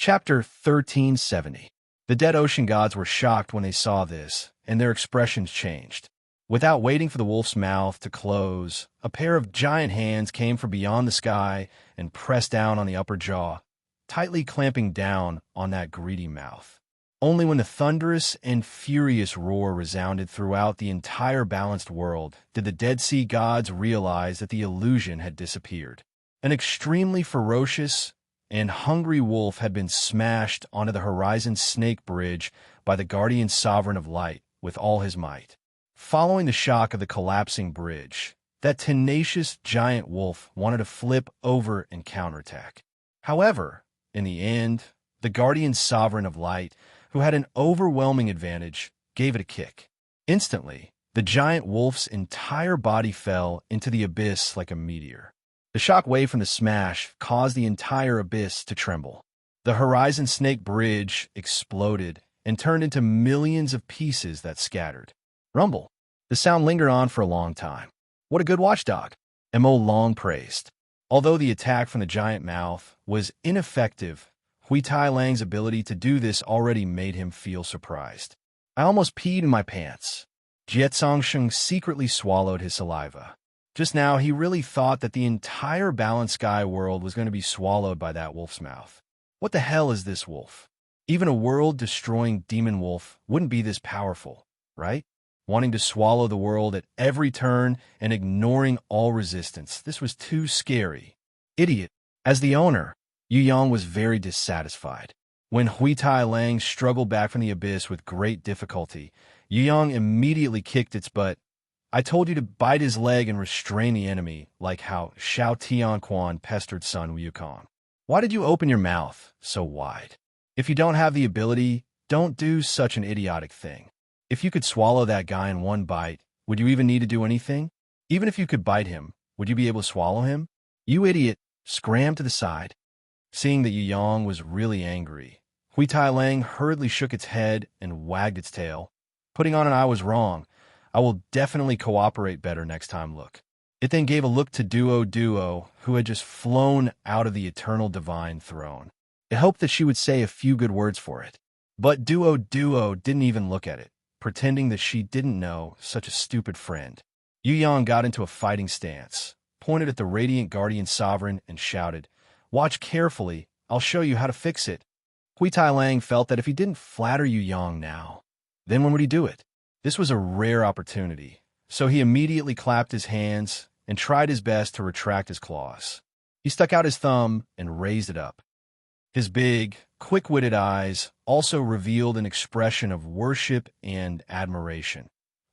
Chapter 1370. The dead ocean gods were shocked when they saw this, and their expressions changed. Without waiting for the wolf's mouth to close, a pair of giant hands came from beyond the sky and pressed down on the upper jaw, tightly clamping down on that greedy mouth. Only when the thunderous and furious roar resounded throughout the entire balanced world did the Dead Sea gods realize that the illusion had disappeared. An extremely ferocious and hungry wolf had been smashed onto the horizon snake bridge by the guardian sovereign of light with all his might. Following the shock of the collapsing bridge, that tenacious giant wolf wanted to flip over and counterattack. However, in the end, the guardian sovereign of light, who had an overwhelming advantage, gave it a kick. Instantly, the giant wolf's entire body fell into the abyss like a meteor. The shock wave from the smash caused the entire abyss to tremble. The horizon snake bridge exploded and turned into millions of pieces that scattered. Rumble. The sound lingered on for a long time. What a good watchdog, Mo long praised. Although the attack from the giant mouth was ineffective, Hui Tai Lang's ability to do this already made him feel surprised. I almost peed in my pants. Jiet Songsheng secretly swallowed his saliva. Just now, he really thought that the entire balanced sky world was going to be swallowed by that wolf's mouth. What the hell is this wolf? Even a world-destroying demon wolf wouldn't be this powerful, right? Wanting to swallow the world at every turn and ignoring all resistance. This was too scary. Idiot. As the owner, Yu Yang was very dissatisfied. When Hui Tai Lang struggled back from the abyss with great difficulty, Yu Yang immediately kicked its butt. I told you to bite his leg and restrain the enemy, like how Xiao Tianquan pestered Sun Wukong. Why did you open your mouth so wide? If you don't have the ability, don't do such an idiotic thing. If you could swallow that guy in one bite, would you even need to do anything? Even if you could bite him, would you be able to swallow him? You idiot! Scram to the side. Seeing that Yu Yang was really angry, Hui Tai Lang hurriedly shook its head and wagged its tail, putting on an "I was wrong. I will definitely cooperate better next time" look. It then gave a look to Duo, who had just flown out of the eternal divine throne. It hoped that she would say a few good words for it. But Duo didn't even look at it, pretending that she didn't know such a stupid friend. Yu Yang got into a fighting stance, pointed at the radiant guardian sovereign, and shouted, "Watch carefully, I'll show you how to fix it." Hui Tai Lang felt that if he didn't flatter Yu Yang now, then when would he do it? This was a rare opportunity, so he immediately clapped his hands and tried his best to retract his claws. He stuck out his thumb and raised it up. His big, quick-witted eyes also revealed an expression of worship and admiration,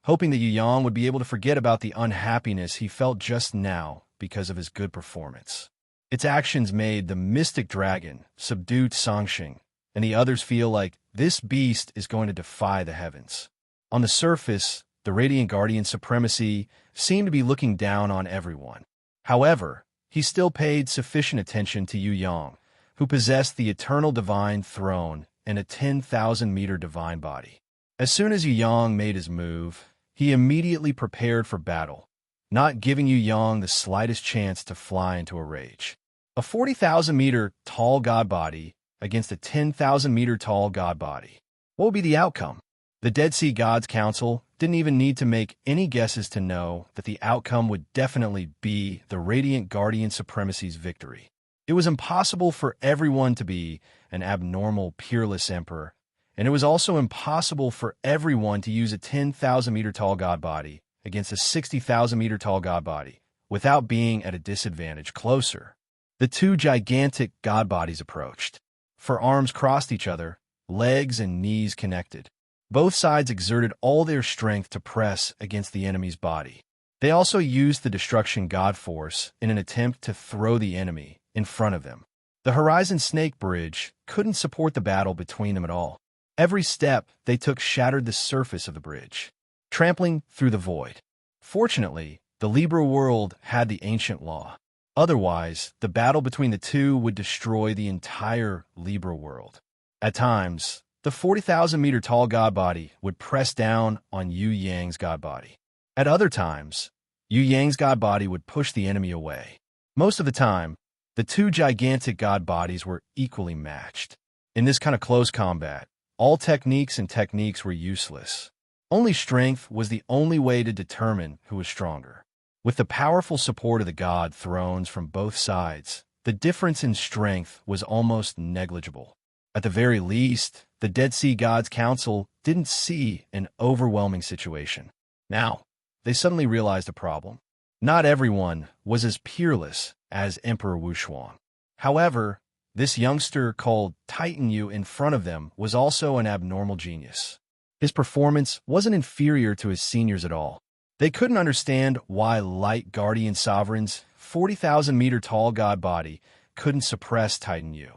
hoping that Yu Yang would be able to forget about the unhappiness he felt just now because of his good performance. Its actions made the mystic dragon subdue Songsheng, and the others feel like this beast is going to defy the heavens. On the surface, the Radiant Guardian's supremacy seemed to be looking down on everyone. However, he still paid sufficient attention to Yu Yang, who possessed the eternal divine throne and a 10,000-meter divine body. As soon as Yu Yang made his move, he immediately prepared for battle, not giving Yu Yang the slightest chance to fly into a rage. A 40,000-meter tall god body against a 10,000-meter tall god body. What would be the outcome? The Dead Sea Gods Council didn't even need to make any guesses to know that the outcome would definitely be the Radiant Guardian Supremacy's victory. It was impossible for everyone to be an abnormal, peerless emperor, and it was also impossible for everyone to use a 10,000-meter tall god body against a 60,000-meter tall god body without being at a disadvantage. Closer, the two gigantic god bodies approached. For arms crossed each other, legs and knees connected. Both sides exerted all their strength to press against the enemy's body. They also used the destruction god force in an attempt to throw the enemy in front of them. The Horizon Snake Bridge couldn't support the battle between them at all. Every step they took shattered the surface of the bridge, trampling through the void. Fortunately, the Libra world had the ancient law. Otherwise, the battle between the two would destroy the entire Libra world. At times, the 40,000-meter tall god body would press down on Yu Yang's god body. At other times, Yu Yang's god body would push the enemy away. Most of the time, the two gigantic god bodies were equally matched. In this kind of close combat, all techniques were useless. Only strength was the only way to determine who was stronger. With the powerful support of the god thrones from both sides, the difference in strength was almost negligible. At the very least, the Dead Sea Gods Council didn't see an overwhelming situation. Now, they suddenly realized a problem. Not everyone was as peerless as Emperor Wushuang. However, this youngster called Titan Yu in front of them was also an abnormal genius. His performance wasn't inferior to his seniors at all. They couldn't understand why Light Guardian Sovereign's 40,000-meter-tall god body couldn't suppress Titan Yu.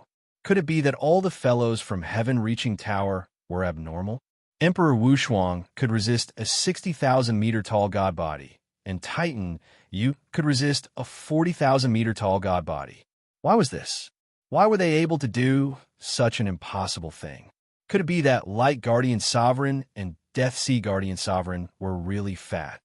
Could it be that all the fellows from Heaven-Reaching Tower were abnormal? Emperor Wushuang could resist a 60,000-meter-tall god body, and Titan Yu could resist a 40,000-meter-tall god body. Why was this? Why were they able to do such an impossible thing? Could it be that Light Guardian Sovereign and Death Sea Guardian Sovereign were really fat?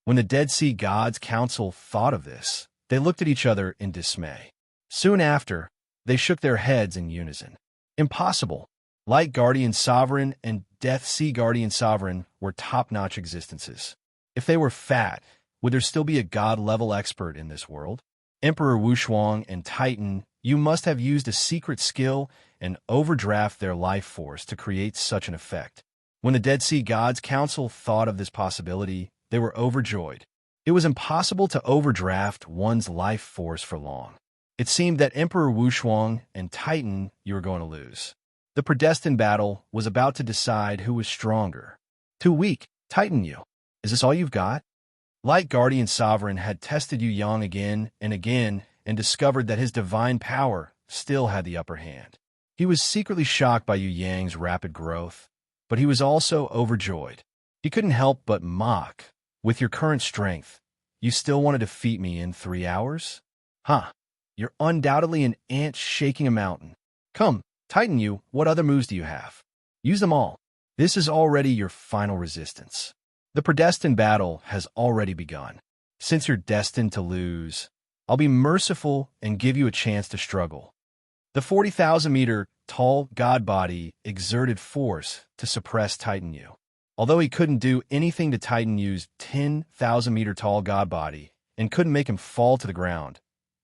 When the Dead Sea Gods Council thought of this, they looked at each other in dismay. Soon after, they shook their heads in unison. Impossible! Light Guardian Sovereign and Death Sea Guardian Sovereign were top-notch existences. If they were fat, would there still be a god-level expert in this world? Emperor Wushuang and Titan Yu must have used a secret skill and overdraft their life force to create such an effect. When the Dead Sea Gods Council thought of this possibility, they were overjoyed. It was impossible to overdraft one's life force for long. It seemed that Emperor Wushuang and Titan Yu were going to lose. The predestined battle was about to decide who was stronger. Too weak, Titan Yu. Is this all you've got? Light Guardian Sovereign had tested Yu Yang again and discovered that his divine power still had the upper hand. He was secretly shocked by Yu Yang's rapid growth, but he was also overjoyed. He couldn't help but mock. With your current strength, you still want to defeat me in 3 hours? Huh. You're undoubtedly an ant shaking a mountain. Come, Titan Yu, what other moves do you have? Use them all. This is already your final resistance. The predestined battle has already begun. Since you're destined to lose, I'll be merciful and give you a chance to struggle. The 40,000-meter-tall god body exerted force to suppress Titan Yu. Although he couldn't do anything to Titan Yu's 10,000-meter-tall god body and couldn't make him fall to the ground,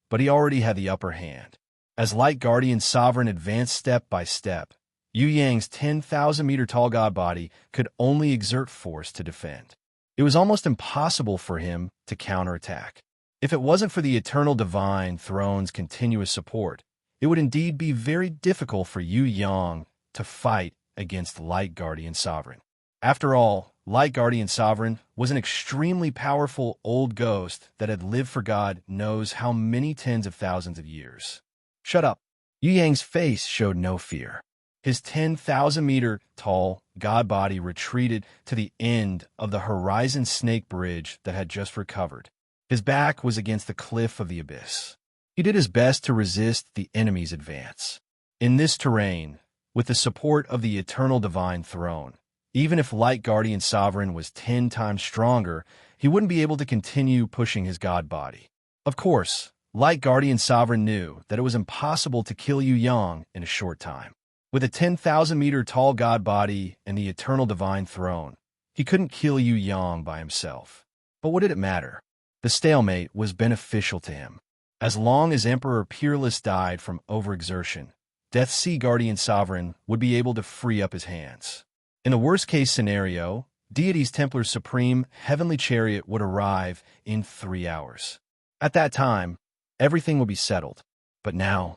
but he already had the upper hand. As Light Guardian Sovereign advanced step by step, Yu Yang's 10,000-meter-tall god body could only exert force to defend. It was almost impossible for him to counterattack. If it wasn't for the Eternal Divine Throne's continuous support, it would indeed be very difficult for Yu Yang to fight against Light Guardian Sovereign. After all, Light Guardian Sovereign was an extremely powerful old ghost that had lived for God knows how many tens of thousands of years. Shut up. Yu Yang's face showed no fear. His 10,000-meter-tall god body retreated to the end of the Horizon Snake Bridge that had just recovered. His back was against the cliff of the abyss. He did his best to resist the enemy's advance. In this terrain, with the support of the Eternal Divine Throne, even if Light Guardian Sovereign was 10 times stronger, he wouldn't be able to continue pushing his god body. Of course, Light Guardian Sovereign knew that it was impossible to kill Yu Yang in a short time. With a 10,000-meter-tall god body and the Eternal Divine Throne, he couldn't kill Yu Yang by himself. But what did it matter? The stalemate was beneficial to him. As long as Emperor Peerless died from overexertion, Death Sea Guardian Sovereign would be able to free up his hands. In the worst-case scenario, Deity's Templar Supreme Heavenly Chariot would arrive in 3 hours. At that time, everything would be settled. But now,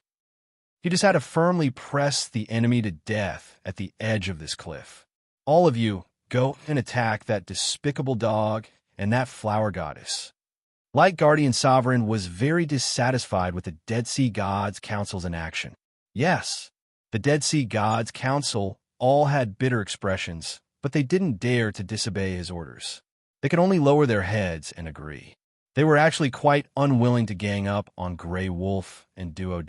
he just had to firmly press the enemy to death at the edge of this cliff. All of you, go and attack that despicable dog and that flower goddess. Light Guardian Sovereign was very dissatisfied with the Dead Sea Gods Council's inaction. Yes, the Dead Sea Gods Council all had bitter expressions, but they didn't dare to disobey his orders. They could only lower their heads and agree. They were actually quite unwilling to gang up on Grey Wolf and Duo.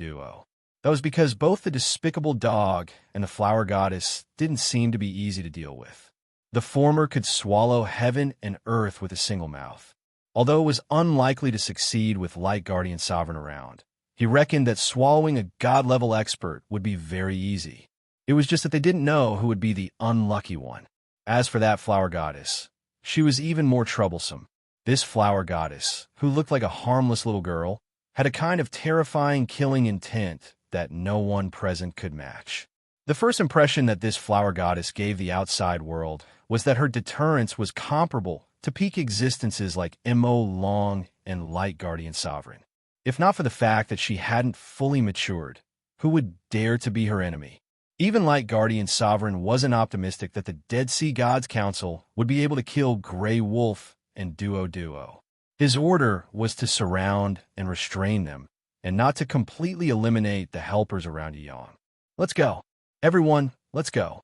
That was because both the despicable dog and the flower goddess didn't seem to be easy to deal with. The former could swallow heaven and earth with a single mouth. Although it was unlikely to succeed with Light Guardian Sovereign around, he He reckoned that swallowing a god-level expert would be very easy. It was just that they didn't know who would be the unlucky one. As for that flower goddess, she was even more troublesome. This flower goddess, who looked like a harmless little girl, had a kind of terrifying killing intent that no one present could match. The first impression that this flower goddess gave the outside world was that her deterrence was comparable to peak existences like Mo Long and Light Guardian Sovereign. If not for the fact that she hadn't fully matured, who would dare to be her enemy? Even Light Guardian Sovereign wasn't optimistic that the Dead Sea Gods Council would be able to kill Grey Wolf and Duo. His order was to surround and restrain them, and not to completely eliminate the helpers around Yang. Let's go. Everyone, let's go.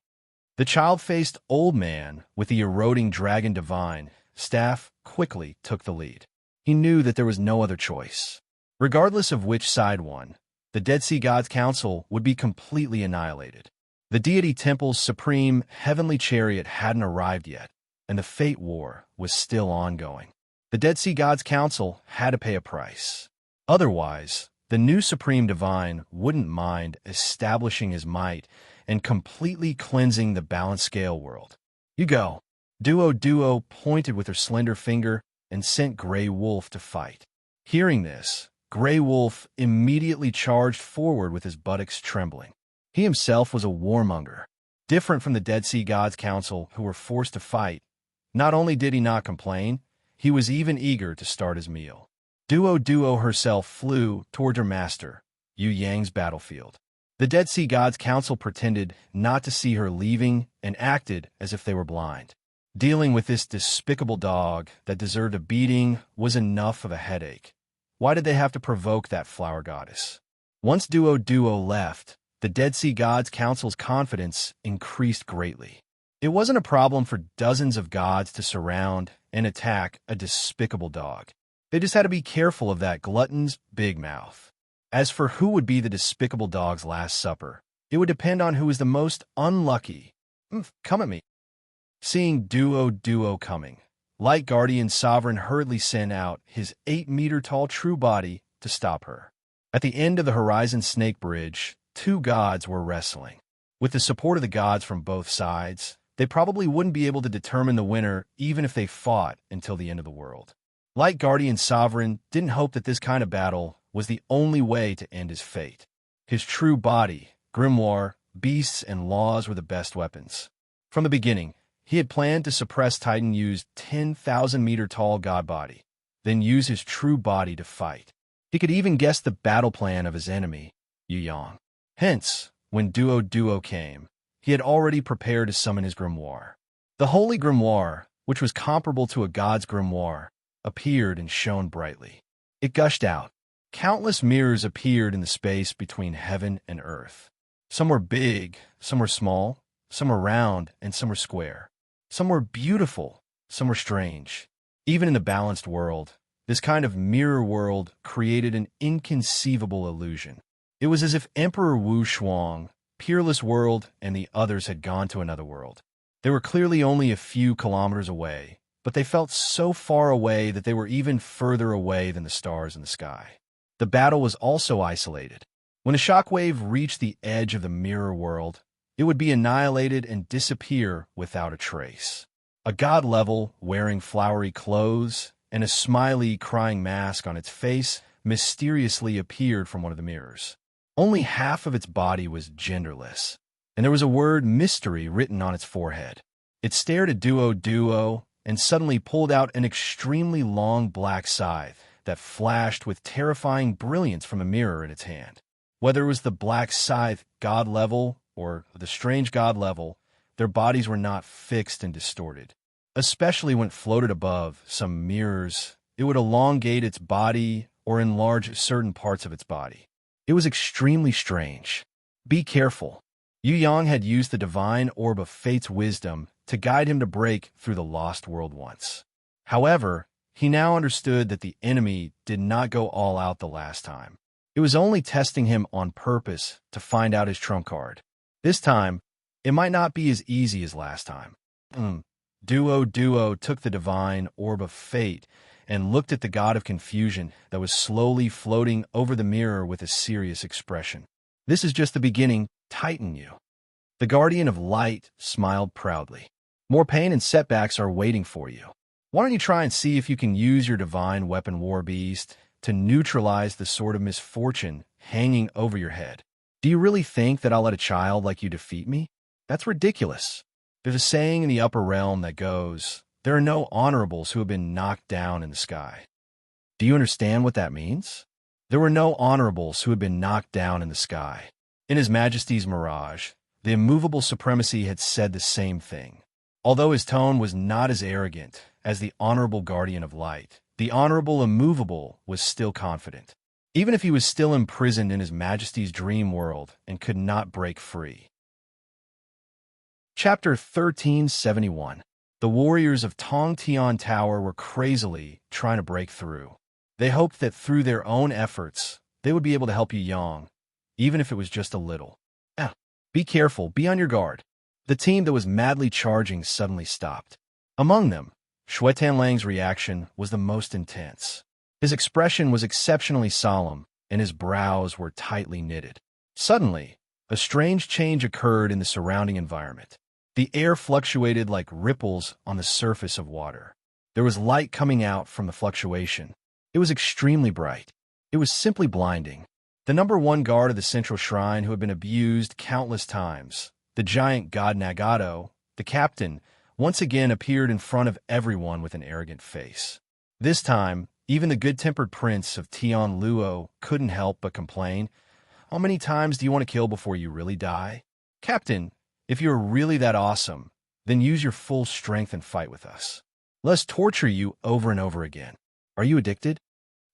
The child-faced old man with the eroding dragon divine staff quickly took the lead. He knew that there was no other choice. Regardless of which side won, the Dead Sea Gods Council would be completely annihilated. The deity temple's supreme heavenly chariot hadn't arrived yet, and the fate war was still ongoing. The Dead Sea Gods Council had to pay a price. Otherwise, the new supreme divine wouldn't mind establishing his might and completely cleansing the balanced scale world. You go. Duo pointed with her slender finger and sent Grey Wolf to fight. Hearing this, Grey Wolf immediately charged forward with his buttocks trembling. He himself was a warmonger. Different from the Dead Sea Gods Council who were forced to fight, not only did he not complain, he was even eager to start his meal. Duo herself flew toward her master, Yu Yang's battlefield. The Dead Sea Gods Council pretended not to see her leaving and acted as if they were blind. Dealing with this despicable dog that deserved a beating was enough of a headache. Why did they have to provoke that flower goddess? Once Duo left, the Dead Sea Gods Council's confidence increased greatly. It wasn't a problem for dozens of gods to surround and attack a despicable dog. They just had to be careful of that glutton's big mouth. As for who would be the despicable dog's last supper, it would depend on who was the most unlucky. Come at me. Seeing Duo coming, Light Guardian Sovereign hurriedly sent out his 8-meter-tall true body to stop her. At the end of the Horizon Snake Bridge, two gods were wrestling. With the support of the gods from both sides, they probably wouldn't be able to determine the winner even if they fought until the end of the world. Light Guardian Sovereign didn't hope that this kind of battle was the only way to end his fate. His true body, grimoire, beasts, and laws were the best weapons. From the beginning, he had planned to suppress Titan Yu's 10,000-meter-tall god body, then use his true body to fight. He could even guess the battle plan of his enemy, Yu Yang. Hence, when Duo came, he had already prepared to summon his grimoire. The holy grimoire, which was comparable to a god's grimoire, appeared and shone brightly. It gushed out. Countless mirrors appeared in the space between heaven and earth. Some were big, some were small, some were round, and some were square. Some were beautiful, some were strange. Even in the balanced world, this kind of mirror world created an inconceivable illusion. It was as if Emperor Wu Shuang, Peerless World, and the others had gone to another world. They were clearly only a few kilometers away, but they felt so far away that they were even further away than the stars in the sky. The battle was also isolated. When a shockwave reached the edge of the mirror world, it would be annihilated and disappear without a trace. A god level, wearing flowery clothes, and a smiley, crying mask on its face mysteriously appeared from one of the mirrors. Only half of its body was genderless, and there was a word mystery written on its forehead. It stared at Duo and suddenly pulled out an extremely long black scythe that flashed with terrifying brilliance from a mirror in its hand. Whether it was the black scythe god level or the strange god level, their bodies were not fixed and distorted. Especially when it floated above some mirrors, it would elongate its body or enlarge certain parts of its body. It was extremely strange. Be careful. Yu Yang had used the divine orb of fate's wisdom to guide him to break through the lost world once. However, he now understood that the enemy did not go all out the last time. It was only testing him on purpose to find out his trump card. This time, it might not be as easy as last time. Duo took the divine orb of fate and looked at the god of confusion that was slowly floating over the mirror with a serious expression. "This is just the beginning, Titan you." The guardian of light smiled proudly. "More pain and setbacks are waiting for you. Why don't you try and see if you can use your divine weapon War Beast to neutralize the sword of misfortune hanging over your head? Do you really think that I'll let a child like you defeat me? That's ridiculous. There's a saying in the upper realm that goes, 'There are no honorables who have been knocked down in the sky.' Do you understand what that means? There were no honorables who had been knocked down in the sky. In His Majesty's mirage, the immovable supremacy had said the same thing. Although his tone was not as arrogant as the honorable guardian of light, the honorable immovable was still confident, even if he was still imprisoned in His Majesty's dream world and could not break free. Chapter 1371. The warriors of Tong Tian Tower were crazily trying to break through. They hoped that through their own efforts, they would be able to help Yi Yang, even if it was just a little. Be careful, be on your guard. The team that was madly charging suddenly stopped. Among them, Shui Tanlang's reaction was the most intense. His expression was exceptionally solemn, and his brows were tightly knitted. Suddenly, a strange change occurred in the surrounding environment. The air fluctuated like ripples on the surface of water. There was light coming out from the fluctuation. It was extremely bright. It was simply blinding. The number one guard of the central shrine who had been abused countless times, the giant god Nagato, the captain, once again appeared in front of everyone with an arrogant face. This time, even the good-tempered prince of Tian Luo couldn't help but complain. "How many times do you want to kill before you really die? Captain, if you're really that awesome, then use your full strength and fight with us. Let's torture you over and over again. Are you addicted?"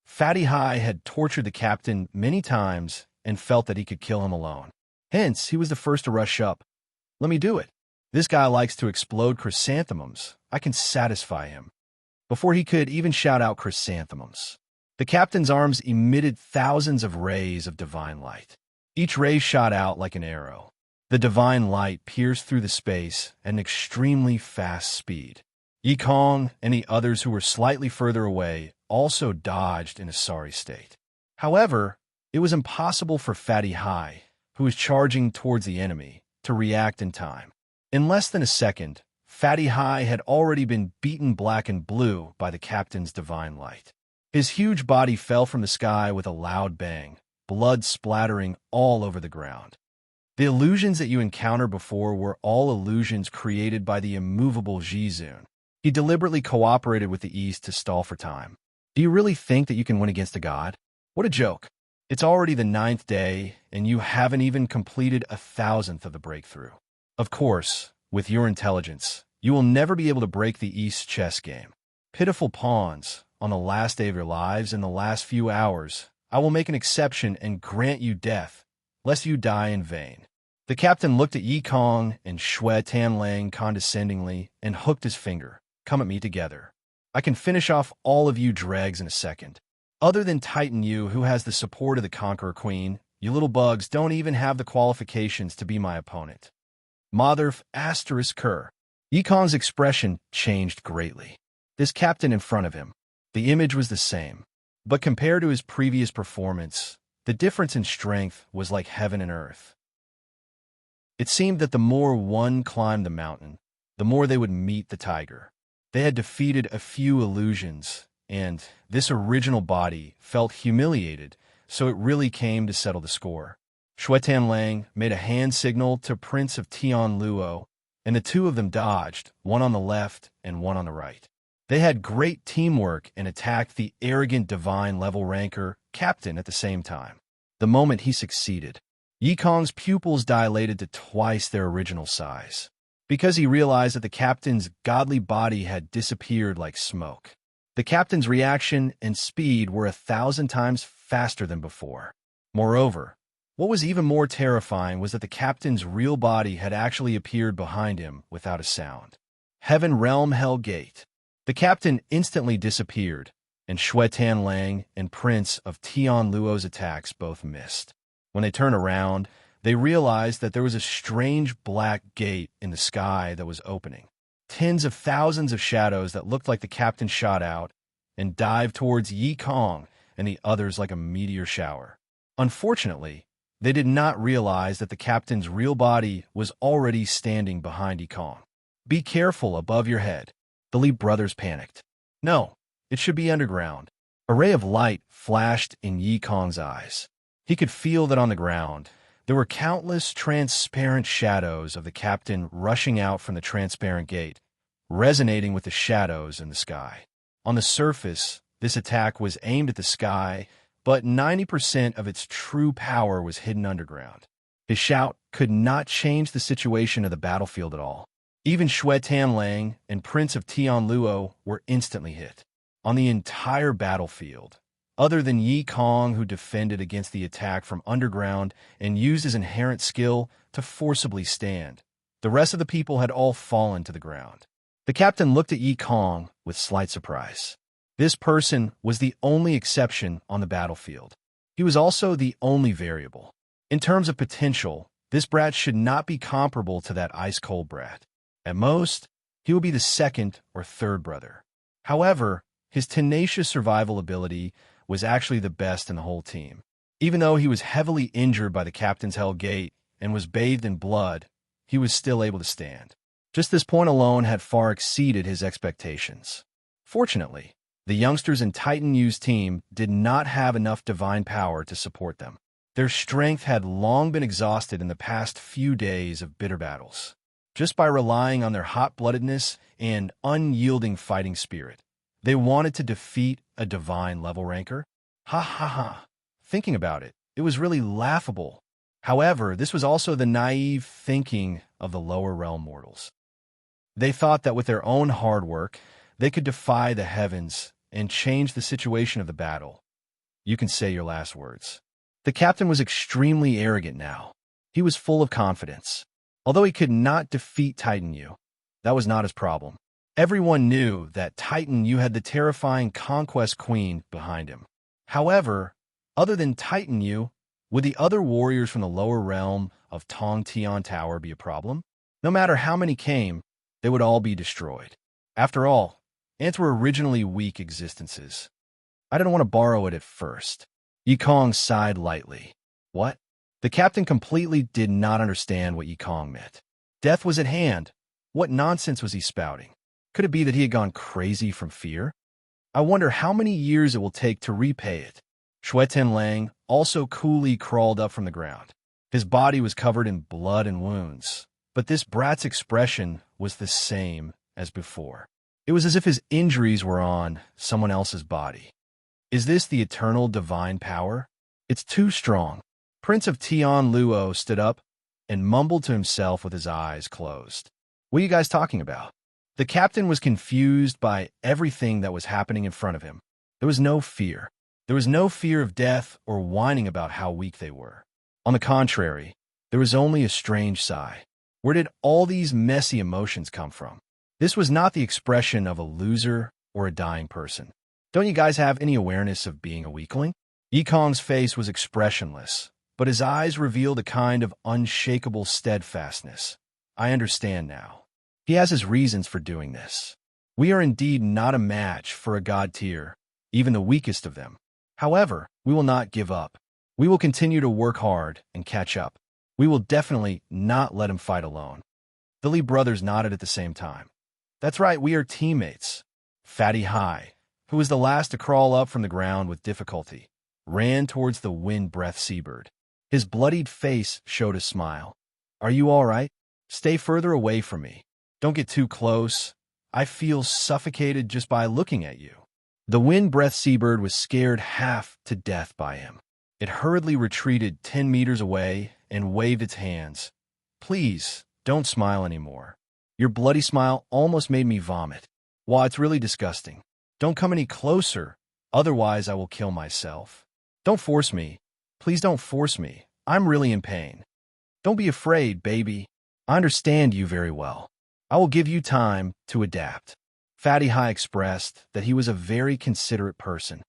Fatty Hai had tortured the captain many times and felt that he could kill him alone. Hence, he was the first to rush up. "Let me do it. This guy likes to explode chrysanthemums. I can satisfy him." Before he could even shout out chrysanthemums, the captain's arms emitted thousands of rays of divine light. Each ray shot out like an arrow. The divine light pierced through the space at an extremely fast speed. Yi Kong and the others who were slightly further away also dodged in a sorry state. However, it was impossible for Fatty Hai, who was charging towards the enemy, to react in time. In less than a second, Fatty Hai had already been beaten black and blue by the captain's divine light. His huge body fell from the sky with a loud bang, blood splattering all over the ground. The illusions that you encountered before were all illusions created by the immovable Jizun. He deliberately cooperated with the East to stall for time. Do you really think that you can win against a god? What a joke. It's already the 9th day, and you haven't even completed 1,000th of the breakthrough. Of course, with your intelligence, you will never be able to break the East's chess game. Pitiful pawns, on the last day of your lives, in the last few hours, I will make an exception and grant you death, lest you die in vain. The captain looked at Yi Kong and Shui Tanlang condescendingly and hooked his finger. "Come at me together. I can finish off all of you dregs in a second. Other than Titan you, who has the support of the Conqueror Queen, you little bugs don't even have the qualifications to be my opponent." Motherf asterisk cur. Yi Kong's expression changed greatly. This captain in front of him, the image was the same, but compared to his previous performance, the difference in strength was like heaven and earth. It seemed that the more one climbed the mountain, the more they would meet the tiger. They had defeated a few illusions, and this original body felt humiliated, so it really came to settle the score. Shui Tanlang made a hand signal to Prince of Tian Luo, and the two of them dodged, one on the left and one on the right. They had great teamwork and attacked the arrogant divine level ranker captain at the same time. The moment he succeeded, Yi Kong's pupils dilated to twice their original size, because he realized that the captain's godly body had disappeared like smoke. The captain's reaction and speed were 1,000 times faster than before. Moreover, what was even more terrifying was that the captain's real body had actually appeared behind him without a sound. Heaven Realm Hell Gate. The captain instantly disappeared, and Shui Tanlang and Prince of Tian Luo's attacks both missed. When they turned around, they realized that there was a strange black gate in the sky that was opening. Tens of thousands of shadows that looked like the captain shot out, and dived towards Yi Kong and the others like a meteor shower. Unfortunately, they did not realize that the captain's real body was already standing behind Yi Kong. "Be careful above your head." The Lee brothers panicked. "No, it should be underground." A ray of light flashed in Yi Kong's eyes. He could feel that on the ground, there were countless transparent shadows of the captain rushing out from the transparent gate, resonating with the shadows in the sky. On the surface, this attack was aimed at the sky, but 90% of its true power was hidden underground. His shout could not change the situation of the battlefield at all. Even Xue Tanlang and Prince of Tianluo were instantly hit. On the entire battlefield, other than Yi Kong, who defended against the attack from underground and used his inherent skill to forcibly stand, the rest of the people had all fallen to the ground. The captain looked at Yi Kong with slight surprise. This person was the only exception on the battlefield. He was also the only variable. In terms of potential, this brat should not be comparable to that ice-cold brat. At most, he would be the second or third brother. However, his tenacious survival ability was actually the best in the whole team. Even though he was heavily injured by the captain's hell gate and was bathed in blood, he was still able to stand. Just this point alone had far exceeded his expectations. Fortunately, the youngsters in Titan Yu's team did not have enough divine power to support them. Their strength had long been exhausted in the past few days of bitter battles. Just by relying on their hot-bloodedness and unyielding fighting spirit, they wanted to defeat a divine level ranker? Ha ha ha. Thinking about it, it was really laughable. However, this was also the naive thinking of the lower realm mortals. They thought that with their own hard work, they could defy the heavens and change the situation of the battle. You can say your last words. The captain was extremely arrogant now. He was full of confidence. Although he could not defeat Titan Yu, that was not his problem. Everyone knew that Titan Yu had the terrifying Conquest Queen behind him. However, other than Titan Yu, would the other warriors from the lower realm of Tong Tian Tower be a problem? No matter how many came, they would all be destroyed. After all, ants were originally weak existences. I didn't want to borrow it at first. Yi Kong sighed lightly. What? The captain completely did not understand what Yi Kong meant. Death was at hand. What nonsense was he spouting? Could it be that he had gone crazy from fear? I wonder how many years it will take to repay it. Xue Tenlang also coolly crawled up from the ground. His body was covered in blood and wounds, but this brat's expression was the same as before. It was as if his injuries were on someone else's body. Is this the eternal divine power? It's too strong. Prince of Tianluo stood up and mumbled to himself with his eyes closed. What are you guys talking about? The captain was confused by everything that was happening in front of him. There was no fear. There was no fear of death or whining about how weak they were. On the contrary, there was only a strange sigh. Where did all these messy emotions come from? This was not the expression of a loser or a dying person. Don't you guys have any awareness of being a weakling? Yi Kong's face was expressionless, but his eyes revealed a kind of unshakable steadfastness. I understand now. He has his reasons for doing this. We are indeed not a match for a god tier, even the weakest of them. However, we will not give up. We will continue to work hard and catch up. We will definitely not let him fight alone. The Lee brothers nodded at the same time. That's right, we are teammates. Fatty Hai, who was the last to crawl up from the ground with difficulty, ran towards the wind-breath seabird. His bloodied face showed a smile. Are you all right? Stay further away from me. Don't get too close. I feel suffocated just by looking at you. The wind-breath seabird was scared half to death by him. It hurriedly retreated 10 meters away and waved its hands. Please, don't smile anymore. Your bloody smile almost made me vomit. Wow, it's really disgusting. Don't come any closer, otherwise I will kill myself. Don't force me. Please don't force me. I'm really in pain. Don't be afraid, baby. I understand you very well. I will give you time to adapt. Fatty Hai expressed that he was a very considerate person.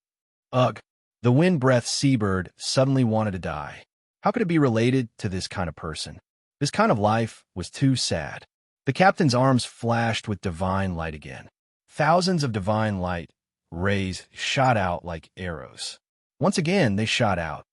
Ugh, the wind-breath seabird suddenly wanted to die. How could it be related to this kind of person? This kind of life was too sad. The captain's arms flashed with divine light again. Thousands of divine light rays shot out like arrows. Once again, they shot out.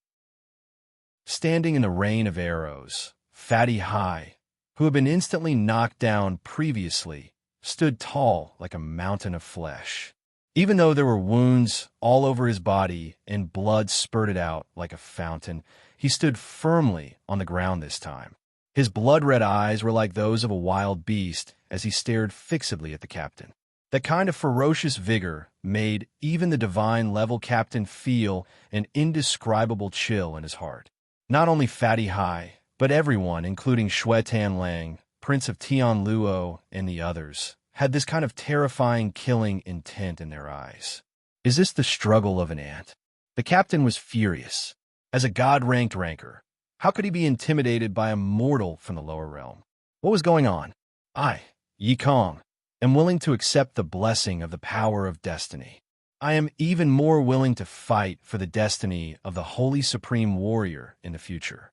Standing in the rain of arrows, Fatty High, who had been instantly knocked down previously, stood tall like a mountain of flesh. Even though there were wounds all over his body and blood spurted out like a fountain, he stood firmly on the ground this time. His blood-red eyes were like those of a wild beast as he stared fixedly at the captain. That kind of ferocious vigor made even the divine-level captain feel an indescribable chill in his heart. Not only Fatty High, but everyone, including Xue Tianlang, Prince of Tianluo, and the others, had this kind of terrifying killing intent in their eyes. Is this the struggle of an ant? The captain was furious. As a god-ranked ranker, how could he be intimidated by a mortal from the lower realm? What was going on? I, Yi Kong, am willing to accept the blessing of the power of destiny. I am even more willing to fight for the destiny of the Holy Supreme Warrior in the future.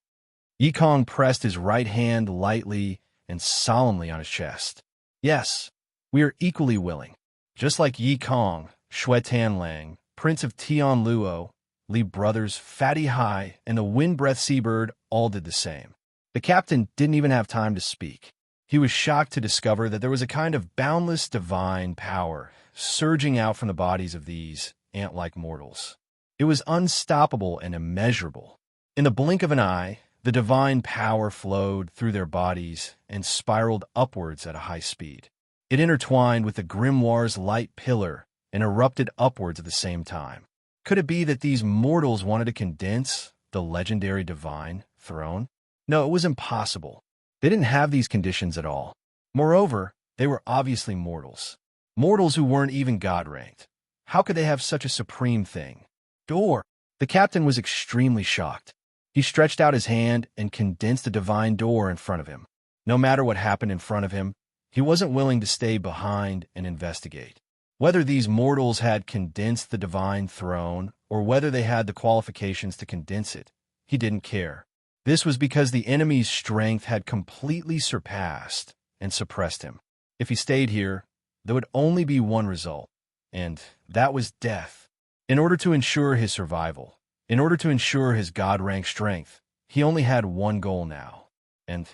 Yi Kong pressed his right hand lightly and solemnly on his chest. Yes, we are equally willing. Just like Yi Kong, Xue Tianlang, Prince of Tianluo, Li brothers, Fatty High, and the Wind Breath Seabird all did the same. The captain didn't even have time to speak. He was shocked to discover that there was a kind of boundless divine power surging out from the bodies of these ant-like mortals. It was unstoppable and immeasurable. In the blink of an eye, the divine power flowed through their bodies and spiraled upwards at a high speed. It intertwined with the grimoire's light pillar and erupted upwards at the same time. Could it be that these mortals wanted to condense the legendary divine throne? No, it was impossible. They didn't have these conditions at all. Moreover, they were obviously mortals. Mortals who weren't even god-ranked. How could they have such a supreme thing? Door! The captain was extremely shocked. He stretched out his hand and condensed the divine door in front of him. No matter what happened in front of him, he wasn't willing to stay behind and investigate. Whether these mortals had condensed the divine throne or whether they had the qualifications to condense it, he didn't care. This was because the enemy's strength had completely surpassed and suppressed him. If he stayed here, there would only be one result, and that was death. In order to ensure his survival, in order to ensure his god-rank strength, he only had one goal now, and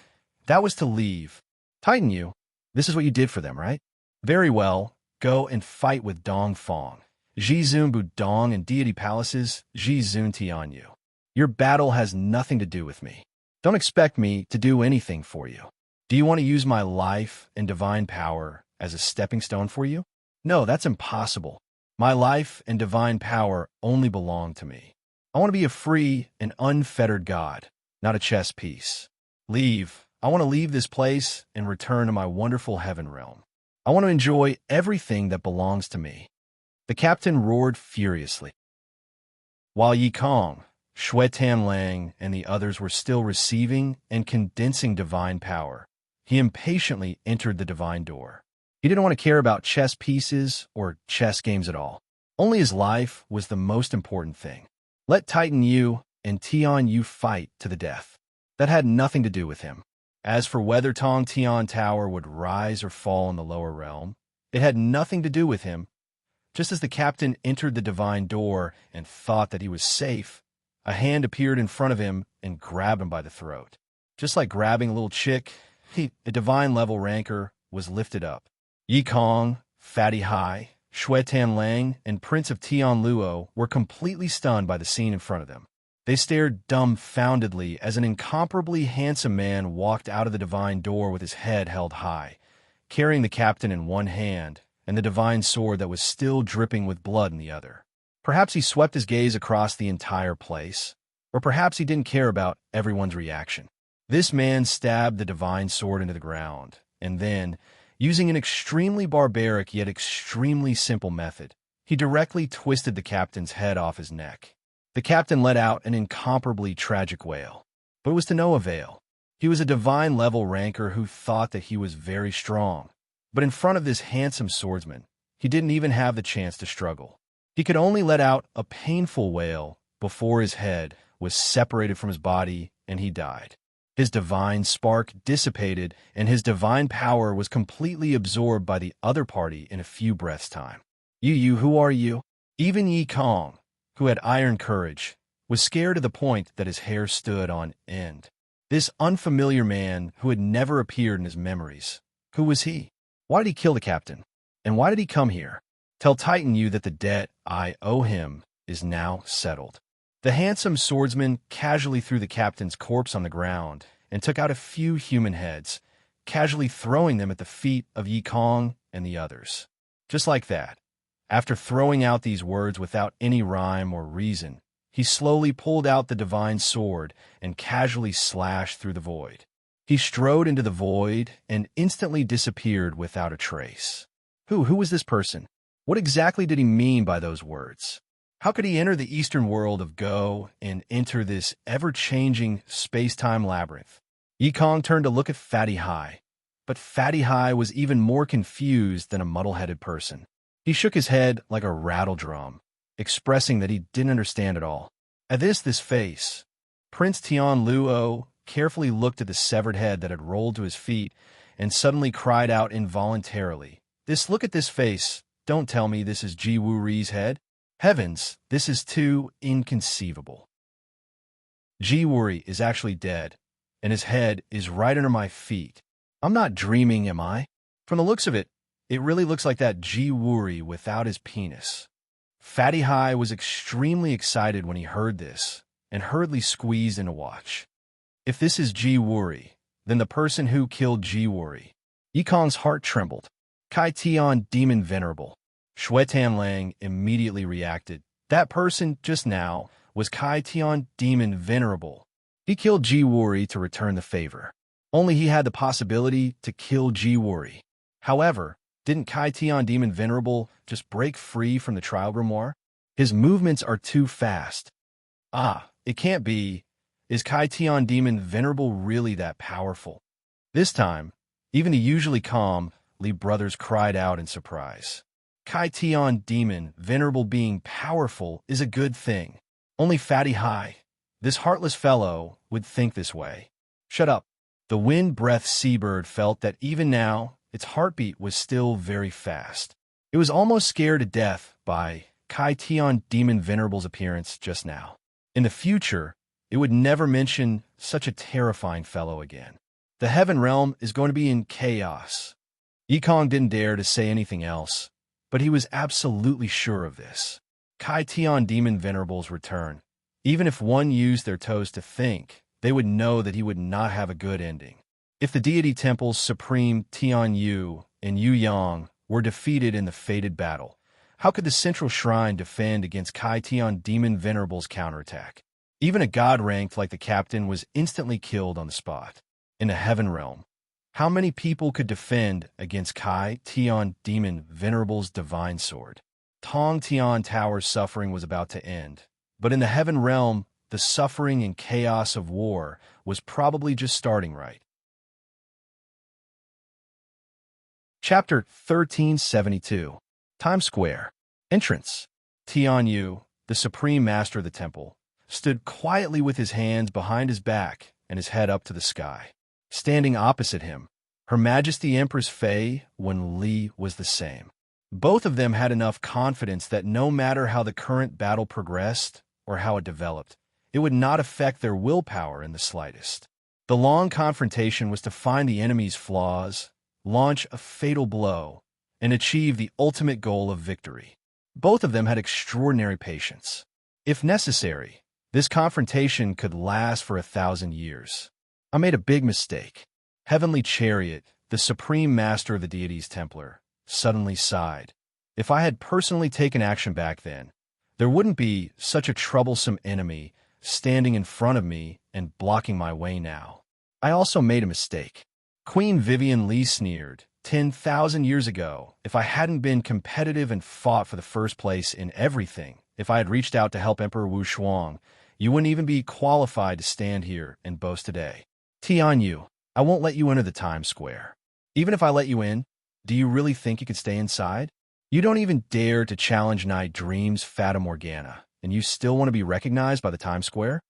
that was to leave. Titan you, this is what you did for them, right? Very well, go and fight with Dong Fong, Ji Zun Bu Dong and Deity Palaces, Ji Zun Tian Yu. Your battle has nothing to do with me. Don't expect me to do anything for you. Do you want to use my life and divine power as a stepping stone for you? No, that's impossible. My life and divine power only belong to me. I want to be a free and unfettered god, not a chess piece. Leave. I want to leave this place and return to my wonderful heaven realm. I want to enjoy everything that belongs to me. The captain roared furiously. While Yi Kong, Xue Tianlang, and the others were still receiving and condensing divine power, he impatiently entered the divine door. He didn't want to care about chess pieces or chess games at all. Only his life was the most important thing. Let Titan Yu and Tian Yu fight to the death. That had nothing to do with him. As for whether Tong Tian Tower would rise or fall in the lower realm, it had nothing to do with him. Just as the captain entered the divine door and thought that he was safe, a hand appeared in front of him and grabbed him by the throat. Just like grabbing a little chick, a divine-level ranker was lifted up. Yi Kong, Fatty High, Xue Tianlang, and Prince of Tianluo were completely stunned by the scene in front of them. They stared dumbfoundedly as an incomparably handsome man walked out of the divine door with his head held high, carrying the captain in one hand and the divine sword that was still dripping with blood in the other. Perhaps he swept his gaze across the entire place, or perhaps he didn't care about everyone's reaction. This man stabbed the divine sword into the ground, and then, using an extremely barbaric yet extremely simple method, he directly twisted the captain's head off his neck. The captain let out an incomparably tragic wail, but it was to no avail. He was a divine-level ranker who thought that he was very strong, but in front of this handsome swordsman, he didn't even have the chance to struggle. He could only let out a painful wail before his head was separated from his body and he died. His divine spark dissipated and his divine power was completely absorbed by the other party in a few breaths' time. You, who are you? Even Yi Kong, who had iron courage, was scared to the point that his hair stood on end. This unfamiliar man who had never appeared in his memories. Who was he? Why did he kill the captain? And why did he come here? Tell Titan you that the debt I owe him is now settled. The handsome swordsman casually threw the captain's corpse on the ground and took out a few human heads, casually throwing them at the feet of Yi Kong and the others. Just like that, after throwing out these words without any rhyme or reason, he slowly pulled out the divine sword and casually slashed through the void. He strode into the void and instantly disappeared without a trace. Who was this person? What exactly did he mean by those words? How could he enter the eastern world of Go and enter this ever-changing space-time labyrinth? Yi Kong turned to look at Fatty Hai, but Fatty Hai was even more confused than a muddle-headed person. He shook his head like a rattle drum, expressing that he didn't understand at all. At this face, Prince Tian Luo carefully looked at the severed head that had rolled to his feet and suddenly cried out involuntarily, Look at this face. Don't tell me this is Ji Wuri's head. Heavens, this is too inconceivable. Ji Wuri is actually dead, and his head is right under my feet. I'm not dreaming, am I? From the looks of it, it really looks like that Ji Wuri without his penis. Fatty Hai was extremely excited when he heard this, and hurriedly squeezed in to watch. If this is Ji Wuri, then the person who killed Ji Wuri. Yi Kong's heart trembled. Kai Tian, demon venerable. Shui Tanlang immediately reacted. That person just now was Kai Tian, demon venerable. He killed Ji Wuri to return the favor. Only he had the possibility to kill Ji Wuri. However, didn't Kai Tian, demon venerable, just break free from the trial grimoire? His movements are too fast. It can't be. Is Kai Tian, demon venerable, really that powerful? This time, even the usually calm Li brothers cried out in surprise. Kai Tian, demon venerable, being powerful is a good thing. Only Fatty Hai, this heartless fellow, would think this way. Shut up. The wind-breathed seabird felt that even now, its heartbeat was still very fast. It was almost scared to death by Kai Tian, demon venerable's appearance just now. In the future, it would never mention such a terrifying fellow again. The heaven realm is going to be in chaos. Yi Kong didn't dare to say anything else, but he was absolutely sure of this. Kai Tian, demon venerable's return. Even if one used their toes to think, they would know that he would not have a good ending. If the deity temples Supreme Tian Yu and Yu Yang were defeated in the fated battle, how could the central shrine defend against Kai Tian, demon venerable's counterattack? Even a god ranked like the captain was instantly killed on the spot. In the heaven realm, how many people could defend against Kai Tian, demon venerable's divine sword? Tong Tian Tower's suffering was about to end, but in the heaven realm, the suffering and chaos of war was probably just starting right. Chapter 1372. Times Square. Entrance. Tian Yu, the supreme master of the temple, stood quietly with his hands behind his back and his head up to the sky. Standing opposite him, Her Majesty Empress Fei Wenli was the same. Both of them had enough confidence that no matter how the current battle progressed or how it developed, it would not affect their willpower in the slightest. The long confrontation was to find the enemy's flaws, launch a fatal blow, and achieve the ultimate goal of victory. Both of them had extraordinary patience. If necessary, this confrontation could last for 1,000 years. I made a big mistake. Heavenly Chariot, the supreme master of the deity's Templar, suddenly sighed. If I had personally taken action back then, there wouldn't be such a troublesome enemy standing in front of me and blocking my way now. I also made a mistake. Queen Vivian Li sneered, 10,000 years ago, if I hadn't been competitive and fought for the first place in everything, if I had reached out to help Emperor Wu Shuang, you wouldn't even be qualified to stand here and boast today. Tian Yu, I won't let you enter the Times Square. Even if I let you in, do you really think you could stay inside? You don't even dare to challenge Night Dream's Fata Morgana, and you still want to be recognized by the Times Square?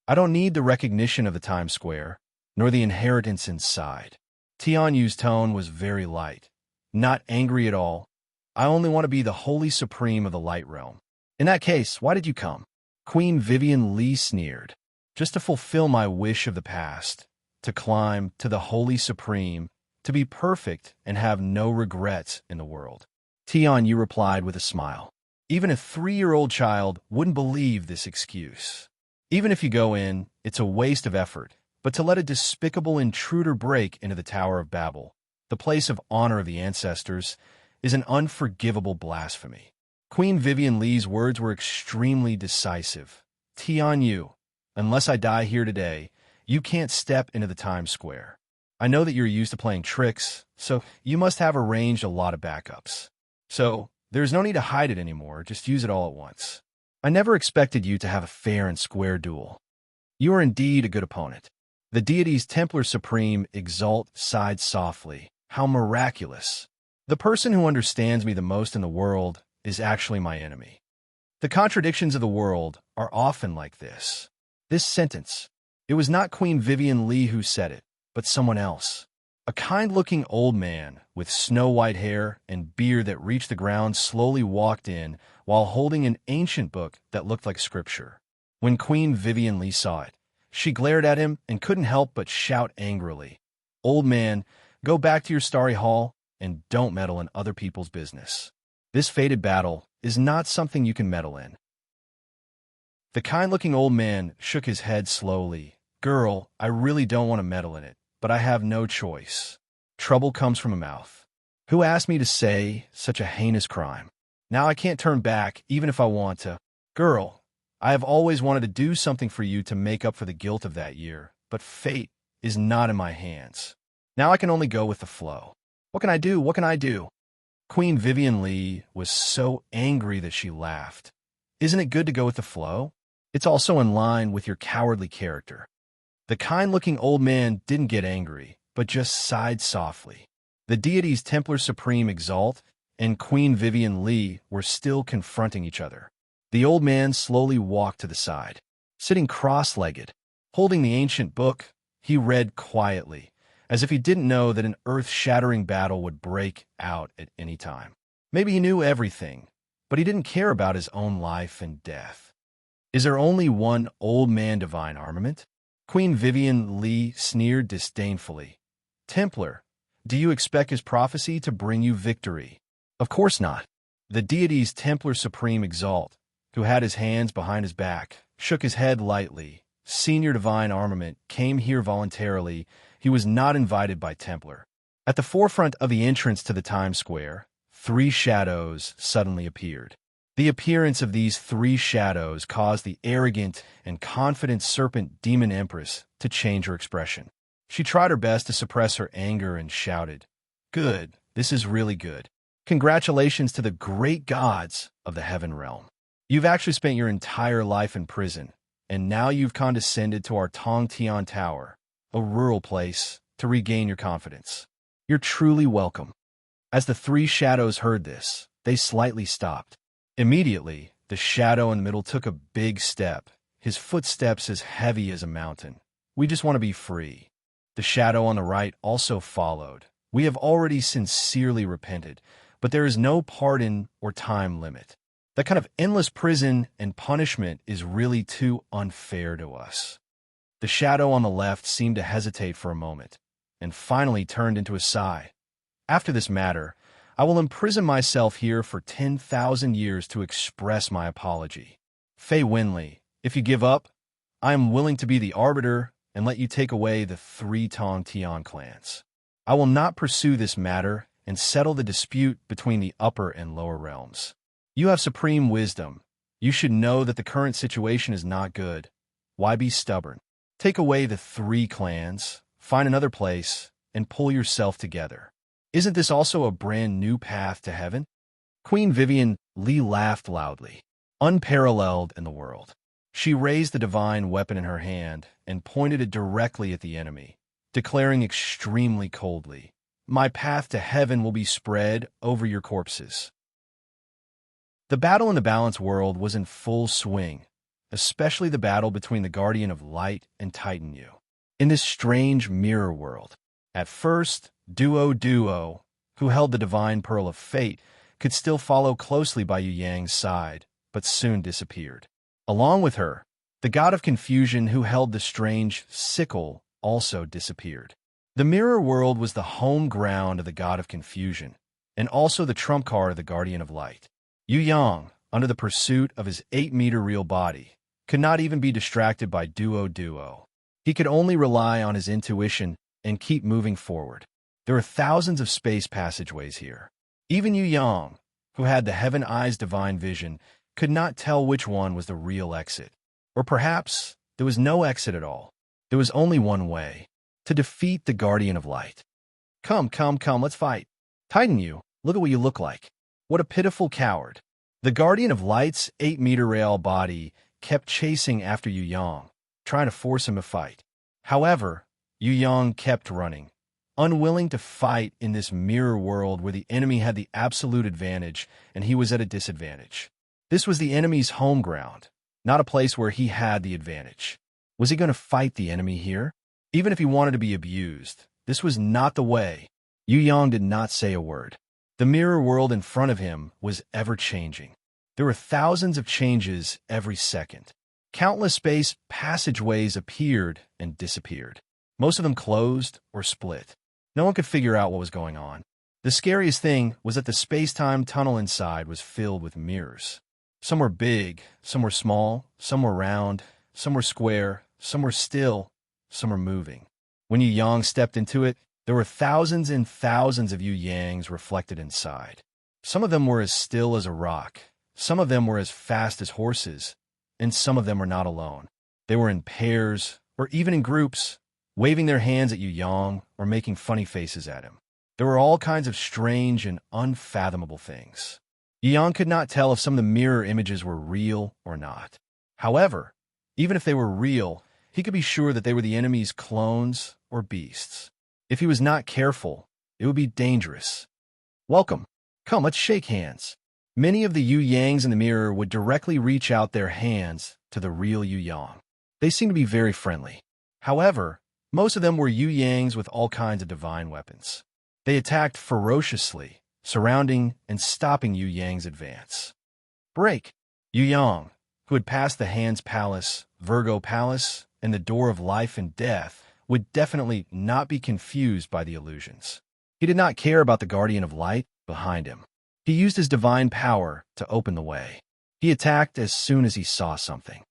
I don't need the recognition of the Times Square, nor the inheritance inside. Tian Yu's tone was very light, not angry at all, I only want to be the holy supreme of the light realm. In that case, why did you come? Queen Vivian Lee sneered. Just to fulfill my wish of the past, to climb to the holy supreme, to be perfect and have no regrets in the world. Tian Yu replied with a smile. Even a 3-year-old child wouldn't believe this excuse. Even if you go in, it's a waste of effort. But to let a despicable intruder break into the Tower of Babel, the place of honor of the ancestors, is an unforgivable blasphemy. Queen Vivian Lee's words were extremely decisive. Tian Yu, unless I die here today, you can't step into the Times Square. I know that you're used to playing tricks, so you must have arranged a lot of backups. So, there's no need to hide it anymore, just use it all at once. I never expected you to have a fair and square duel. You are indeed a good opponent. The deity's Templar Supreme Exalt sighed softly. How miraculous. The person who understands me the most in the world is actually my enemy. The contradictions of the world are often like this. This sentence. It was not Queen Vivian Lee who said it, but someone else. A kind-looking old man with snow-white hair and beard that reached the ground slowly walked in while holding an ancient book that looked like scripture. When Queen Vivian Lee saw it, she glared at him and couldn't help but shout angrily, "Old man, go back to your starry hall and don't meddle in other people's business. This fated battle is not something you can meddle in." The kind-looking old man shook his head slowly. "Girl, I really don't want to meddle in it, but I have no choice. Trouble comes from a mouth. Who asked me to say such a heinous crime? Now I can't turn back, even if I want to. Girl, I have always wanted to do something for you to make up for the guilt of that year, but fate is not in my hands. Now I can only go with the flow. What can I do? What can I do?" Queen Vivian Lee was so angry that she laughed. "Isn't it good to go with the flow? It's also in line with your cowardly character." The kind-looking old man didn't get angry, but just sighed softly. The deity's Templar Supreme Exalt and Queen Vivian Lee were still confronting each other. The old man slowly walked to the side. Sitting cross-legged, holding the ancient book, he read quietly, as if he didn't know that an earth-shattering battle would break out at any time. Maybe he knew everything, but he didn't care about his own life and death. Is there only one old man divine armament? Queen Vivian Lee sneered disdainfully. Templar, do you expect his prophecy to bring you victory? Of course not. The deity's Templar Supreme Exalt, who had his hands behind his back, shook his head lightly. Senior divine armament came here voluntarily. He was not invited by Templar. At the forefront of the entrance to the Times Square, 3 shadows suddenly appeared. The appearance of these 3 shadows caused the arrogant and confident serpent demon empress to change her expression. She tried her best to suppress her anger and shouted, "Good, this is really good. Congratulations to the great gods of the heaven realm. You've actually spent your entire life in prison, and now you've condescended to our Tongtian Tower, a rural place, to regain your confidence. You're truly welcome." As the 3 shadows heard this, they slightly stopped. Immediately, the shadow in the middle took a big step, his footsteps as heavy as a mountain. "We just want to be free." The shadow on the right also followed. "We have already sincerely repented, but there is no pardon or time limit. That kind of endless prison and punishment is really too unfair to us." The shadow on the left seemed to hesitate for a moment, and finally turned into a sigh. "After this matter, I will imprison myself here for 10,000 years to express my apology. Fei Winley, if you give up, I am willing to be the arbiter and let you take away the 3 Tong Tian clans. I will not pursue this matter and settle the dispute between the upper and lower realms. You have supreme wisdom. You should know that the current situation is not good. Why be stubborn? Take away the 3 clans, find another place, and pull yourself together. Isn't this also a brand new path to heaven?" Queen Vivian Lee laughed loudly, unparalleled in the world. She raised the divine weapon in her hand and pointed it directly at the enemy, declaring extremely coldly, "My path to heaven will be spread over your corpses." The battle in the Balance world was in full swing, especially the battle between the Guardian of Light and Titan Yu. In this strange mirror world, at first, Duo, who held the divine Pearl of Fate, could still follow closely by Yu Yang's side, but soon disappeared. Along with her, the god of confusion who held the strange sickle also disappeared. The mirror world was the home ground of the god of confusion, and also the trump card of the guardian of light. Yu Yang, under the pursuit of his 8-meter real body, could not even be distracted by duo. He could only rely on his intuition and keep moving forward. There were thousands of space passageways here. Even Yu Yang, who had the Heaven Eyes divine vision, could not tell which one was the real exit. Or perhaps there was no exit at all. There was only one way: to defeat the Guardian of Light. Come, let's fight. Titan you, look at what you look like. What a pitiful coward. The Guardian of Light's 8-meter real body kept chasing after Yu Yang, trying to force him to fight. However, Yu Yang kept running, unwilling to fight in this mirror world where the enemy had the absolute advantage and he was at a disadvantage. This was the enemy's home ground, not a place where he had the advantage. Was he going to fight the enemy here? Even if he wanted to be abused, this was not the way. Yu Yang did not say a word. The mirror world in front of him was ever-changing. There were thousands of changes every second. Countless space passageways appeared and disappeared. Most of them closed or split. No one could figure out what was going on. The scariest thing was that the space-time tunnel inside was filled with mirrors. Some were big, some were small, some were round, some were square, some were still, some were moving. When Yu Yang stepped into it, there were thousands and thousands of Yu Yangs reflected inside. Some of them were as still as a rock, some of them were as fast as horses, and some of them were not alone. They were in pairs, or even in groups, waving their hands at Yu Yang or making funny faces at him. There were all kinds of strange and unfathomable things. Yu Yang could not tell if some of the mirror images were real or not. However, even if they were real, he could be sure that they were the enemy's clones or beasts. If he was not careful, it would be dangerous. Welcome. Come, let's shake hands. Many of the Yu Yangs in the mirror would directly reach out their hands to the real Yu Yang. They seemed to be very friendly. However, most of them were Yu Yangs with all kinds of divine weapons. They attacked ferociously, surrounding and stopping Yu Yang's advance. Break! Yu Yang, who had passed the Hand's Palace, Virgo Palace, and the Door of Life and Death, would definitely not be confused by the illusions. He did not care about the Guardian of Light behind him. He used his divine power to open the way. He attacked as soon as he saw something.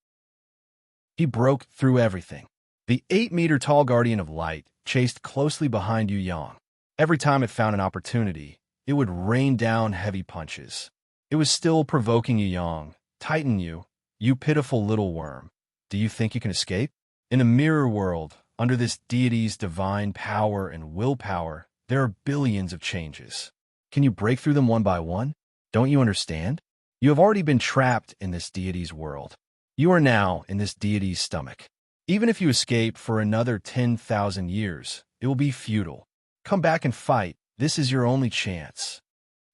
He broke through everything. The 8-meter-tall Guardian of Light chased closely behind Yu Yang. Every time it found an opportunity, it would rain down heavy punches. It was still provoking Yu Yang. Titan you pitiful little worm. Do you think you can escape? In the mirror world, under this deity's divine power and willpower, there are billions of changes. Can you break through them one by one? Don't you understand? You have already been trapped in this deity's world. You are now in this deity's stomach. Even if you escape for another 10,000 years, it will be futile. Come back and fight. This is your only chance.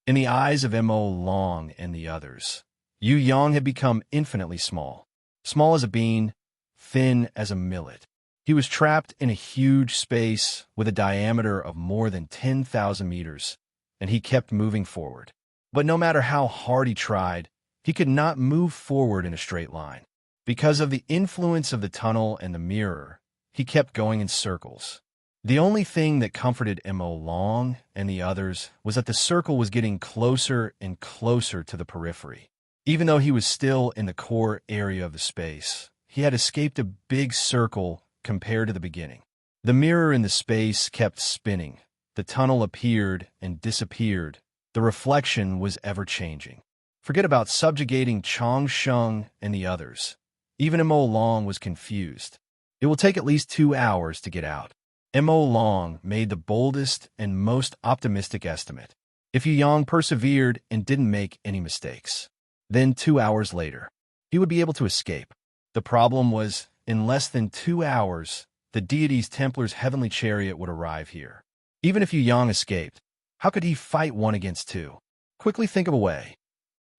In the eyes of Mo Long and the others, Yu Yang had become infinitely small. Small as a bean, thin as a millet. He was trapped in a huge space with a diameter of more than 10,000 meters, and he kept moving forward. But no matter how hard he tried, he could not move forward in a straight line. Because of the influence of the tunnel and the mirror, he kept going in circles. The only thing that comforted Mo Long and the others was that the circle was getting closer and closer to the periphery. Even though he was still in the core area of the space, he had escaped a big circle compared to the beginning. The mirror in the space kept spinning. The tunnel appeared and disappeared. The reflection was ever-changing. Forget about subjugating Chong Sheng and the others. Even Mo Long was confused. It will take at least 2 hours to get out. Mo Long made the boldest and most optimistic estimate. If Yu Yang persevered and didn't make any mistakes, then 2 hours later, he would be able to escape. The problem was, in less than 2 hours, the deity's Templar's heavenly chariot would arrive here. Even if Yu Yang escaped, how could he fight 1 against 2? Quickly think of a way.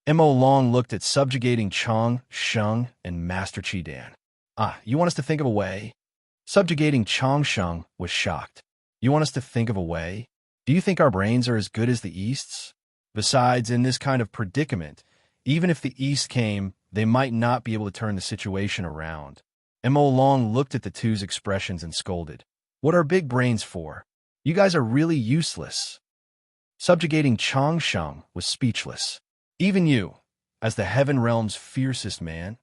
Mo Long looked at subjugating Chong Sheng and Master Chi Dan. You want us to think of a way? Subjugating Chong Sheng was shocked. You want us to think of a way? Do you think our brains are as good as the East's? Besides, in this kind of predicament, even if the East came, they might not be able to turn the situation around. Mo Long looked at the two's expressions and scolded. What are big brains for? You guys are really useless. Subjugating Chang Sheng was speechless. Even you, as the Heaven Realm's fiercest man,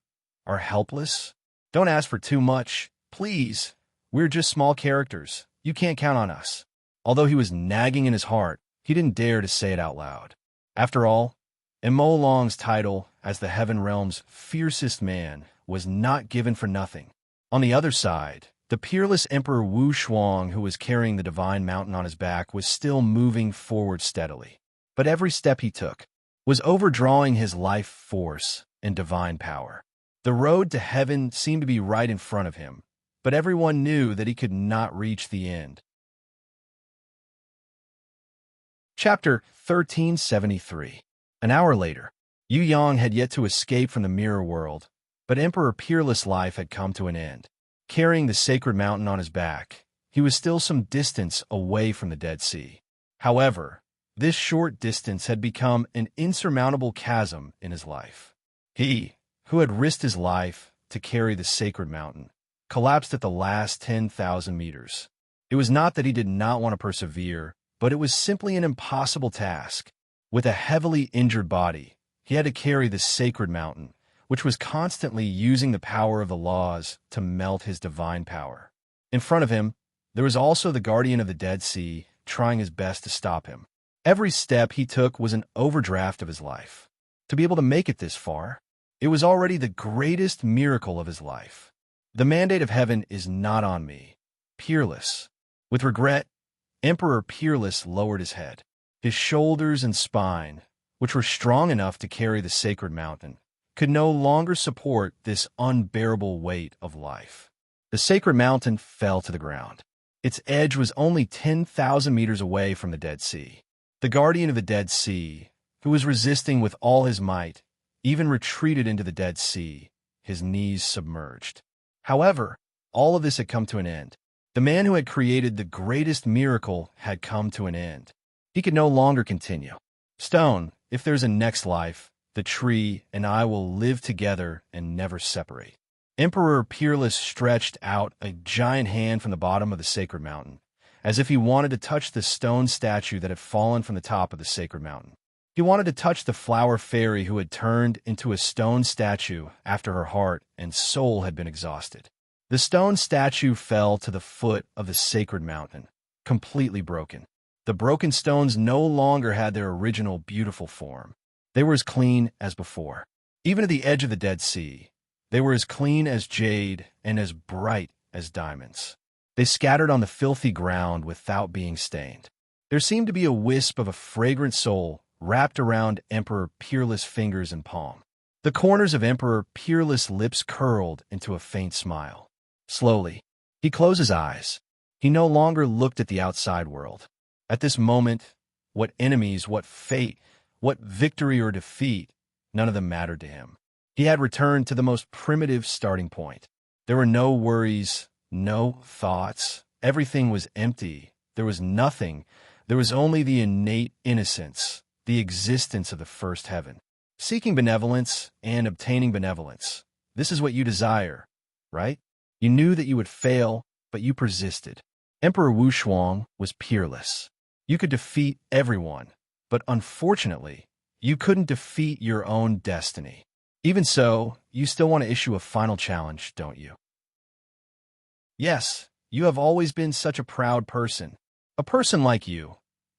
are helpless? Don't ask for too much, please. We're just small characters. You can't count on us. Although he was nagging in his heart, he didn't dare to say it out loud. After all, Mo Long's title as the Heaven Realm's fiercest man was not given for nothing. On the other side, the peerless Emperor Wu Shuang, who was carrying the divine mountain on his back, was still moving forward steadily. But every step he took was overdrawing his life force and divine power. The road to heaven seemed to be right in front of him, but everyone knew that he could not reach the end. Chapter 1373. An hour later, Yu Yang had yet to escape from the mirror world, but Emperor Peerless' life had come to an end. Carrying the sacred mountain on his back, he was still some distance away from the Dead Sea. However, this short distance had become an insurmountable chasm in his life. He, who had risked his life to carry the sacred mountain, collapsed at the last 10,000 meters. It was not that he did not want to persevere, but it was simply an impossible task. With a heavily injured body, he had to carry the sacred mountain, which was constantly using the power of the laws to melt his divine power. In front of him, there was also the guardian of the Dead Sea, trying his best to stop him. Every step he took was an overdraft of his life. To be able to make it this far, it was already the greatest miracle of his life. The mandate of heaven is not on me. Peerless. With regret, Emperor Peerless lowered his head. His shoulders and spine, which were strong enough to carry the sacred mountain, could no longer support this unbearable weight of life. The sacred mountain fell to the ground. Its edge was only 10,000 meters away from the Dead Sea. The guardian of the Dead Sea, who was resisting with all his might, even retreated into the Dead Sea, his knees submerged. However, all of this had come to an end. The man who had created the greatest miracle had come to an end. He could no longer continue. Stone, if there's a next life, the tree and I will live together and never separate. Emperor Peerless stretched out a giant hand from the bottom of the sacred mountain, as if he wanted to touch the stone statue that had fallen from the top of the sacred mountain. He wanted to touch the flower fairy who had turned into a stone statue after her heart and soul had been exhausted. The stone statue fell to the foot of the sacred mountain, completely broken. The broken stones no longer had their original beautiful form. They were as clean as before. Even at the edge of the Dead Sea, they were as clean as jade and as bright as diamonds. They scattered on the filthy ground without being stained. There seemed to be a wisp of a fragrant soul wrapped around Emperor Peerless' fingers and palm. The corners of Emperor Peerless' lips curled into a faint smile. Slowly, he closed his eyes. He no longer looked at the outside world. At this moment, what enemies, what fate, what victory or defeat, none of them mattered to him. He had returned to the most primitive starting point. There were no worries, no thoughts. Everything was empty. There was nothing. There was only the innate innocence, the existence of the first heaven. Seeking benevolence and obtaining benevolence. This is what you desire, right? You knew that you would fail, but you persisted. Emperor Wu Shuang was peerless. You could defeat everyone, but unfortunately, you couldn't defeat your own destiny. Even so, you still want to issue a final challenge, don't you? Yes, you have always been such a proud person. A person like you,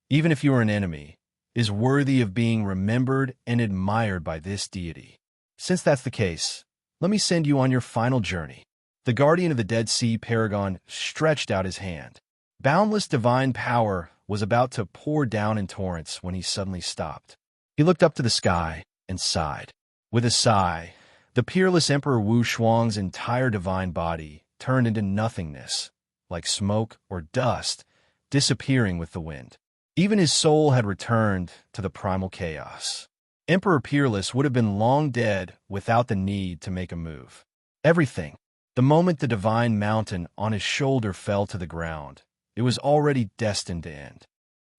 even if you are an enemy, is worthy of being remembered and admired by this deity. Since that's the case, let me send you on your final journey. The guardian of the Dead Sea Paragon stretched out his hand. Boundless divine power was about to pour down in torrents when he suddenly stopped. He looked up to the sky and sighed. With a sigh, the peerless Emperor Wu Shuang's entire divine body turned into nothingness, like smoke or dust, disappearing with the wind. Even his soul had returned to the primal chaos. Emperor Peerless would have been long dead without the need to make a move. Everything, the moment the divine mountain on his shoulder fell to the ground, it was already destined to end.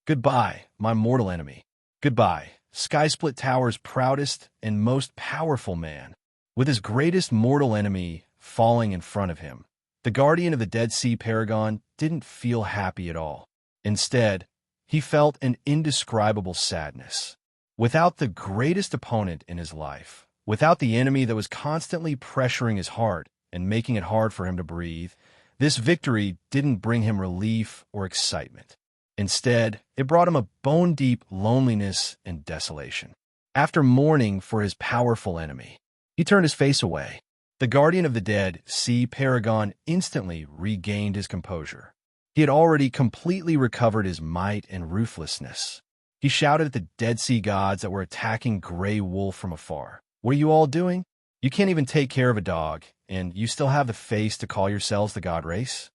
Goodbye, my mortal enemy. Goodbye, Sky-Split Tower's proudest and most powerful man, with his greatest mortal enemy falling in front of him. The guardian of the Dead Sea Paragon didn't feel happy at all. Instead, he felt an indescribable sadness. Without the greatest opponent in his life, without the enemy that was constantly pressuring his heart and making it hard for him to breathe, this victory didn't bring him relief or excitement. Instead, it brought him a bone-deep loneliness and desolation. After mourning for his powerful enemy, he turned his face away. The guardian of the Dead Sea Paragon instantly regained his composure. He had already completely recovered his might and ruthlessness. He shouted at the Dead Sea gods that were attacking Grey Wolf from afar. "What are you all doing? You can't even take care of a dog, and you still have the face to call yourselves the god race?"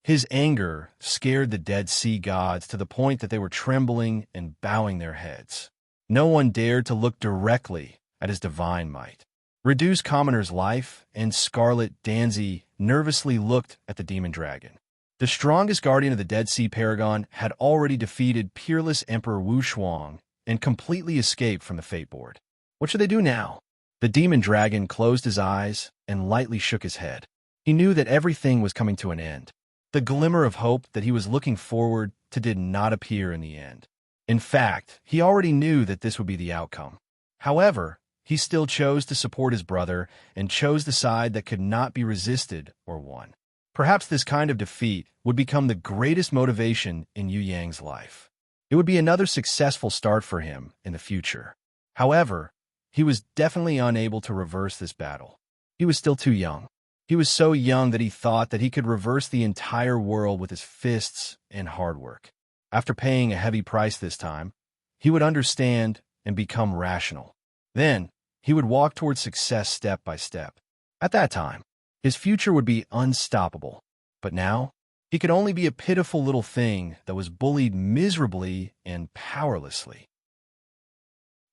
His anger scared the Dead Sea gods to the point that they were trembling and bowing their heads. No one dared to look directly at his divine might. Reduced Commoner's Life and Scarlet Danzy nervously looked at the demon dragon. The strongest guardian of the Dead Sea Paragon had already defeated peerless Emperor Wu Shuang and completely escaped from the fate board. What should they do now? The demon dragon closed his eyes and lightly shook his head. He knew that everything was coming to an end. The glimmer of hope that he was looking forward to did not appear in the end. In fact, he already knew that this would be the outcome. However, he still chose to support his brother and chose the side that could not be resisted or won. Perhaps this kind of defeat would become the greatest motivation in Yu Yang's life. It would be another successful start for him in the future. However, he was definitely unable to reverse this battle. He was still too young. He was so young that he thought that he could reverse the entire world with his fists and hard work. After paying a heavy price this time, he would understand and become rational. Then, he would walk towards success step by step. At that time, his future would be unstoppable. But now, he could only be a pitiful little thing that was bullied miserably and powerlessly.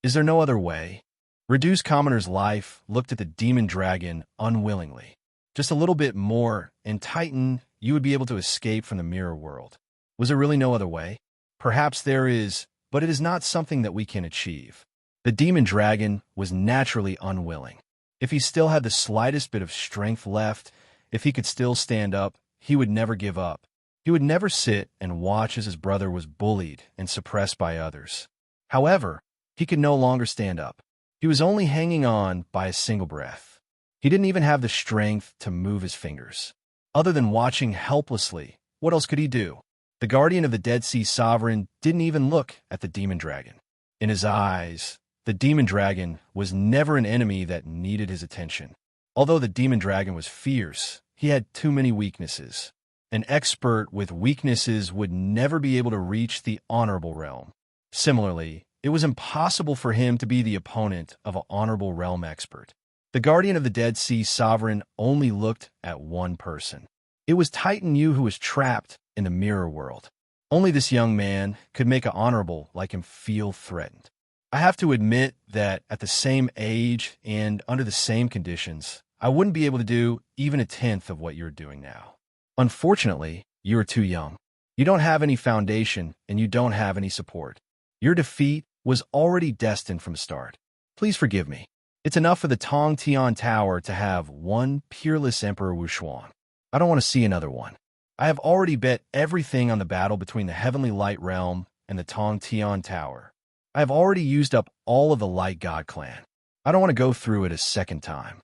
Is there no other way? Reduced Commoner's Life looked at the demon dragon unwillingly. Just a little bit more, and Titan, you would be able to escape from the mirror world. Was there really no other way? Perhaps there is, but it is not something that we can achieve. The demon dragon was naturally unwilling. If he still had the slightest bit of strength left, if he could still stand up, he would never give up. He would never sit and watch as his brother was bullied and suppressed by others. However, he could no longer stand up. He was only hanging on by a single breath. He didn't even have the strength to move his fingers. Other than watching helplessly, what else could he do? The guardian of the Dead Sea Sovereign didn't even look at the demon dragon. In his eyes, the demon dragon was never an enemy that needed his attention. Although the demon dragon was fierce, he had too many weaknesses. An expert with weaknesses would never be able to reach the honorable realm. Similarly, it was impossible for him to be the opponent of an honorable realm expert. The guardian of the Dead Sea Sovereign only looked at one person. It was Titan Yu who was trapped in the mirror world. Only this young man could make an honorable like him feel threatened. I have to admit that at the same age and under the same conditions, I wouldn't be able to do even a tenth of what you're doing now. Unfortunately, you are too young. You don't have any foundation and you don't have any support. Your defeat was already destined from the start. Please forgive me. It's enough for the Tong Tian Tower to have one peerless Emperor Wu Shuang. I don't want to see another one. I have already bet everything on the battle between the Heavenly Light Realm and the Tong Tian Tower. I have already used up all of the Light God clan. I don't want to go through it a second time.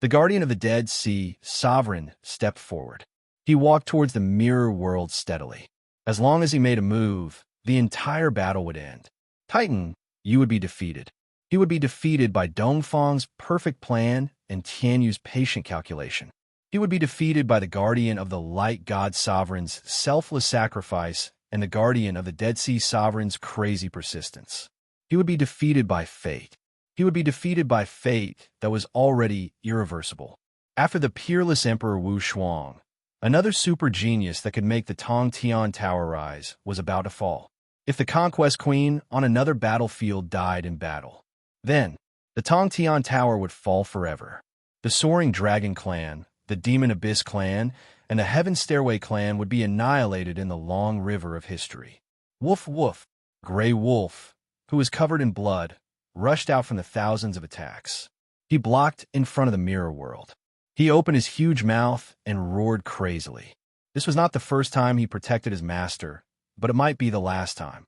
The guardian of the Dead Sea Sovereign stepped forward. He walked towards the mirror world steadily. As long as he made a move, the entire battle would end. Titan, you would be defeated. He would be defeated by Dongfang's perfect plan and Tianyu's patient calculation. He would be defeated by the guardian of the Light God Sovereign's selfless sacrifice and the guardian of the Dead Sea Sovereign's crazy persistence. He would be defeated by fate. He would be defeated by fate that was already irreversible. After the peerless Emperor Wu Shuang, another super genius that could make the Tong Tian Tower rise was about to fall. If the Conquest Queen on another battlefield died in battle, then the Tong Tian Tower would fall forever. The Soaring Dragon Clan, the Demon Abyss Clan, and the Heaven Stairway Clan would be annihilated in the long river of history. Woof woof, Grey Wolf, who was covered in blood, rushed out from the thousands of attacks. He blocked in front of the mirror world. He opened his huge mouth and roared crazily. This was not the first time he protected his master, but it might be the last time.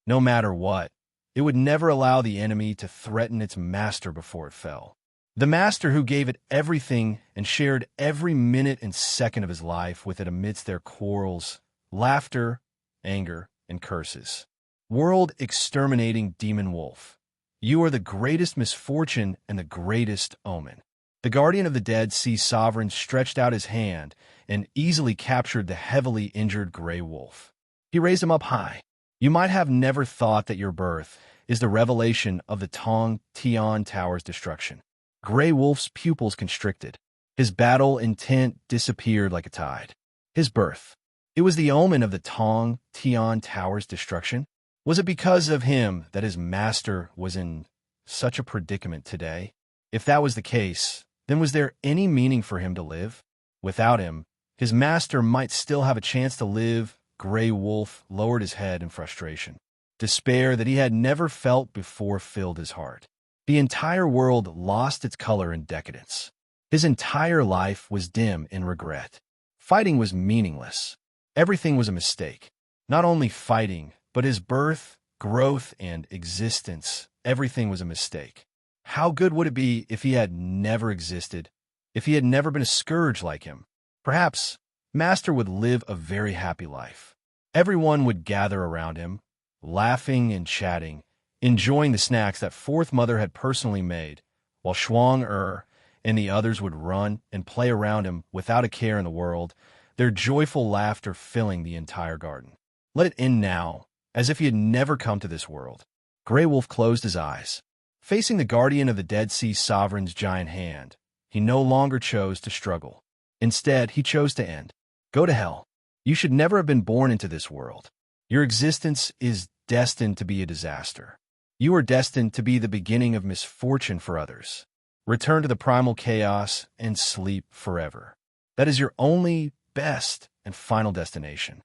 No matter what, it would never allow the enemy to threaten its master before it fell. The master who gave it everything and shared every minute and second of his life with it amidst their quarrels, laughter, anger, and curses. World-exterminating demon wolf, you are the greatest misfortune and the greatest omen. The guardian of the dead sea sovereign stretched out his hand and easily captured the heavily injured gray wolf. He raised him up high. You might have never thought that your birth is the revelation of the Tong Tian Tower's destruction. Gray Wolf's pupils constricted. His battle intent disappeared like a tide. His birth. It was the omen of the Tong Tian Tower's destruction. Was it because of him that his master was in such a predicament today? If that was the case, then was there any meaning for him to live? Without him, his master might still have a chance to live. Gray Wolf lowered his head in frustration. Despair that he had never felt before filled his heart. The entire world lost its color in decadence. His entire life was dim in regret. Fighting was meaningless. Everything was a mistake. Not only fighting, but his birth, growth, and existence, everything was a mistake. How good would it be if he had never existed, if he had never been a scourge like him? Perhaps Master would live a very happy life. Everyone would gather around him, laughing and chatting, enjoying the snacks that Fourth Mother had personally made, while Shuang and the others would run and play around him without a care in the world, their joyful laughter filling the entire garden. Let it end now, as if he had never come to this world. Gray Wolf closed his eyes. Facing the guardian of the Dead Sea Sovereign's giant hand, he no longer chose to struggle. Instead, he chose to end. Go to hell. You should never have been born into this world. Your existence is destined to be a disaster. You are destined to be the beginning of misfortune for others. Return to the primal chaos and sleep forever. That is your only, best, and final destination.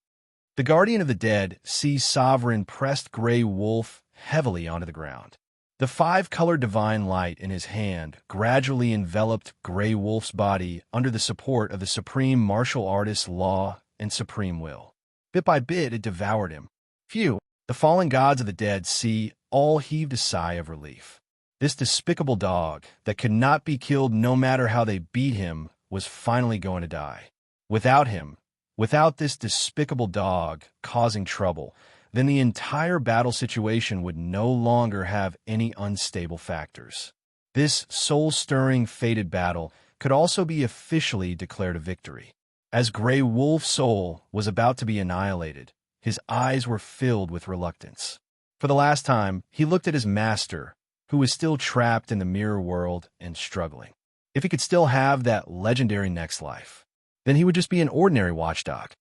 The guardian of the dead sea sovereign pressed Gray Wolf heavily onto the ground. The five-colored divine light in his hand gradually enveloped Gray Wolf's body under the support of the supreme martial artist's law and supreme will. Bit by bit, it devoured him. Phew! The fallen gods of the dead sea all heaved a sigh of relief. This despicable dog that could not be killed no matter how they beat him was finally going to die. Without him, without this despicable dog causing trouble, then the entire battle situation would no longer have any unstable factors. This soul-stirring, fated battle could also be officially declared a victory. As Gray Wolf's soul was about to be annihilated, his eyes were filled with reluctance. For the last time, he looked at his master, who was still trapped in the mirror world and struggling. If he could still have that legendary next life, then he would just be an ordinary watchdog.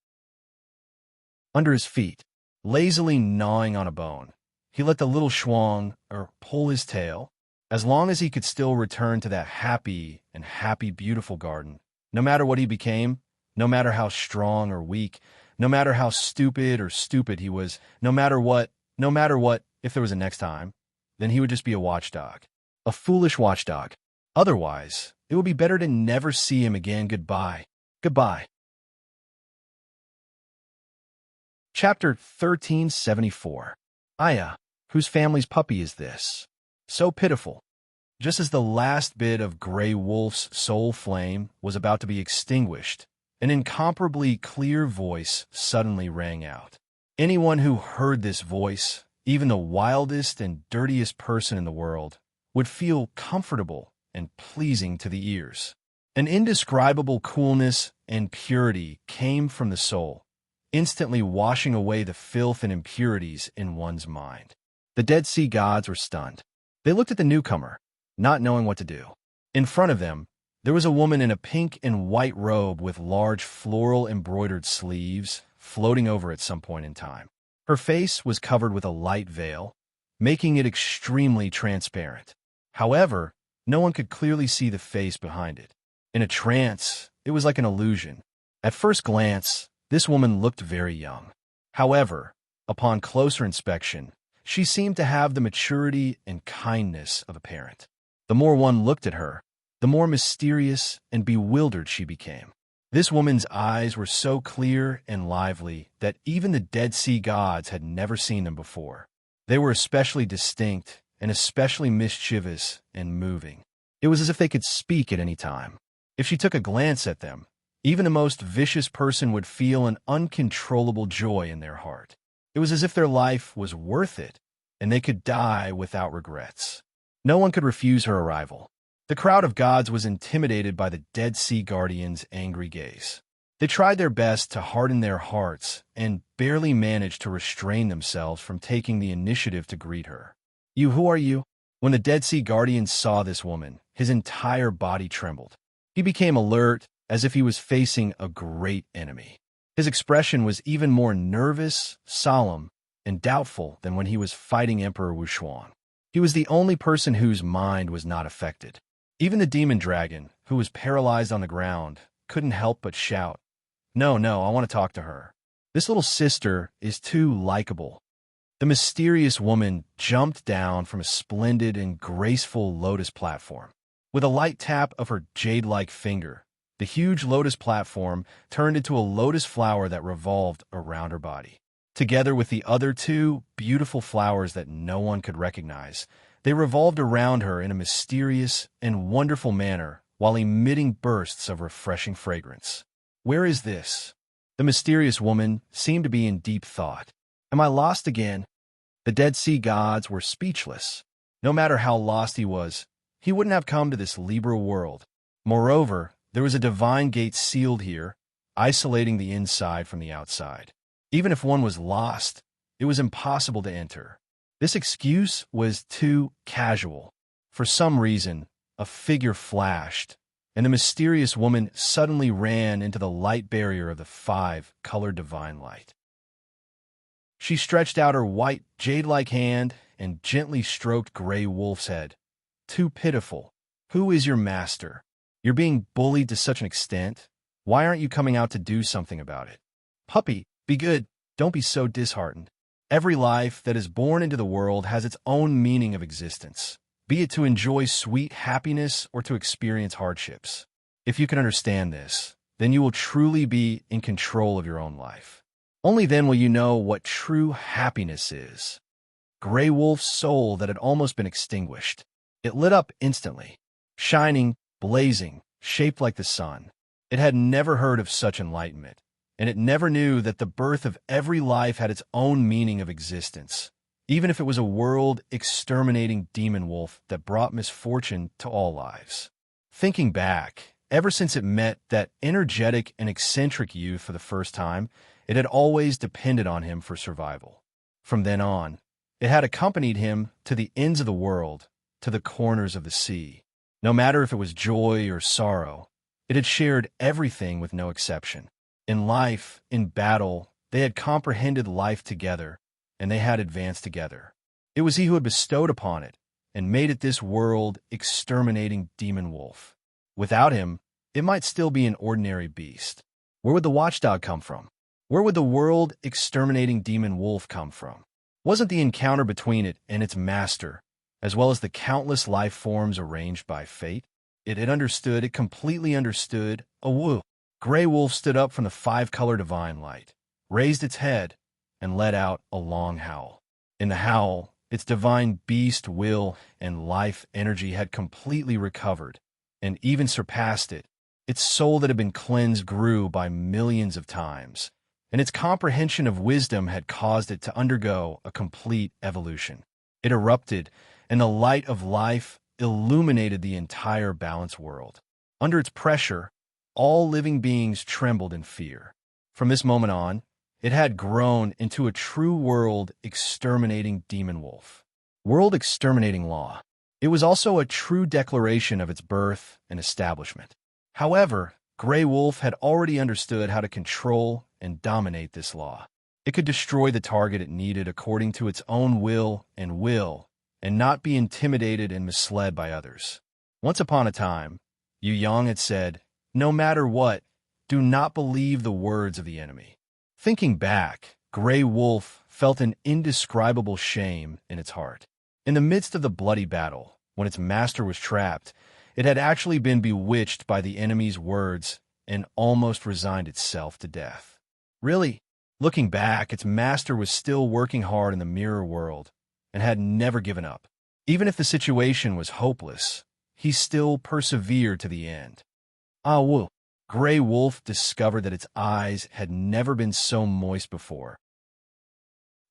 Under his feet, lazily gnawing on a bone, he let the little Shuang pull his tail. As long as he could still return to that happy, beautiful garden, no matter what he became, no matter how strong or weak, no matter how stupid or stupid he was, no matter what, if there was a next time, then he would just be a watchdog. A foolish watchdog. Otherwise, it would be better to never see him again. Goodbye. Goodbye. Chapter 1374. Aya, whose family's puppy is this? So pitiful. Just as the last bit of Gray Wolf's soul flame was about to be extinguished, an incomparably clear voice suddenly rang out. Anyone who heard this voice, even the wildest and dirtiest person in the world, would feel comfortable and pleasing to the ears. An indescribable coolness and purity came from the soul, instantly washing away the filth and impurities in one's mind. The Dead Sea gods were stunned. They looked at the newcomer, not knowing what to do. In front of them, there was a woman in a pink and white robe with large floral embroidered sleeves floating over at some point in time. Her face was covered with a light veil, making it extremely transparent. However, no one could clearly see the face behind it. In a trance, it was like an illusion. At first glance, this woman looked very young. However, upon closer inspection, She seemed to have the maturity and kindness of a parent. The more one looked at her, the more mysterious and bewildered she became. This woman's eyes were so clear and lively that even the Dead Sea gods had never seen them before. They were especially distinct and especially mischievous and moving. It was as if they could speak at any time. If she took a glance at them, even the most vicious person would feel an uncontrollable joy in their heart. It was as if their life was worth it, and they could die without regrets. No one could refuse her arrival. The crowd of gods was intimidated by the Dead Sea Guardian's angry gaze. They tried their best to harden their hearts and barely managed to restrain themselves from taking the initiative to greet her. Who are you?" When the Dead Sea Guardian saw this woman, his entire body trembled. He became alert, as if he was facing a great enemy. His expression was even more nervous, solemn, and doubtful than when he was fighting Emperor Wushuan. He was the only person whose mind was not affected. Even the demon dragon, who was paralyzed on the ground, couldn't help but shout, No, I want to talk to her. This little sister is too likable." The mysterious woman jumped down from a splendid and graceful lotus platform. With a light tap of her jade-like finger, the huge lotus platform turned into a lotus flower that revolved around her body. Together with the other two beautiful flowers that no one could recognize, they revolved around her in a mysterious and wonderful manner while emitting bursts of refreshing fragrance. "Where is this?" The mysterious woman seemed to be in deep thought. "Am I lost again?" The Dead Sea gods were speechless. No matter how lost he was, he wouldn't have come to this Libra world. Moreover, there was a divine gate sealed here, isolating the inside from the outside. Even if one was lost, it was impossible to enter. This excuse was too casual. For some reason, a figure flashed, and the mysterious woman suddenly ran into the light barrier of the five-colored divine light. She stretched out her white, jade-like hand and gently stroked Grey Wolf's head. "Too pitiful. Who is your master? You're being bullied to such an extent. Why aren't you coming out to do something about it? Puppy, be good. Don't be so disheartened. Every life that is born into the world has its own meaning of existence, be it to enjoy sweet happiness or to experience hardships. If you can understand this, then you will truly be in control of your own life. Only then will you know what true happiness is." Grey Wolf's soul that had almost been extinguished. It lit up instantly, shining, blazing, shaped like the sun. It had never heard of such enlightenment, and it never knew that the birth of every life had its own meaning of existence, even if it was a world-exterminating demon wolf that brought misfortune to all lives. Thinking back, ever since it met that energetic and eccentric youth for the first time, it had always depended on him for survival. From then on, it had accompanied him to the ends of the world, to the corners of the sea. No matter if it was joy or sorrow, it had shared everything with no exception. In life, in battle, they had comprehended life together, and they had advanced together. It was he who had bestowed upon it and made it this world-exterminating demon wolf. Without him, it might still be an ordinary beast. Where would the watchdog come from? Where would the world-exterminating demon wolf come from? Wasn't the encounter between it and its master, as well as the countless life forms arranged by fate? It completely understood. Awoo! Grey Wolf stood up from the five-color divine light, raised its head, and let out a long howl. In the howl, its divine beast will and life energy had completely recovered, and even surpassed it. Its soul that had been cleansed grew by millions of times, and its comprehension of wisdom had caused it to undergo a complete evolution. It erupted, and the light of life illuminated the entire balanced world. Under its pressure, all living beings trembled in fear. From this moment on, it had grown into a true world-exterminating demon wolf. World-exterminating law. It was also a true declaration of its birth and establishment. However, Grey Wolf had already understood how to control and dominate this law. It could destroy the target it needed according to its own will, and not be intimidated and misled by others. Once upon a time, Yu Yang had said, "No matter what, do not believe the words of the enemy." Thinking back, Grey Wolf felt an indescribable shame in its heart. In the midst of the bloody battle, when its master was trapped, it had actually been bewitched by the enemy's words and almost resigned itself to death. Really, looking back, its master was still working hard in the mirror world and had never given up. Even if the situation was hopeless, he still persevered to the end. Ah, woo! Gray Wolf discovered that its eyes had never been so moist before.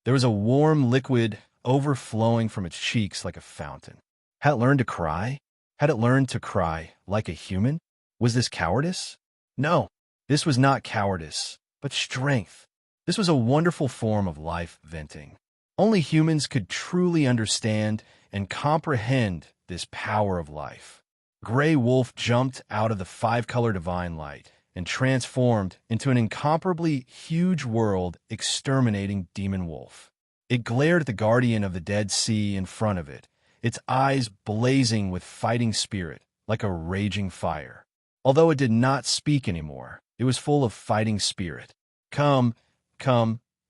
There was a warm liquid overflowing from its cheeks like a fountain. Had it learned to cry? Had it learned to cry like a human? Was this cowardice? No, this was not cowardice, but strength. This was a wonderful form of life venting. Only humans could truly understand and comprehend this power of life. Gray Wolf jumped out of the five-color divine light and transformed into an incomparably huge world exterminating demon wolf. It glared at the guardian of the Dead Sea in front of it, its eyes blazing with fighting spirit like a raging fire. Although it did not speak anymore, it was full of fighting spirit. Come,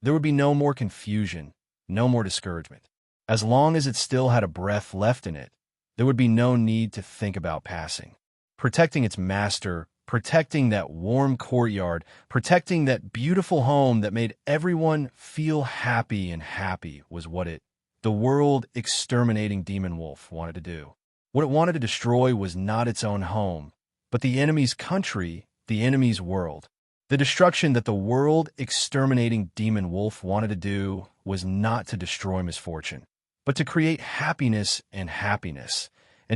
there would be no more confusion, no more discouragement. As long as it still had a breath left in it, there would be no need to think about passing. Protecting its master, protecting that warm courtyard, protecting that beautiful home that made everyone feel happy was what the world exterminating demon wolf wanted to do. What it wanted to destroy was not its own home, but the enemy's country, the enemy's world. The destruction that the world exterminating demon wolf wanted to do was not to destroy misfortune, but to create happiness, and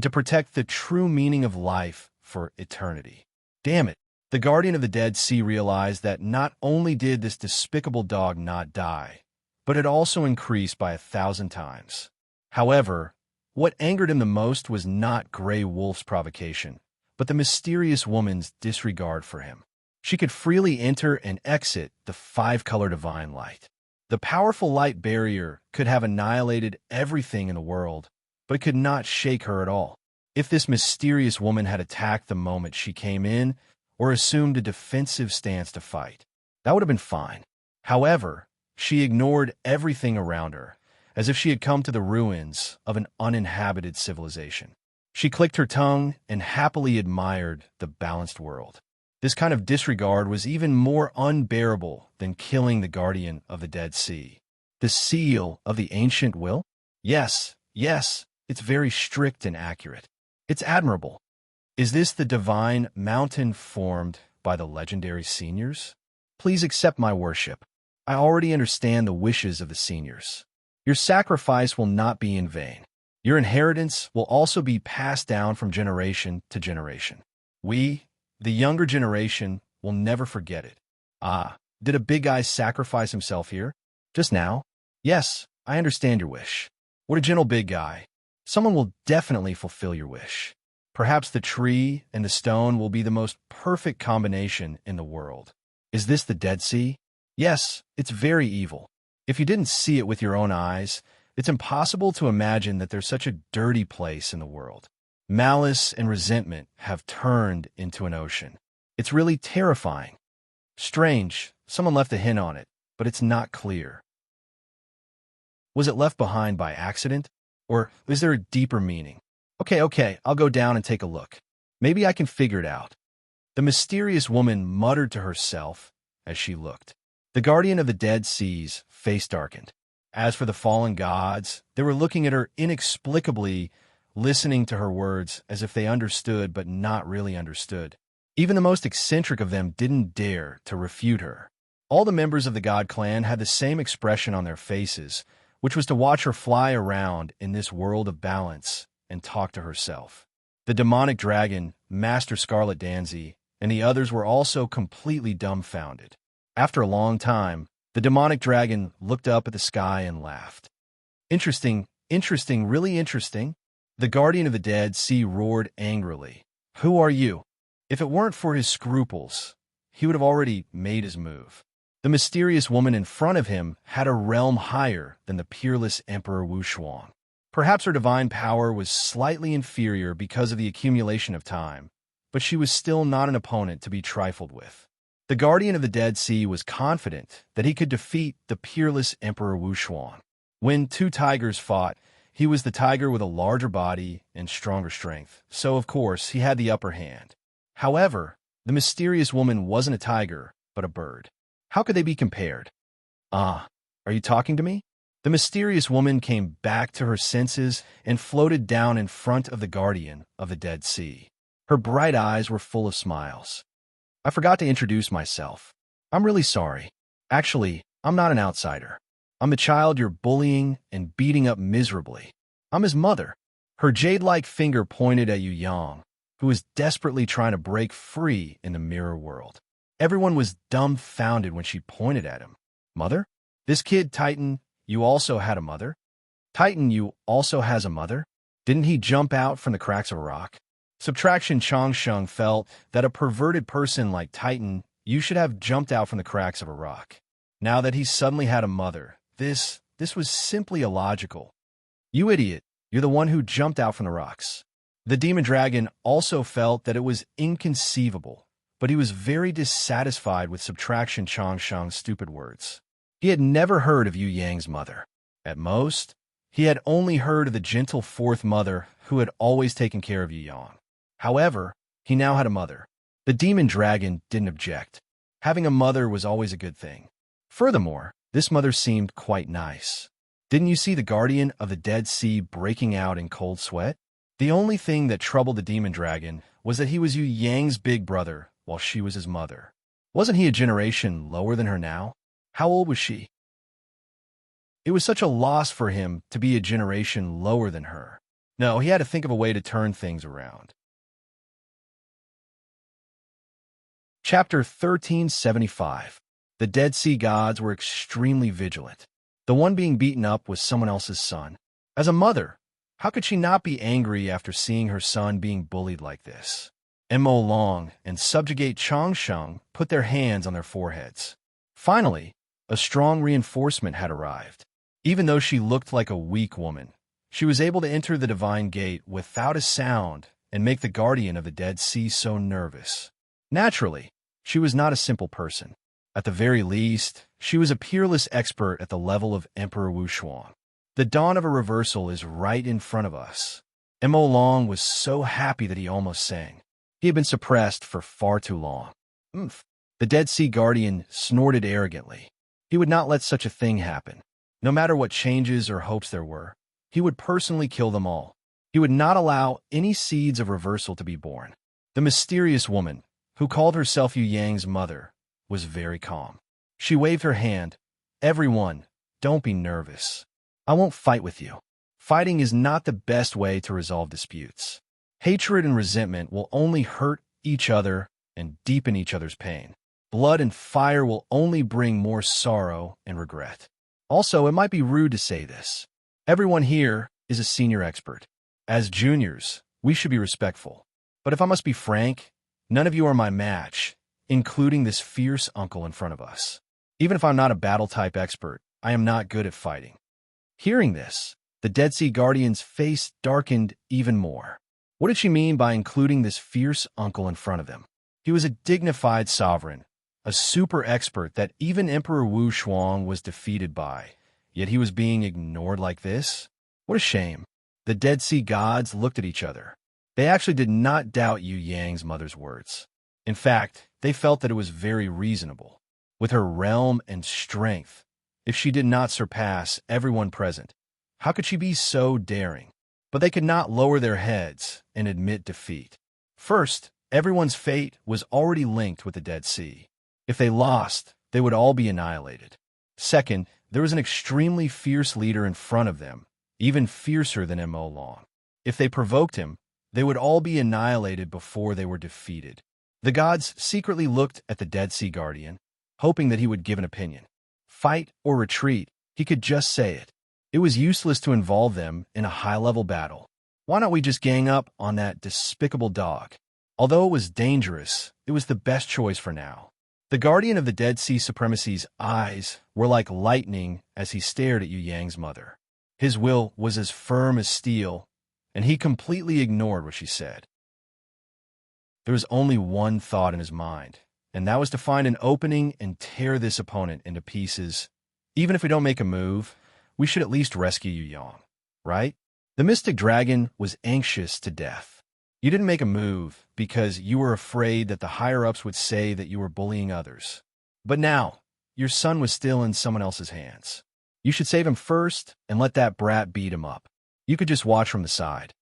to protect the true meaning of life for eternity. Damn it! The guardian of the Dead Sea realized that not only did this despicable dog not die, but it also increased by 1,000 times. However, what angered him the most was not Gray Wolf's provocation, but the mysterious woman's disregard for him. She could freely enter and exit the five-color divine light. The powerful light barrier could have annihilated everything in the world, but it could not shake her at all. If this mysterious woman had attacked the moment she came in, or assumed a defensive stance to fight, that would have been fine. However, she ignored everything around her, as if she had come to the ruins of an uninhabited civilization. She clicked her tongue and happily admired the balanced world. This kind of disregard was even more unbearable than killing the guardian of the Dead Sea. The seal of the ancient will? Yes, it's very strict and accurate. It's admirable. Is this the divine mountain formed by the legendary seniors? Please accept my worship. I already understand the wishes of the seniors. Your sacrifice will not be in vain. Your inheritance will also be passed down from generation to generation. We, the younger generation, will never forget it. Ah, did a big guy sacrifice himself here? Just now? Yes, I understand your wish. What a gentle big guy. Someone will definitely fulfill your wish. Perhaps the tree and the stone will be the most perfect combination in the world. Is this the Dead Sea? Yes, it's very evil. If you didn't see it with your own eyes, it's impossible to imagine that there's such a dirty place in the world. Malice and resentment have turned into an ocean. It's really terrifying. Strange, someone left a hint on it, but it's not clear. Was it left behind by accident? Or is there a deeper meaning? Okay, I'll go down and take a look. Maybe I can figure it out. The mysterious woman muttered to herself as she looked. The guardian of the Dead Sea's face darkened. As for the fallen gods, they were looking at her inexplicably, listening to her words as if they understood but not really understood. Even the most eccentric of them didn't dare to refute her. All the members of the God clan had the same expression on their faces, which was to watch her fly around in this world of balance and talk to herself. The demonic dragon, Master Scarlet Danzy, and the others were also completely dumbfounded. After a long time, the demonic dragon looked up at the sky and laughed. Interesting, really interesting. The guardian of the Dead Sea roared angrily. Who are you? If it weren't for his scruples, he would have already made his move. The mysterious woman in front of him had a realm higher than the peerless Emperor Wu Shuang. Perhaps her divine power was slightly inferior because of the accumulation of time, but she was still not an opponent to be trifled with. The guardian of the Dead Sea was confident that he could defeat the peerless Emperor Wushuang. When two tigers fought, he was the tiger with a larger body and stronger strength, so of course he had the upper hand. However, the mysterious woman wasn't a tiger, but a bird. How could they be compared? Ah, are you talking to me? The mysterious woman came back to her senses and floated down in front of the guardian of the Dead Sea. Her bright eyes were full of smiles. I forgot to introduce myself. I'm really sorry. Actually, I'm not an outsider. I'm the child you're bullying and beating up miserably. I'm his mother. Her jade-like finger pointed at Yu Yang, who was desperately trying to break free in the mirror world. Everyone was dumbfounded when she pointed at him. Mother? This kid, Titan, you also had a mother? Titan, you also has a mother? Didn't he jump out from the cracks of a rock? Subtraction Changsheng felt that a perverted person like Titan, you should have jumped out from the cracks of a rock. Now that he suddenly had a mother, this was simply illogical. You idiot, you're the one who jumped out from the rocks. The demon dragon also felt that it was inconceivable, but he was very dissatisfied with Subtraction Changsheng's stupid words. He had never heard of Yu Yang's mother. At most, he had only heard of the gentle fourth mother who had always taken care of Yu Yang. However, he now had a mother. The demon dragon didn't object. Having a mother was always a good thing. Furthermore, this mother seemed quite nice. Didn't you see the guardian of the Dead Sea breaking out in cold sweat? The only thing that troubled the demon dragon was that he was Yu Yang's big brother while she was his mother. Wasn't he a generation lower than her now? How old was she? It was such a loss for him to be a generation lower than her. No, he had to think of a way to turn things around. Chapter 1375. The Dead Sea gods were extremely vigilant. The one being beaten up was someone else's son. As a mother, how could she not be angry after seeing her son being bullied like this? Mo Long and Subjugate Changsheng put their hands on their foreheads. Finally, a strong reinforcement had arrived. Even though she looked like a weak woman, she was able to enter the divine gate without a sound and make the guardian of the Dead Sea so nervous. Naturally, she was not a simple person. At the very least, she was a peerless expert at the level of Emperor Wushuang. The dawn of a reversal is right in front of us. Mo Long was so happy that he almost sang. He had been suppressed for far too long. Oomph. The Dead Sea Guardian snorted arrogantly. He would not let such a thing happen. No matter what changes or hopes there were, he would personally kill them all. He would not allow any seeds of reversal to be born. The mysterious woman, who called herself Yu Yang's mother, was very calm. She waved her hand. Everyone, don't be nervous. I won't fight with you. Fighting is not the best way to resolve disputes. Hatred and resentment will only hurt each other and deepen each other's pain. Blood and fire will only bring more sorrow and regret. Also, it might be rude to say this. Everyone here is a senior expert. As juniors, we should be respectful. But if I must be frank, none of you are my match, including this fierce uncle in front of us. Even if I'm not a battle-type expert, I am not good at fighting. Hearing this, the Dead Sea Guardian's face darkened even more. What did she mean by including this fierce uncle in front of them? He was a dignified sovereign, a super expert that even Emperor Wushuang was defeated by, yet he was being ignored like this? What a shame. The Dead Sea gods looked at each other. They actually did not doubt Yu Yang's mother's words. In fact, they felt that it was very reasonable. With her realm and strength, if she did not surpass everyone present, how could she be so daring? But they could not lower their heads and admit defeat. First, everyone's fate was already linked with the Dead Sea. If they lost, they would all be annihilated. Second, there was an extremely fierce leader in front of them, even fiercer than Mo Long. If they provoked him, they would all be annihilated before they were defeated. The gods secretly looked at the Dead Sea Guardian, hoping that he would give an opinion. Fight or retreat, he could just say it. It was useless to involve them in a high-level battle. Why not we just gang up on that despicable dog? Although it was dangerous, it was the best choice for now. The guardian of the Dead Sea Supremacy's eyes were like lightning as he stared at Yu Yang's mother. His will was as firm as steel, and he completely ignored what she said. There was only one thought in his mind, and that was to find an opening and tear this opponent into pieces. Even if we don't make a move, we should at least rescue Yu Yang, right? The mystic dragon was anxious to death. You didn't make a move because you were afraid that the higher-ups would say that you were bullying others. But now, your son was still in someone else's hands. You should save him first and let that brat beat him up. You could just watch from the side.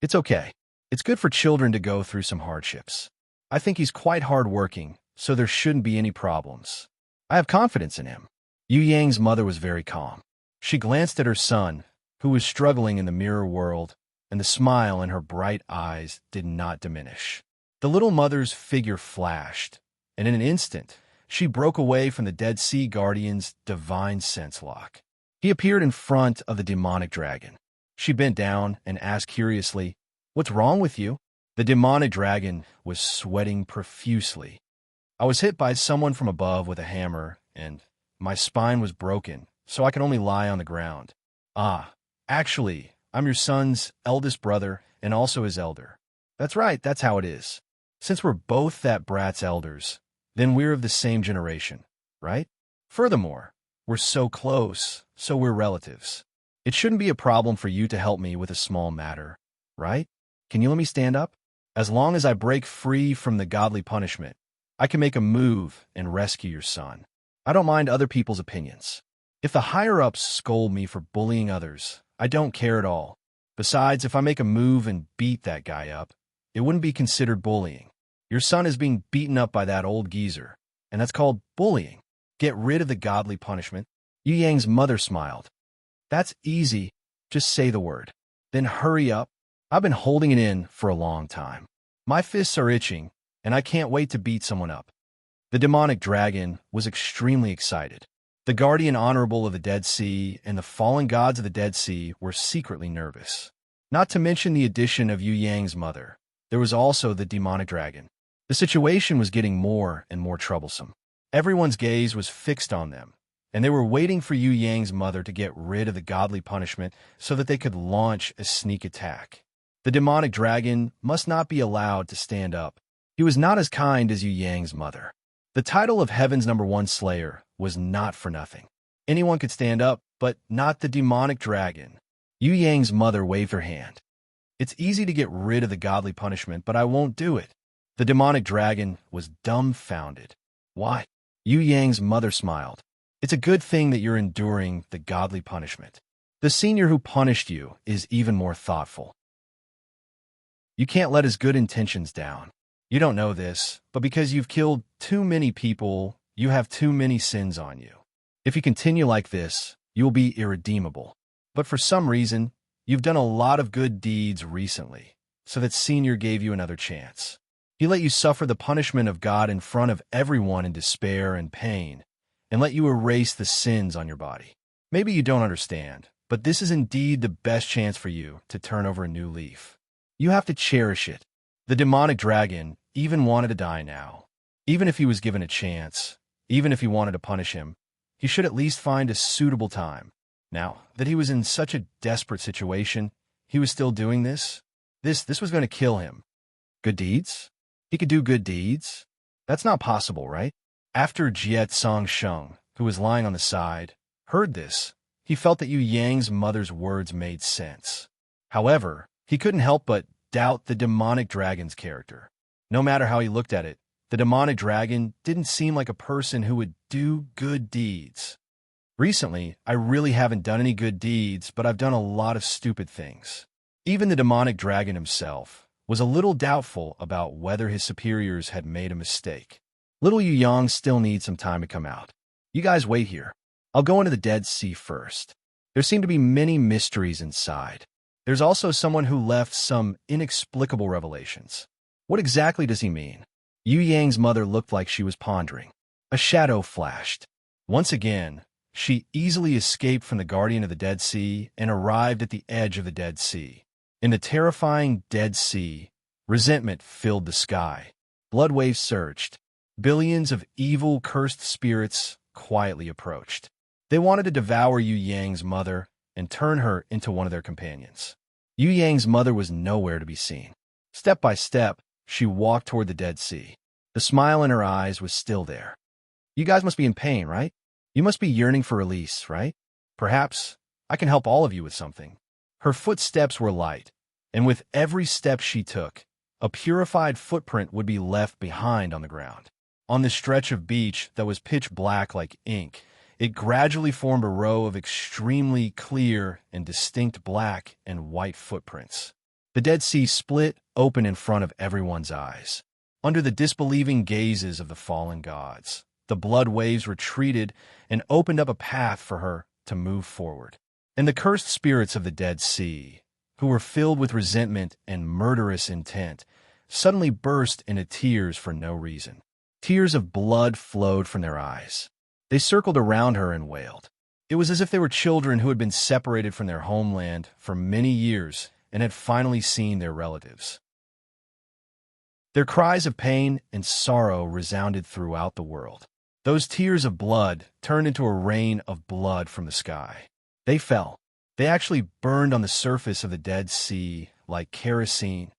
It's okay. It's good for children to go through some hardships. I think he's quite hard-working, so there shouldn't be any problems. I have confidence in him. Yu Yang's mother was very calm. She glanced at her son, who was struggling in the mirror world, and the smile in her bright eyes did not diminish. The little mother's figure flashed, and in an instant, she broke away from the Dead Sea Guardian's divine sense lock. He appeared in front of the demonic dragon. She bent down and asked curiously, "What's wrong with you?" The demonic dragon was sweating profusely. "I was hit by someone from above with a hammer, and my spine was broken, so I could only lie on the ground." "Ah, actually, I'm your son's eldest brother and also his elder." "That's right, that's how it is. Since we're both that brat's elders, then we're of the same generation, right? Furthermore, we're so close, so we're relatives. It shouldn't be a problem for you to help me with a small matter, right? Can you let me stand up? As long as I break free from the godly punishment, I can make a move and rescue your son. I don't mind other people's opinions. If the higher-ups scold me for bullying others, I don't care at all. Besides, if I make a move and beat that guy up, it wouldn't be considered bullying. Your son is being beaten up by that old geezer, and that's called bullying. Get rid of the godly punishment." Yu Yang's mother smiled. "That's easy. Just say the word. Then hurry up. I've been holding it in for a long time. My fists are itching, and I can't wait to beat someone up." The demonic dragon was extremely excited. The guardian honorable of the Dead Sea and the fallen gods of the Dead Sea were secretly nervous. Not to mention the addition of Yu Yang's mother, there was also the demonic dragon. The situation was getting more and more troublesome. Everyone's gaze was fixed on them, and they were waiting for Yu Yang's mother to get rid of the godly punishment so that they could launch a sneak attack. The demonic dragon must not be allowed to stand up. He was not as kind as Yu Yang's mother. The title of Heaven's #1 Slayer was not for nothing. Anyone could stand up, but not the demonic dragon. Yu Yang's mother waved her hand. "It's easy to get rid of the godly punishment, but I won't do it." The demonic dragon was dumbfounded. "Why?" Yu Yang's mother smiled. "It's a good thing that you're enduring the godly punishment. The senior who punished you is even more thoughtful. You can't let his good intentions down. You don't know this, but because you've killed too many people, you have too many sins on you. If you continue like this, you will be irredeemable. But for some reason, you've done a lot of good deeds recently, so that senior gave you another chance. He let you suffer the punishment of God in front of everyone in despair and pain, and let you erase the sins on your body. Maybe you don't understand, but this is indeed the best chance for you to turn over a new leaf. You have to cherish it." The demonic dragon even wanted to die now. Even if he was given a chance, even if he wanted to punish him, he should at least find a suitable time. Now that he was in such a desperate situation, he was still doing this. This was going to kill him. Good deeds? He could do good deeds? That's not possible, right? After Jiet Song Sheng, who was lying on the side, heard this, he felt that Yu Yang's mother's words made sense. However, he couldn't help but doubt the demonic dragon's character. No matter how he looked at it, the demonic dragon didn't seem like a person who would do good deeds. "Recently, I really haven't done any good deeds, but I've done a lot of stupid things." Even the demonic dragon himself was a little doubtful about whether his superiors had made a mistake. Little Yu Yang still needs some time to come out. You guys wait here. I'll go into the Dead Sea first. There seem to be many mysteries inside. There's also someone who left some inexplicable revelations. What exactly does he mean? Yu Yang's mother looked like she was pondering. A shadow flashed. Once again, she easily escaped from the guardian of the Dead Sea and arrived at the edge of the Dead Sea. In the terrifying Dead Sea, resentment filled the sky. Blood waves surged. Billions of evil, cursed spirits quietly approached. They wanted to devour Yu Yang's mother and turn her into one of their companions. Yu Yang's mother was nowhere to be seen. Step by step, she walked toward the Dead Sea. The smile in her eyes was still there. You guys must be in pain, right? You must be yearning for release, right? Perhaps I can help all of you with something. Her footsteps were light, and with every step she took, a purified footprint would be left behind on the ground. On this stretch of beach that was pitch black like ink, it gradually formed a row of extremely clear and distinct black and white footprints. The Dead Sea split open in front of everyone's eyes. Under the disbelieving gazes of the fallen gods, the blood waves retreated and opened up a path for her to move forward. And the cursed spirits of the Dead Sea, who were filled with resentment and murderous intent, suddenly burst into tears for no reason. Tears of blood flowed from their eyes. They circled around her and wailed. It was as if they were children who had been separated from their homeland for many years and had finally seen their relatives. Their cries of pain and sorrow resounded throughout the world. Those tears of blood turned into a rain of blood from the sky. They fell. They actually burned on the surface of the Dead Sea like kerosene.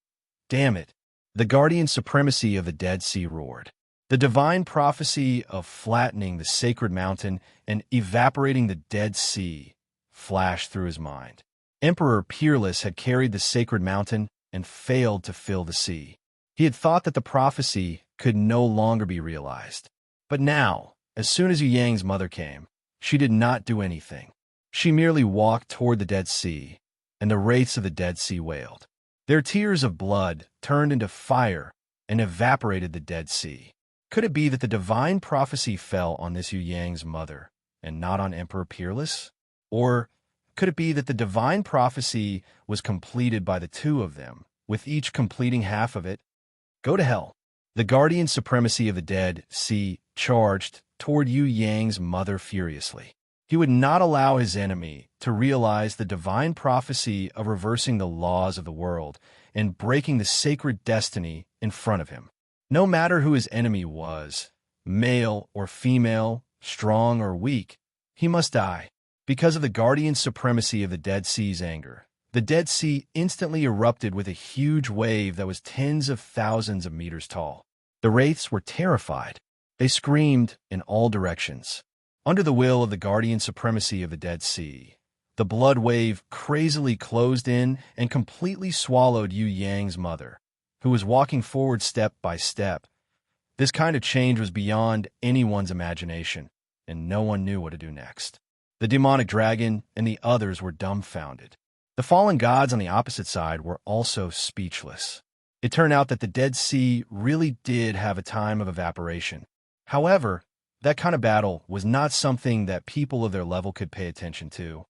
Damn it! The guardian supremacy of the Dead Sea roared. The divine prophecy of flattening the sacred mountain and evaporating the Dead Sea flashed through his mind. Emperor Peerless had carried the sacred mountain and failed to fill the sea. He had thought that the prophecy could no longer be realized. But now, as soon as Yu Yang's mother came, she did not do anything. She merely walked toward the Dead Sea, and the wraiths of the Dead Sea wailed. Their tears of blood turned into fire and evaporated the Dead Sea. Could it be that the divine prophecy fell on this Yu Yang's mother and not on Emperor Peerless? Or could it be that the divine prophecy was completed by the two of them, with each completing half of it? Go to hell. The guardian supremacy of the Dead Sea charged toward Yu Yang's mother furiously. He would not allow his enemy to realize the divine prophecy of reversing the laws of the world and breaking the sacred destiny in front of him. No matter who his enemy was, male or female, strong or weak, he must die. Because of the guardian supremacy of the Dead Sea's anger, the Dead Sea instantly erupted with a huge wave that was tens of thousands of meters tall. The wraiths were terrified. They screamed in all directions. Under the will of the guardian supremacy of the Dead Sea, the blood wave crazily closed in and completely swallowed Yu Yang's mother, who was walking forward step by step. This kind of change was beyond anyone's imagination, and no one knew what to do next. The demonic dragon and the others were dumbfounded. The fallen gods on the opposite side were also speechless. It turned out that the Dead Sea really did have a time of evaporation. However, that kind of battle was not something that people of their level could pay attention to.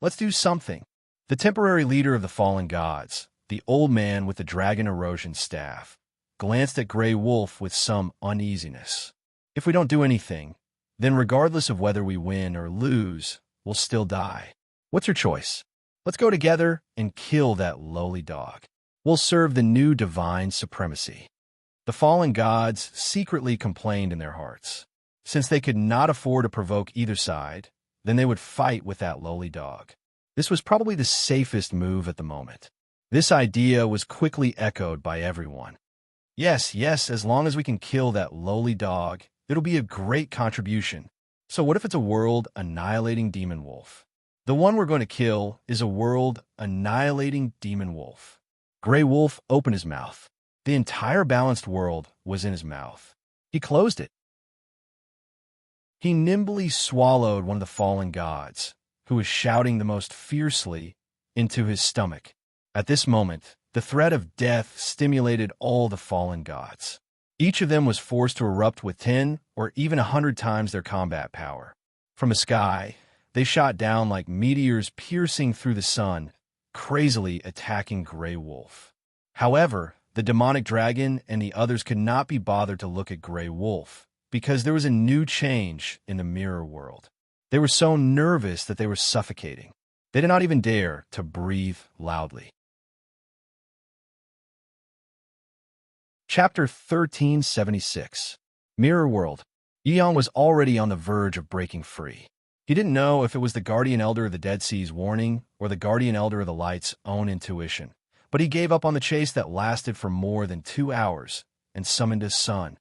Let's do something. The temporary leader of the fallen gods, the old man with the dragon erosion staff, glanced at Grey Wolf with some uneasiness. If we don't do anything, then regardless of whether we win or lose, we'll still die. What's your choice? Let's go together and kill that lowly dog. We'll serve the new divine supremacy. The fallen gods secretly complained in their hearts. Since they could not afford to provoke either side, then they would fight with that lowly dog. This was probably the safest move at the moment. This idea was quickly echoed by everyone. Yes, as long as we can kill that lowly dog, it'll be a great contribution. So what if it's a world-annihilating demon wolf? The one we're going to kill is a world-annihilating demon wolf. Grey Wolf opened his mouth. The entire balanced world was in his mouth. He closed it. He nimbly swallowed one of the fallen gods, who was shouting the most fiercely, into his stomach. At this moment, the threat of death stimulated all the fallen gods. Each of them was forced to erupt with 10 or even 100 times their combat power. From the sky, they shot down like meteors piercing through the sun, crazily attacking Grey Wolf. However, the demonic dragon and the others could not be bothered to look at Grey Wolf, because there was a new change in the mirror world. They were so nervous that they were suffocating. They did not even dare to breathe loudly. Chapter 1376. Mirror World. Eon was already on the verge of breaking free. He didn't know if it was the Guardian Elder of the Dead Sea's warning or the Guardian Elder of the Light's own intuition, but he gave up on the chase that lasted for more than 2 hours and summoned his son,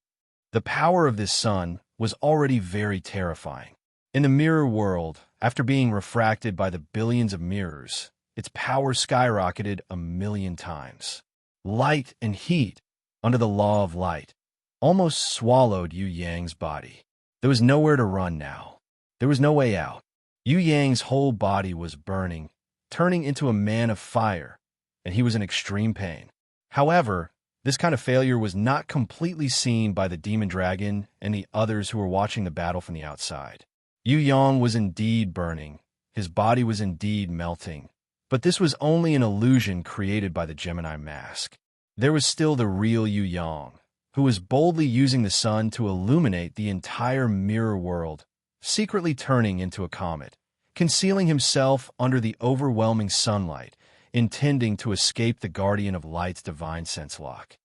The power of this sun was already very terrifying. In the mirror world, after being refracted by the billions of mirrors, its power skyrocketed 1,000,000 times. Light and heat, under the law of light, almost swallowed Yu Yang's body. There was nowhere to run now. There was no way out. Yu Yang's whole body was burning, turning into a man of fire, and he was in extreme pain. However, this kind of failure was not completely seen by the demon dragon and the others who were watching the battle from the outside. Yu Yang was indeed burning. His body was indeed melting. But this was only an illusion created by the Gemini mask. There was still the real Yu Yang, who was boldly using the sun to illuminate the entire mirror world, secretly turning into a comet, concealing himself under the overwhelming sunlight, intending to escape the Guardian of Light's divine sense lock.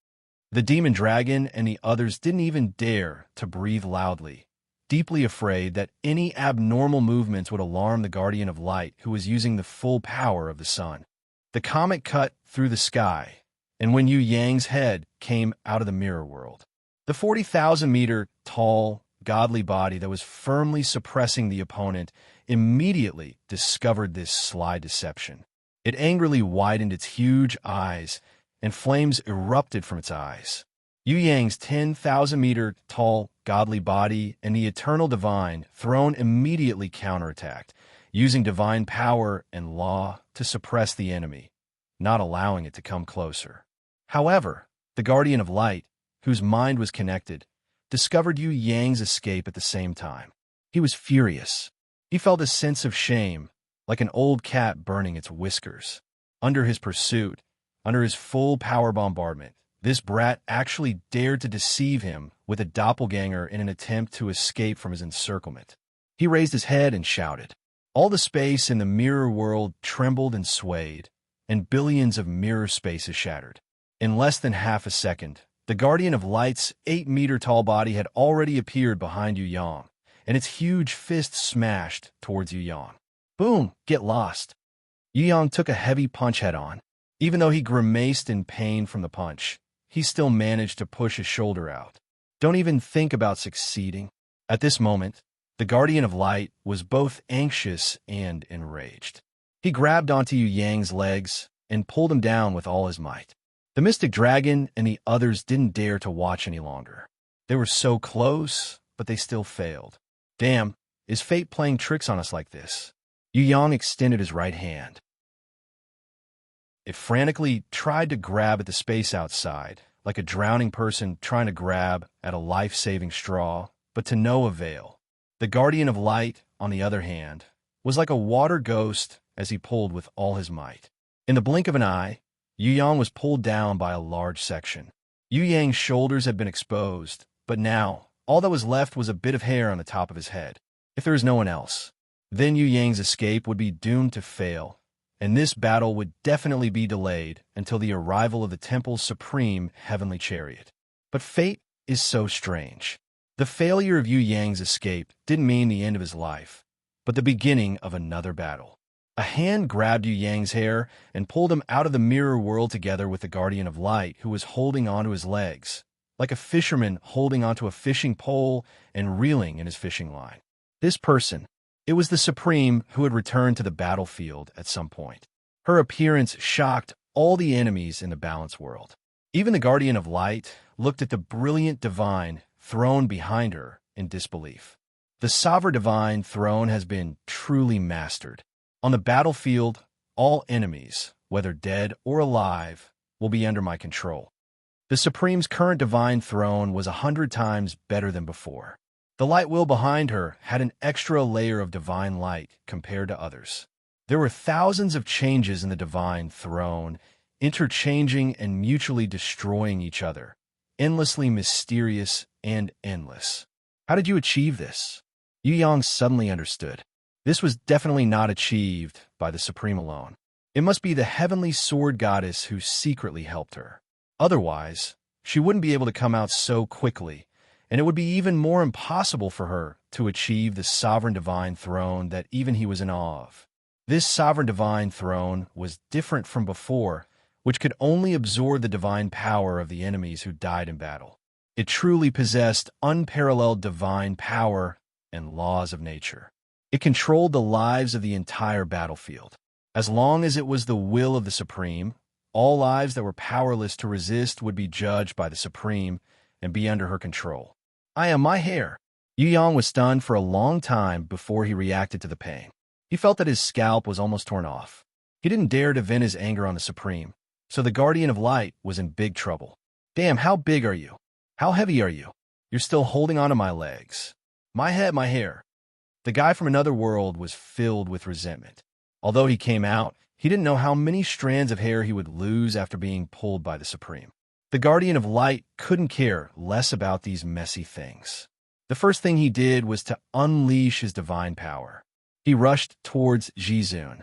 The demon dragon and the others didn't even dare to breathe loudly, deeply afraid that any abnormal movements would alarm the Guardian of Light, who was using the full power of the sun. The comet cut through the sky, and when Yu Yang's head came out of the mirror world, the 40,000-meter tall, godly body that was firmly suppressing the opponent immediately discovered this sly deception. It angrily widened its huge eyes, and flames erupted from its eyes. Yu Yang's 10,000-meter tall, godly body and the eternal divine throne immediately counterattacked, using divine power and law to suppress the enemy, not allowing it to come closer. However, the Guardian of Light, whose mind was connected, discovered Yu Yang's escape at the same time. He was furious. He felt a sense of shame, like an old cat burning its whiskers. Under his pursuit, under his full power bombardment, this brat actually dared to deceive him with a doppelganger in an attempt to escape from his encirclement. He raised his head and shouted. All the space in the mirror world trembled and swayed, and billions of mirror spaces shattered. In less than half a second, the Guardian of Light's 8-meter-tall body had already appeared behind Yu Yang, and its huge fist smashed towards Yu Yang. Boom! Get lost! Yu Yang took a heavy punch head-on. Even though he grimaced in pain from the punch, he still managed to push his shoulder out. Don't even think about succeeding. At this moment, the Guardian of Light was both anxious and enraged. He grabbed onto Yu Yang's legs and pulled him down with all his might. The mystic dragon and the others didn't dare to watch any longer. They were so close, but they still failed. Damn, is fate playing tricks on us like this? Yu Yang extended his right hand. It frantically tried to grab at the space outside, like a drowning person trying to grab at a life-saving straw, but to no avail. The Guardian of Light, on the other hand, was like a water ghost as he pulled with all his might. In the blink of an eye, Yu Yang was pulled down by a large section. Yu Yang's shoulders had been exposed, but now, all that was left was a bit of hair on the top of his head. If there was no one else, then Yu Yang's escape would be doomed to fail, and this battle would definitely be delayed until the arrival of the temple's supreme heavenly chariot. But fate is so strange. The failure of Yu Yang's escape didn't mean the end of his life, but the beginning of another battle. A hand grabbed Yu Yang's hair and pulled him out of the mirror world together with the Guardian of Light, who was holding onto his legs, like a fisherman holding onto a fishing pole and reeling in his fishing line. This person, it was the Supreme who had returned to the battlefield at some point. Her appearance shocked all the enemies in the balance world. Even the Guardian of Light looked at the brilliant divine throne behind her in disbelief. The sovereign divine throne has been truly mastered. On the battlefield, all enemies, whether dead or alive, will be under my control. The Supreme's current divine throne was 100 times better than before. The light will behind her had an extra layer of divine light compared to others. There were thousands of changes in the divine throne, interchanging and mutually destroying each other, endlessly mysterious and endless. How did you achieve this? Yu Yang suddenly understood. This was definitely not achieved by the Supreme alone. It must be the heavenly sword goddess who secretly helped her. Otherwise, she wouldn't be able to come out so quickly, and it would be even more impossible for her to achieve the sovereign divine throne that even he was in awe of. This sovereign divine throne was different from before, which could only absorb the divine power of the enemies who died in battle. It truly possessed unparalleled divine power and laws of nature. It controlled the lives of the entire battlefield. As long as it was the will of the Supreme, all lives that were powerless to resist would be judged by the Supreme and be under her control. I am my hair. Yu Yang was stunned for a long time before he reacted to the pain. He felt that his scalp was almost torn off. He didn't dare to vent his anger on the Supreme, so the Guardian of Light was in big trouble. Damn, how big are you? How heavy are you? You're still holding onto my legs. My head, my hair. The guy from another world was filled with resentment. Although he came out, he didn't know how many strands of hair he would lose after being pulled by the Supreme. The Guardian of Light couldn't care less about these messy things. The first thing he did was to unleash his divine power. He rushed towards Jizun.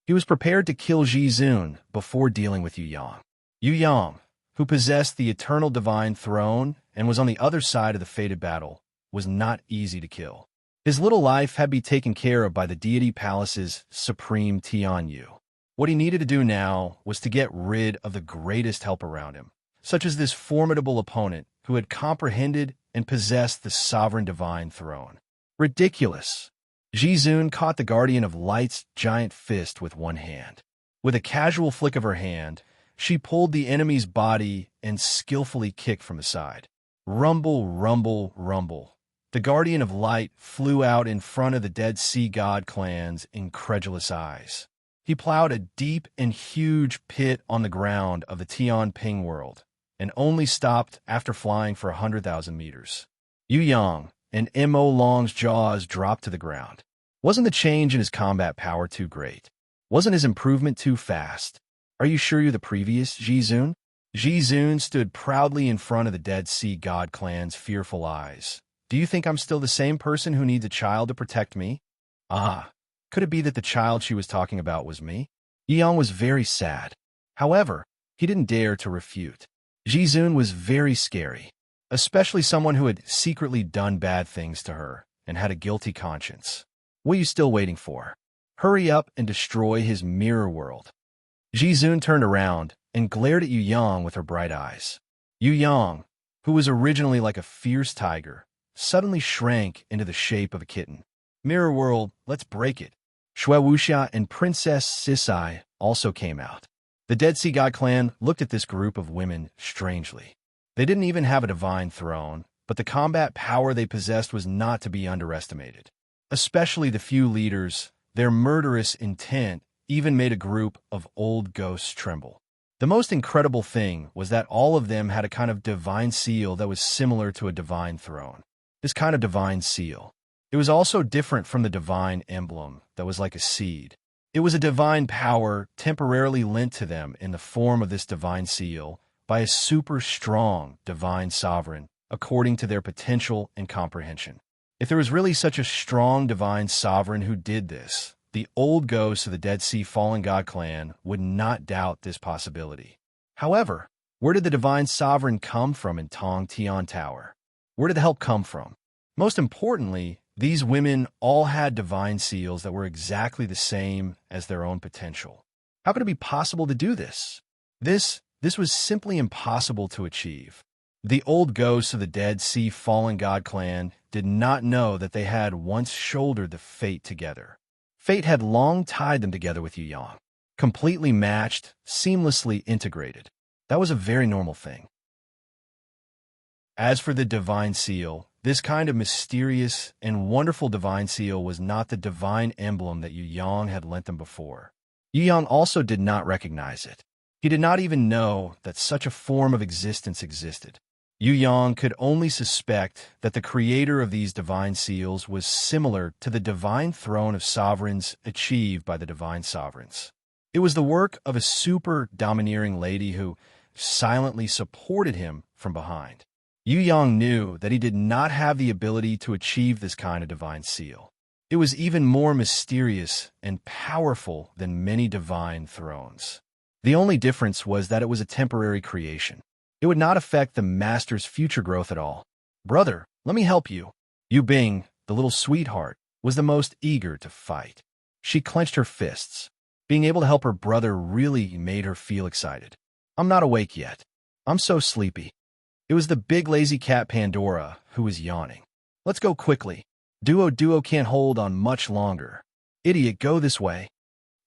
He was prepared to kill Jizun before dealing with Yu Yang. Yu Yang, who possessed the eternal divine throne and was on the other side of the fated battle, was not easy to kill. His little life had to be taken care of by the deity palace's supreme Tianyu. What he needed to do now was to get rid of the greatest help around him, such as this formidable opponent who had comprehended and possessed the sovereign divine throne. Ridiculous! Jizun caught the Guardian of Light's giant fist with one hand. With a casual flick of her hand, she pulled the enemy's body and skillfully kicked from the side. Rumble, rumble, rumble. The Guardian of Light flew out in front of the Dead Sea God clan's incredulous eyes. He plowed a deep and huge pit on the ground of the Tian Ping world, and only stopped after flying for 100,000 meters. Yu Yang and Mo Long's jaws dropped to the ground. Wasn't the change in his combat power too great? Wasn't his improvement too fast? Are you sure you're the previous Jizun? Jizun stood proudly in front of the Dead Sea God clan's fearful eyes. Do you think I'm still the same person who needs a child to protect me? Ah, could it be that the child she was talking about was me? Yu Yang was very sad. However, he didn't dare to refute. Jizun was very scary, especially someone who had secretly done bad things to her and had a guilty conscience. What are you still waiting for? Hurry up and destroy his mirror world. Jizun turned around and glared at Yu Yang with her bright eyes. Yu Yang, who was originally like a fierce tiger, suddenly shrank into the shape of a kitten. Mirror world, let's break it. Shui Wuxia and Princess Sisai also came out. The Dead Sea God clan looked at this group of women strangely. They didn't even have a divine throne, but the combat power they possessed was not to be underestimated. Especially the few leaders, their murderous intent even made a group of old ghosts tremble. The most incredible thing was that all of them had a kind of divine seal that was similar to a divine throne. This kind of divine seal. It was also different from the divine emblem that was like a seed. It was a divine power temporarily lent to them in the form of this divine seal by a super strong divine sovereign according to their potential and comprehension. If there was really such a strong divine sovereign who did this, the old ghosts of the Dead Sea Fallen God clan would not doubt this possibility. However, where did the divine sovereign come from in Tong Tian Tower? Where did the help come from? Most importantly, these women all had divine seals that were exactly the same as their own potential. How could it be possible to do this? This was simply impossible to achieve. The old ghosts of the Dead Sea Fallen God clan did not know that they had once shouldered the fate together. Fate had long tied them together with Yu Yang, completely matched, seamlessly integrated. That was a very normal thing. As for the divine seal, this kind of mysterious and wonderful divine seal was not the divine emblem that Yu Yang had lent them before. Yu Yang also did not recognize it. He did not even know that such a form of existence existed. Yu Yang could only suspect that the creator of these divine seals was similar to the divine throne of sovereigns achieved by the divine sovereigns. It was the work of a super domineering lady who silently supported him from behind. Yu Yang knew that he did not have the ability to achieve this kind of divine seal. It was even more mysterious and powerful than many divine thrones. The only difference was that it was a temporary creation. It would not affect the master's future growth at all. Brother, let me help you. Yu Bing, the little sweetheart, was the most eager to fight. She clenched her fists. Being able to help her brother really made her feel excited. I'm not awake yet. I'm so sleepy. It was the big lazy cat Pandora who was yawning. Let's go quickly. Duo can't hold on much longer. Idiot, go this way.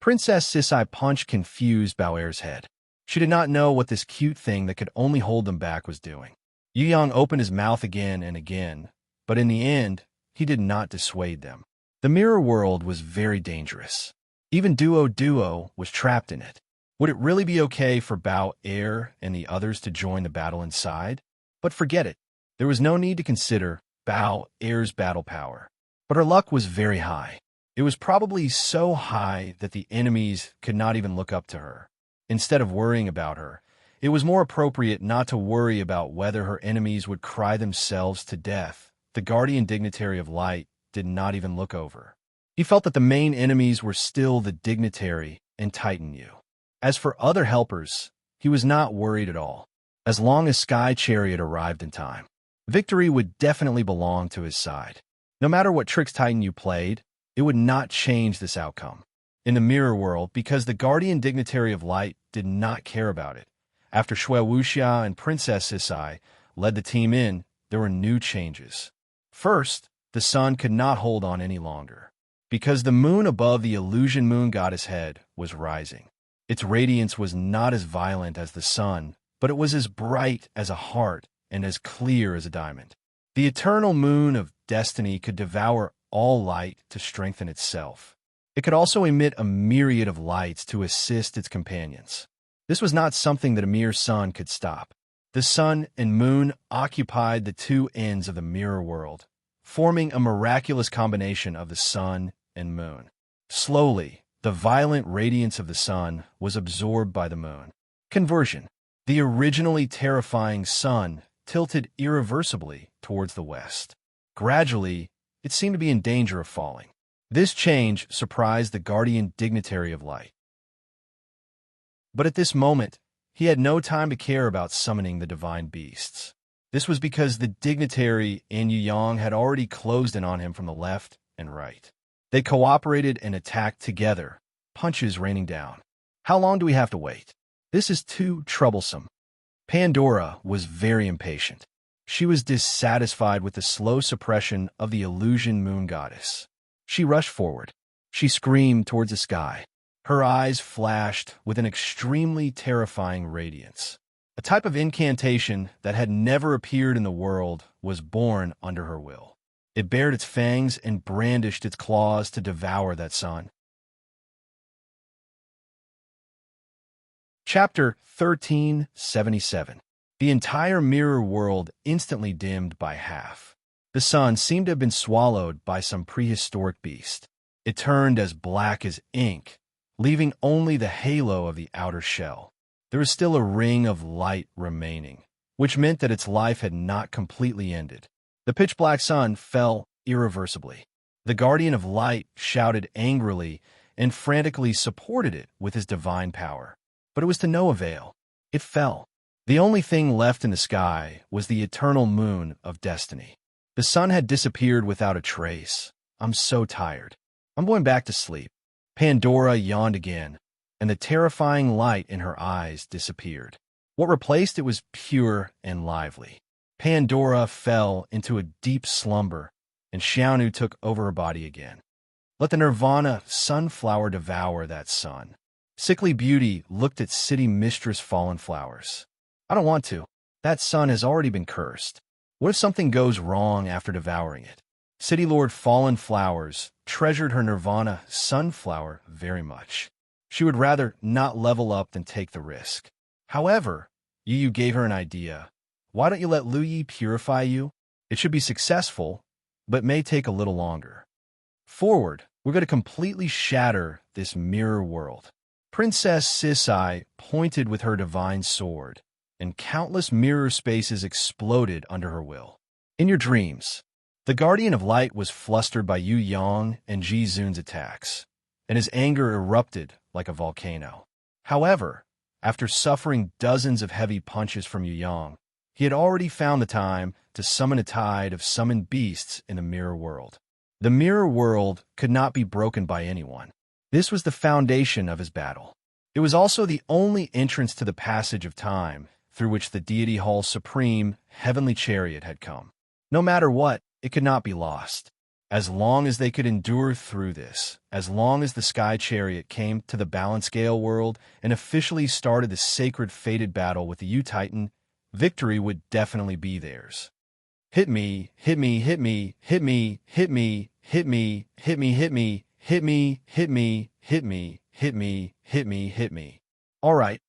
Princess Sisai punched confused Bauer's head. She did not know what this cute thing that could only hold them back was doing. Yu Yang opened his mouth again and again, but in the end, he did not dissuade them. The mirror world was very dangerous. Even Duo was trapped in it. Would it really be okay for Bao Er and the others to join the battle inside? But forget it. There was no need to consider Bao Er's battle power. But her luck was very high. It was probably so high that the enemies could not even look up to her. Instead of worrying about her, it was more appropriate not to worry about whether her enemies would cry themselves to death. The guardian dignitary of light did not even look over. He felt that the main enemies were still the dignitary and Titan Yu. As for other helpers, he was not worried at all. As long as Sky Chariot arrived in time, victory would definitely belong to his side. No matter what tricks Titan Yu played, it would not change this outcome. In the mirror world, because the guardian dignitary of light did not care about it, after Shui Wuxia and Princess Sisai led the team in, there were new changes. First, the sun could not hold on any longer, because the moon above the illusion moon goddess head was rising. Its radiance was not as violent as the sun, but it was as bright as a heart and as clear as a diamond. The eternal moon of destiny could devour all light to strengthen itself. It could also emit a myriad of lights to assist its companions. This was not something that a mere sun could stop. The sun and moon occupied the two ends of the mirror world, forming a miraculous combination of the sun and moon. Slowly, the violent radiance of the sun was absorbed by the moon. Conversion. The originally terrifying sun tilted irreversibly towards the west. Gradually, it seemed to be in danger of falling. This change surprised the guardian dignitary of light. But at this moment, he had no time to care about summoning the divine beasts. This was because the dignitary and Yu Yang had already closed in on him from the left and right. They cooperated and attacked together, punches raining down. How long do we have to wait? This is too troublesome. Pandora was very impatient. She was dissatisfied with the slow suppression of the illusion moon goddess. She rushed forward. She screamed towards the sky. Her eyes flashed with an extremely terrifying radiance. A type of incantation that had never appeared in the world was born under her will. It bared its fangs and brandished its claws to devour that sun. Chapter 1377. The entire mirror world instantly dimmed by half. The sun seemed to have been swallowed by some prehistoric beast. It turned as black as ink, leaving only the halo of the outer shell. There was still a ring of light remaining, which meant that its life had not completely ended. The pitch-black sun fell irreversibly. The guardian of light shouted angrily and frantically supported it with his divine power. But it was to no avail. It fell. The only thing left in the sky was the eternal moon of destiny. The sun had disappeared without a trace. I'm so tired. I'm going back to sleep. Pandora yawned again, and the terrifying light in her eyes disappeared. What replaced it was pure and lively. Pandora fell into a deep slumber, and Xiaonu took over her body again. Let the Nirvana sunflower devour that sun. Sickly Beauty looked at City Mistress Fallen Flowers. I don't want to. That sun has already been cursed. What if something goes wrong after devouring it? City Lord Fallen Flowers treasured her Nirvana sunflower very much. She would rather not level up than take the risk. However, Yu Yu gave her an idea. Why don't you let Lu Yi purify you? It should be successful, but may take a little longer. Forward, we're going to completely shatter this mirror world. Princess Sisai pointed with her divine sword, and countless mirror spaces exploded under her will. In your dreams, the Guardian of Light was flustered by Yu Yang and Ji Zun's attacks, and his anger erupted like a volcano. However, after suffering dozens of heavy punches from Yu Yang, he had already found the time to summon a tide of summoned beasts in the mirror world. The mirror world could not be broken by anyone. This was the foundation of his battle. It was also the only entrance to the passage of time through which the deity hall's supreme, heavenly chariot had come. No matter what, it could not be lost. As long as they could endure through this, as long as the sky chariot came to the balance scale world and officially started the sacred fated battle with the U-Titan, victory would definitely be theirs. Hit me, hit me, hit me, hit me, hit me, hit me, hit me, hit me, hit me, hit me, hit me, hit me, hit me, hit me. All right,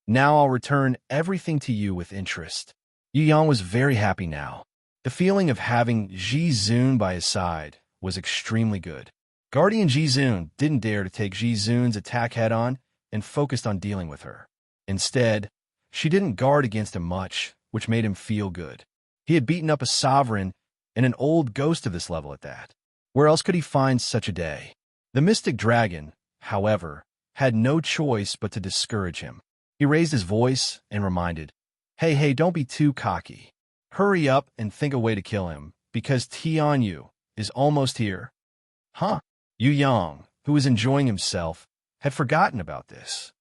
now I'll return everything to you with interest. Yu Yang was very happy now. The feeling of having Ji Zun by his side was extremely good. Guardian Ji Zun didn't dare to take Ji Zun's attack head-on and focused on dealing with her. Instead, she didn't guard against him much, which made him feel good. He had beaten up a sovereign and an old ghost of this level at that. Where else could he find such a day? The mystic dragon, however, had no choice but to discourage him. He raised his voice and reminded, Hey, don't be too cocky. Hurry up and think a way to kill him, because Tianyu is almost here. Huh? Yu Yang, who was enjoying himself, had forgotten about this.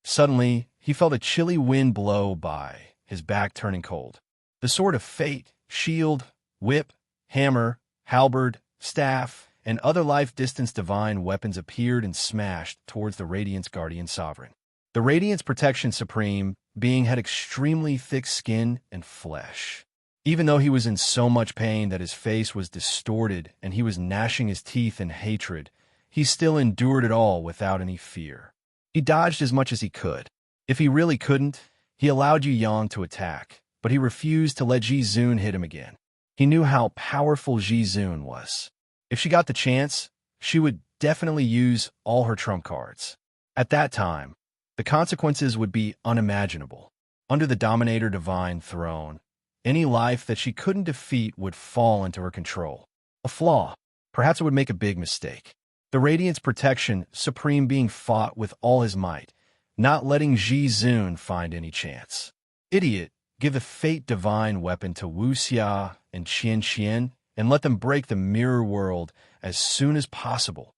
Suddenly, he felt a chilly wind blow by, his back turning cold. The sword of fate, shield, whip, hammer, halberd, staff, and other life-distance divine weapons appeared and smashed towards the Radiant's guardian sovereign. The Radiant's protection supreme being had extremely thick skin and flesh. Even though he was in so much pain that his face was distorted and he was gnashing his teeth in hatred, he still endured it all without any fear. He dodged as much as he could. If he really couldn't, he allowed Yu Yang to attack, but he refused to let Ji Zun hit him again. He knew how powerful Ji Zun was. If she got the chance, she would definitely use all her trump cards. At that time, the consequences would be unimaginable. Under the Dominator Divine Throne, any life that she couldn't defeat would fall into her control. A flaw. Perhaps it would make a big mistake. The Radiant's protection supreme being fought with all his might, not letting Ji Zun find any chance. Idiot, give the Fate Divine weapon to Wu Xia and Qian Qian and let them break the mirror world as soon as possible.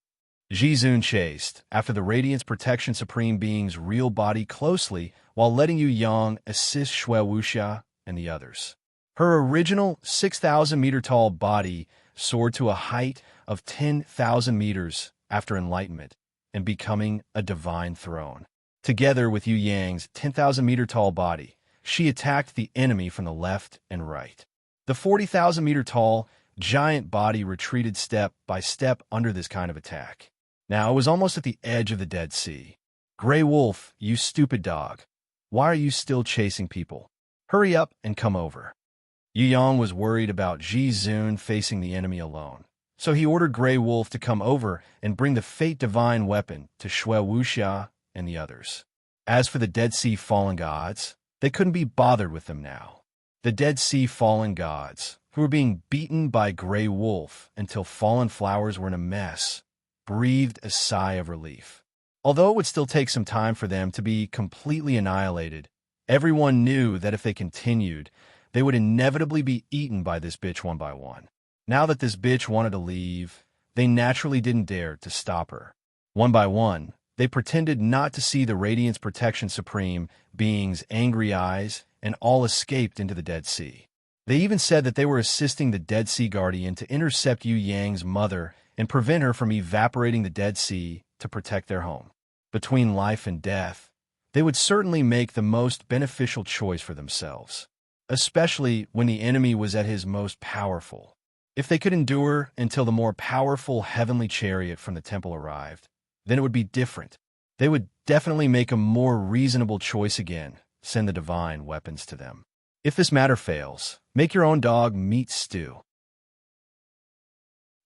Ji Zun chased after the Radiant's protection supreme being's real body closely while letting Yu Yang assist Shui Wuxia and the others. Her original 6,000-meter-tall body soared to a height of 10,000 meters after enlightenment and becoming a divine throne. Together with Yu Yang's 10,000-meter-tall body, she attacked the enemy from the left and right. The 40,000-meter-tall giant body retreated step by step under this kind of attack. Now it was almost at the edge of the Dead Sea. Grey Wolf, you stupid dog. Why are you still chasing people? Hurry up and come over. Yu Yang was worried about Ji Zun facing the enemy alone, so he ordered Grey Wolf to come over and bring the Fate Divine weapon to Shui Wuxia and the others. As for the Dead Sea Fallen Gods, they couldn't be bothered with them now. The Dead Sea Fallen Gods, who were being beaten by Grey Wolf until fallen flowers were in a mess, breathed a sigh of relief. Although it would still take some time for them to be completely annihilated, everyone knew that if they continued, they would inevitably be eaten by this bitch one by one. Now that this bitch wanted to leave, they naturally didn't dare to stop her. One by one, they pretended not to see the Radiant's Protection Supreme being's angry eyes and all escaped into the Dead Sea. They even said that they were assisting the Dead Sea Guardian to intercept Yu Yang's mother and prevent her from evaporating the Dead Sea to protect their home. Between life and death, they would certainly make the most beneficial choice for themselves, especially when the enemy was at his most powerful. If they could endure until the more powerful heavenly chariot from the temple arrived, then it would be different. They would definitely make a more reasonable choice again, send the divine weapons to them. If this matter fails, make your own dog meat stew.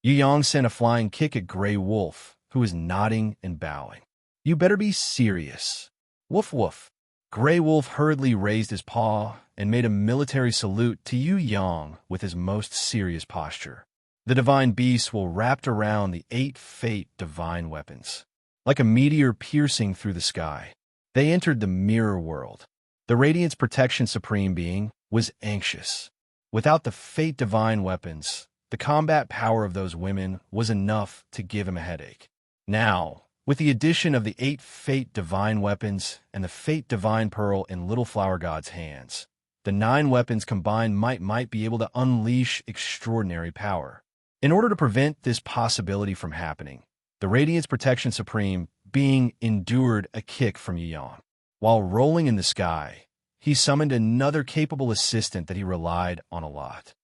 Yu Yang sent a flying kick at Grey Wolf, who was nodding and bowing. You better be serious. Woof woof. Grey Wolf hurriedly raised his paw and made a military salute to Yu Yang with his most serious posture. The divine beasts were wrapped around the 8 Fate divine weapons. Like a meteor piercing through the sky, they entered the mirror world. The Radiant's Protection Supreme Being was anxious. Without the Fate divine weapons, the combat power of those women was enough to give him a headache. Now, With the addition of the 8 Fate Divine weapons and the Fate Divine Pearl in Little Flower God's hands, the 9 weapons combined might be able to unleash extraordinary power. In order to prevent this possibility from happening, the Radiance Protection Supreme being endured a kick from Yeon. While rolling in the sky, he summoned another capable assistant that he relied on a lot.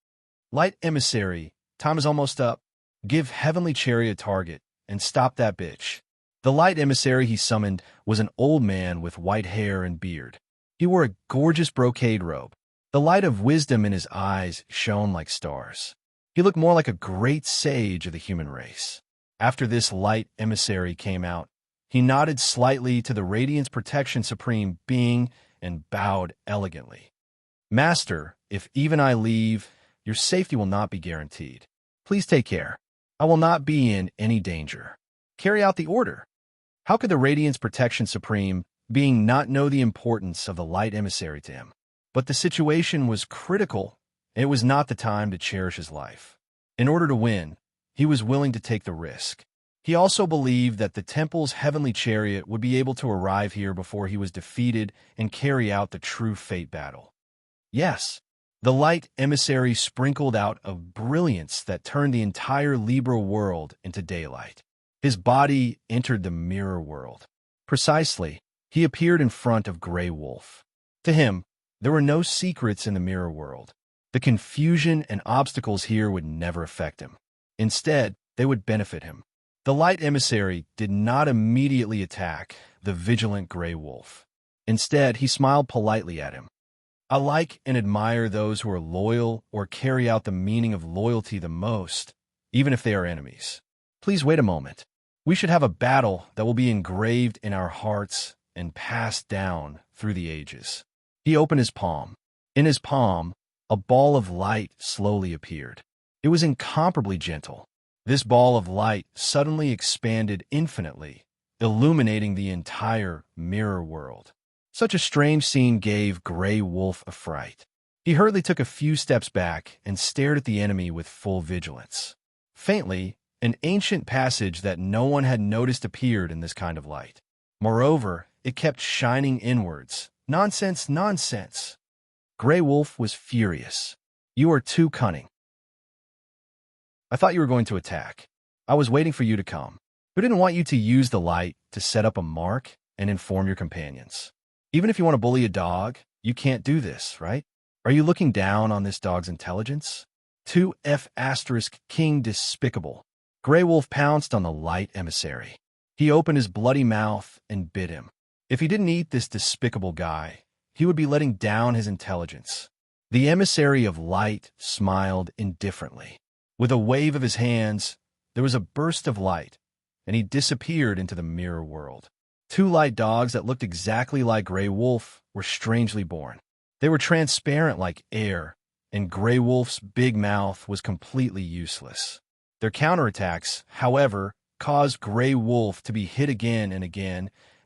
Light Emissary, time is almost up. Give Heavenly Chariot a target and stop that bitch. The Light Emissary he summoned was an old man with white hair and beard. He wore a gorgeous brocade robe. The light of wisdom in his eyes shone like stars. He looked more like a great sage of the human race. After this Light Emissary came out, he nodded slightly to the Radiance Protection Supreme being and bowed elegantly. Master, if even I leave, your safety will not be guaranteed. Please take care. I will not be in any danger. Carry out the order. How could the Radiance Protection Supreme being not know the importance of the Light Emissary to him? But the situation was critical, and it was not the time to cherish his life. In order to win, he was willing to take the risk. He also believed that the temple's heavenly chariot would be able to arrive here before he was defeated and carry out the true fate battle. Yes, the Light Emissary sprinkled out a brilliance that turned the entire Libra world into daylight. His body entered the mirror world. Precisely, he appeared in front of Grey Wolf. To him, there were no secrets in the mirror world. The confusion and obstacles here would never affect him. Instead, they would benefit him. The Light Emissary did not immediately attack the vigilant Grey Wolf. Instead, he smiled politely at him. I like and admire those who are loyal or carry out the meaning of loyalty the most, even if they are enemies. Please wait a moment. We should have a battle that will be engraved in our hearts and passed down through the ages. He opened his palm. In his palm, a ball of light slowly appeared. It was incomparably gentle. This ball of light suddenly expanded infinitely, illuminating the entire mirror world. Such a strange scene gave Grey Wolf a fright. He hurriedly took a few steps back and stared at the enemy with full vigilance. Faintly, an ancient passage that no one had noticed appeared in this kind of light. Moreover, it kept shining inwards. Nonsense, nonsense. Grey Wolf was furious. You are too cunning. I thought you were going to attack. I was waiting for you to come. Who didn't want you to use the light to set up a mark and inform your companions? Even if you want to bully a dog, you can't do this, right? Are you looking down on this dog's intelligence? 2F** King Despicable. Grey Wolf pounced on the Light Emissary. He opened his bloody mouth and bit him. If he didn't eat this despicable guy, he would be letting down his intelligence. The Emissary of Light smiled indifferently. With a wave of his hands, there was a burst of light, and he disappeared into the mirror world. 2 light dogs that looked exactly like Grey Wolf were strangely born. They were transparent like air, and Grey Wolf's big mouth was completely useless. Their counterattacks, however, caused Grey Wolf to be hit again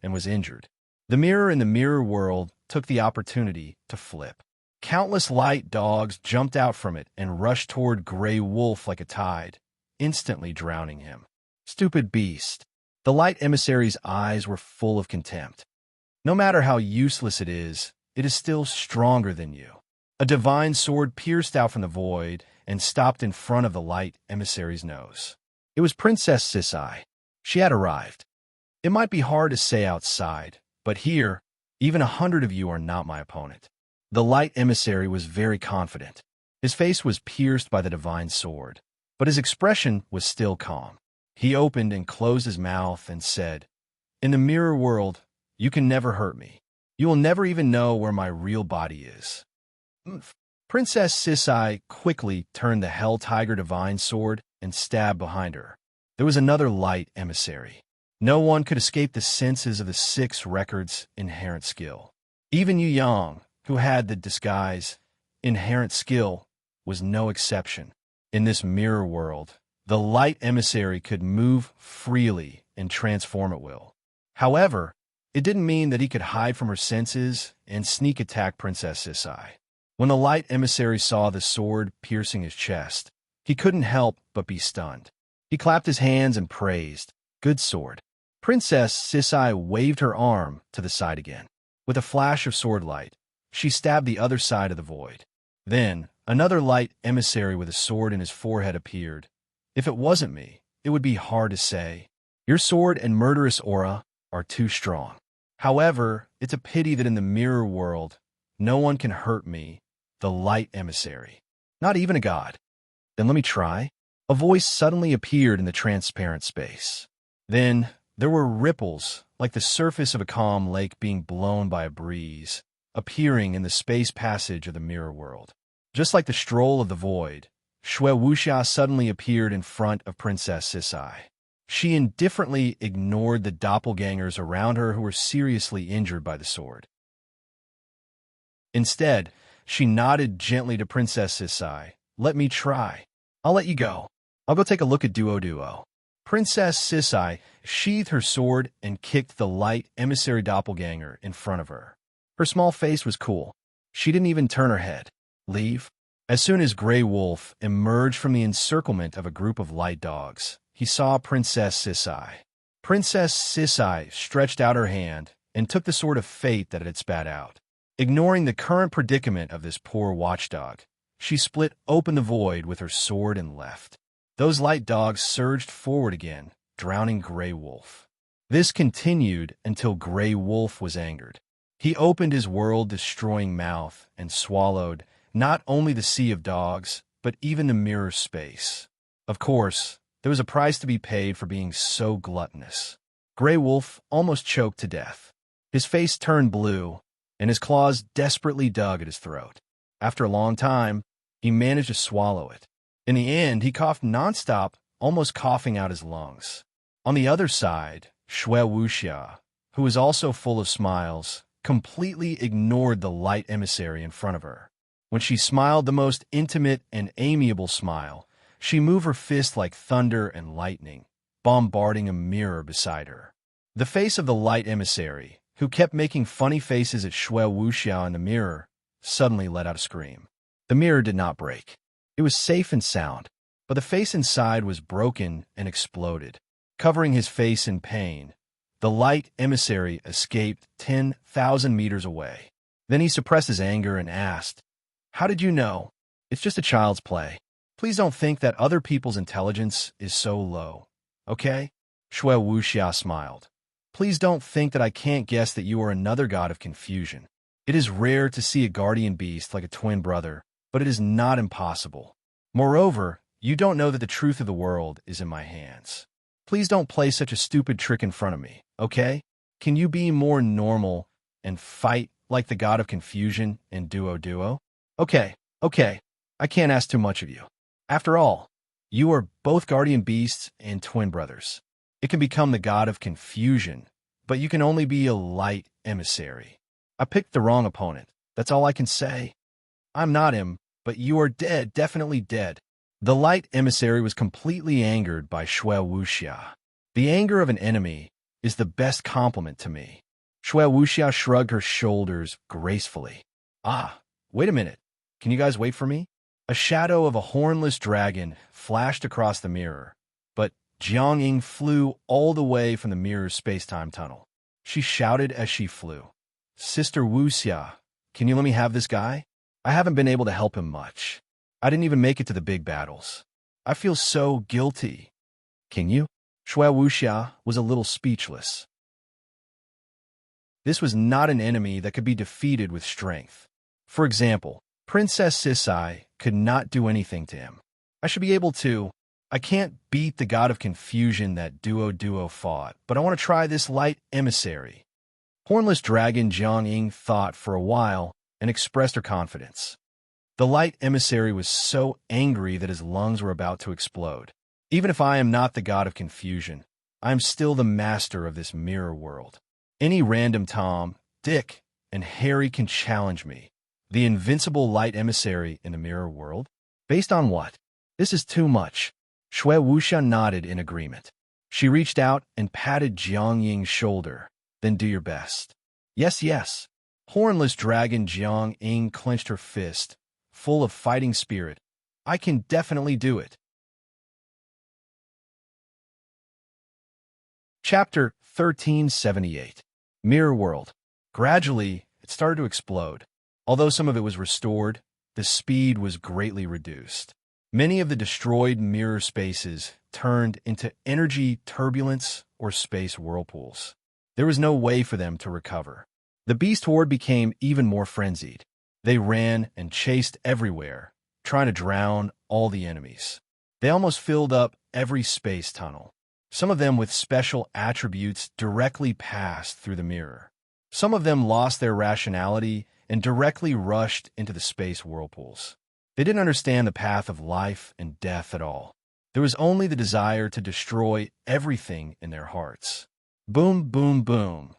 and was injured. The mirror in the mirror world took the opportunity to flip. Countless light dogs jumped out from it and rushed toward Grey Wolf like a tide, instantly drowning him. Stupid beast. The Light Emissary's eyes were full of contempt. No matter how useless it is still stronger than you. A divine sword pierced out from the void and stopped in front of the Light Emissary's nose. It was Princess Sisai. She had arrived. It might be hard to say outside, but here, even 100 of you are not my opponent. The Light Emissary was very confident. His face was pierced by the divine sword, but his expression was still calm. He opened and closed his mouth and said, "In the mirror world, you can never hurt me. You will never even know where my real body is." Princess Sisai quickly turned the Hell Tiger divine sword and stabbed behind her. There was another Light Emissary. No one could escape the senses of the 6 records' inherent skill. Even Yu Yang, who had the disguise inherent skill, was no exception. In this mirror world, the Light Emissary could move freely and transform at will. However, it didn't mean that he could hide from her senses and sneak attack Princess Sisai. When the Light Emissary saw the sword piercing his chest, he couldn't help but be stunned. He clapped his hands and praised, "Good sword." Princess Sisai waved her arm to the side again. With a flash of sword light, she stabbed the other side of the void. Then, another light emissary with a sword in his forehead appeared. If it wasn't me, it would be hard to say. Your sword and murderous aura are too strong. However, it's a pity that in the mirror world, no one can hurt me, the light emissary. Not even a god. Then let me try. A voice suddenly appeared in the transparent space. Then, there were ripples, like the surface of a calm lake being blown by a breeze, appearing in the space passage of the mirror world. Just like the stroll of the void, Shui Wuxia suddenly appeared in front of Princess Sisai. She indifferently ignored the doppelgangers around her who were seriously injured by the sword. Instead, she nodded gently to Princess Sisai. Let me try. I'll let you go. I'll go take a look at Duo. Princess Sisai sheathed her sword and kicked the light emissary doppelganger in front of her. Her small face was cool. She didn't even turn her head. Leave? As soon as Grey Wolf emerged from the encirclement of a group of light dogs, he saw Princess Sisai. Princess Sisai stretched out her hand and took the sword of fate that it had spat out. Ignoring the current predicament of this poor watchdog, she split open the void with her sword and left. Those light dogs surged forward again, drowning Grey Wolf. This continued until Grey Wolf was angered. He opened his world-destroying mouth and swallowed not only the sea of dogs, but even the mirror space. Of course, there was a price to be paid for being so gluttonous. Grey Wolf almost choked to death. His face turned blue, and his claws desperately dug at his throat. After a long time, he managed to swallow it. In the end, he coughed nonstop, almost coughing out his lungs. On the other side, Shui Wuxia, who was also full of smiles, completely ignored the light emissary in front of her. When she smiled the most intimate and amiable smile, she moved her fist like thunder and lightning, bombarding a mirror beside her. The face of the light emissary, who kept making funny faces at Shui Wuxia in the mirror, suddenly let out a scream. The mirror did not break. It was safe and sound, but the face inside was broken and exploded. Covering his face in pain, the light emissary escaped 10,000 meters away. Then he suppressed his anger and asked, "How did you know? It's just a child's play. Please don't think that other people's intelligence is so low, okay?" Shui Wuxia smiled. "Please don't think that I can't guess that you are another god of confusion. It is rare to see a guardian beast like a twin brother, but it is not impossible. Moreover, you don't know that the truth of the world is in my hands. Please don't play such a stupid trick in front of me, okay? Can you be more normal and fight like the god of confusion in Duo? Okay, I can't ask too much of you. After all, you are both guardian beasts and twin brothers. It can become the god of confusion, but you can only be a light emissary. I picked the wrong opponent. That's all I can say. I'm not him, but you are dead, definitely dead." The light emissary was completely angered by Shui Wuxia. The anger of an enemy is the best compliment to me. Shui Wuxia shrugged her shoulders gracefully. "Ah, wait a minute. Can you guys wait for me?" A shadow of a hornless dragon flashed across the mirror, but Jiang Ying flew all the way from the mirror's space-time tunnel. She shouted as she flew, "Sister Wuxia, can you let me have this guy? I haven't been able to help him much. I didn't even make it to the big battles. I feel so guilty. Can you?" Shui Wuxia was a little speechless. This was not an enemy that could be defeated with strength. For example, Princess Sisai could not do anything to him. I should be able to. I can't beat the god of confusion that Duo fought, but I want to try this light emissary. Hornless Dragon Jiang Ying thought for a while and expressed her confidence. The light emissary was so angry that his lungs were about to explode. Even if I am not the god of confusion, I am still the master of this mirror world. Any random Tom, Dick, and Harry can challenge me, the invincible light emissary in the mirror world. Based on what? This is too much. Shui Wuxia nodded in agreement. She reached out and patted Jiang Ying's shoulder. "Then do your best." Yes. Hornless Dragon Jiang Ying clenched her fist, full of fighting spirit. "I can definitely do it." Chapter 1378. Mirror world. Gradually, it started to explode. Although some of it was restored, the speed was greatly reduced. Many of the destroyed mirror spaces turned into energy turbulence or space whirlpools. There was no way for them to recover. The beast horde became even more frenzied. They ran and chased everywhere, trying to drown all the enemies. They almost filled up every space tunnel. Some of them with special attributes directly passed through the mirror. Some of them lost their rationality and directly rushed into the space whirlpools. They didn't understand the path of life and death at all. There was only the desire to destroy everything in their hearts. Boom, boom, boom.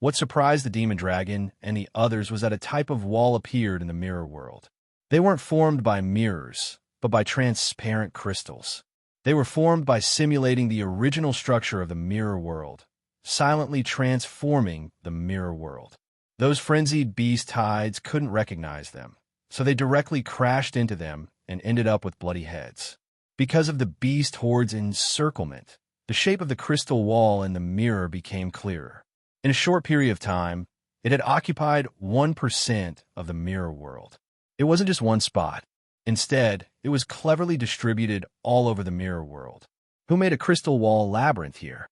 What surprised the demon dragon and the others was that a type of wall appeared in the mirror world. They weren't formed by mirrors, but by transparent crystals. They were formed by simulating the original structure of the mirror world, silently transforming the mirror world. Those frenzied beast tides couldn't recognize them, so they directly crashed into them and ended up with bloody heads. Because of the beast horde's encirclement, the shape of the crystal wall in the mirror became clearer. In a short period of time, it had occupied 1% of the mirror world. It wasn't just one spot. Instead, it was cleverly distributed all over the mirror world. Who made a crystal wall labyrinth here?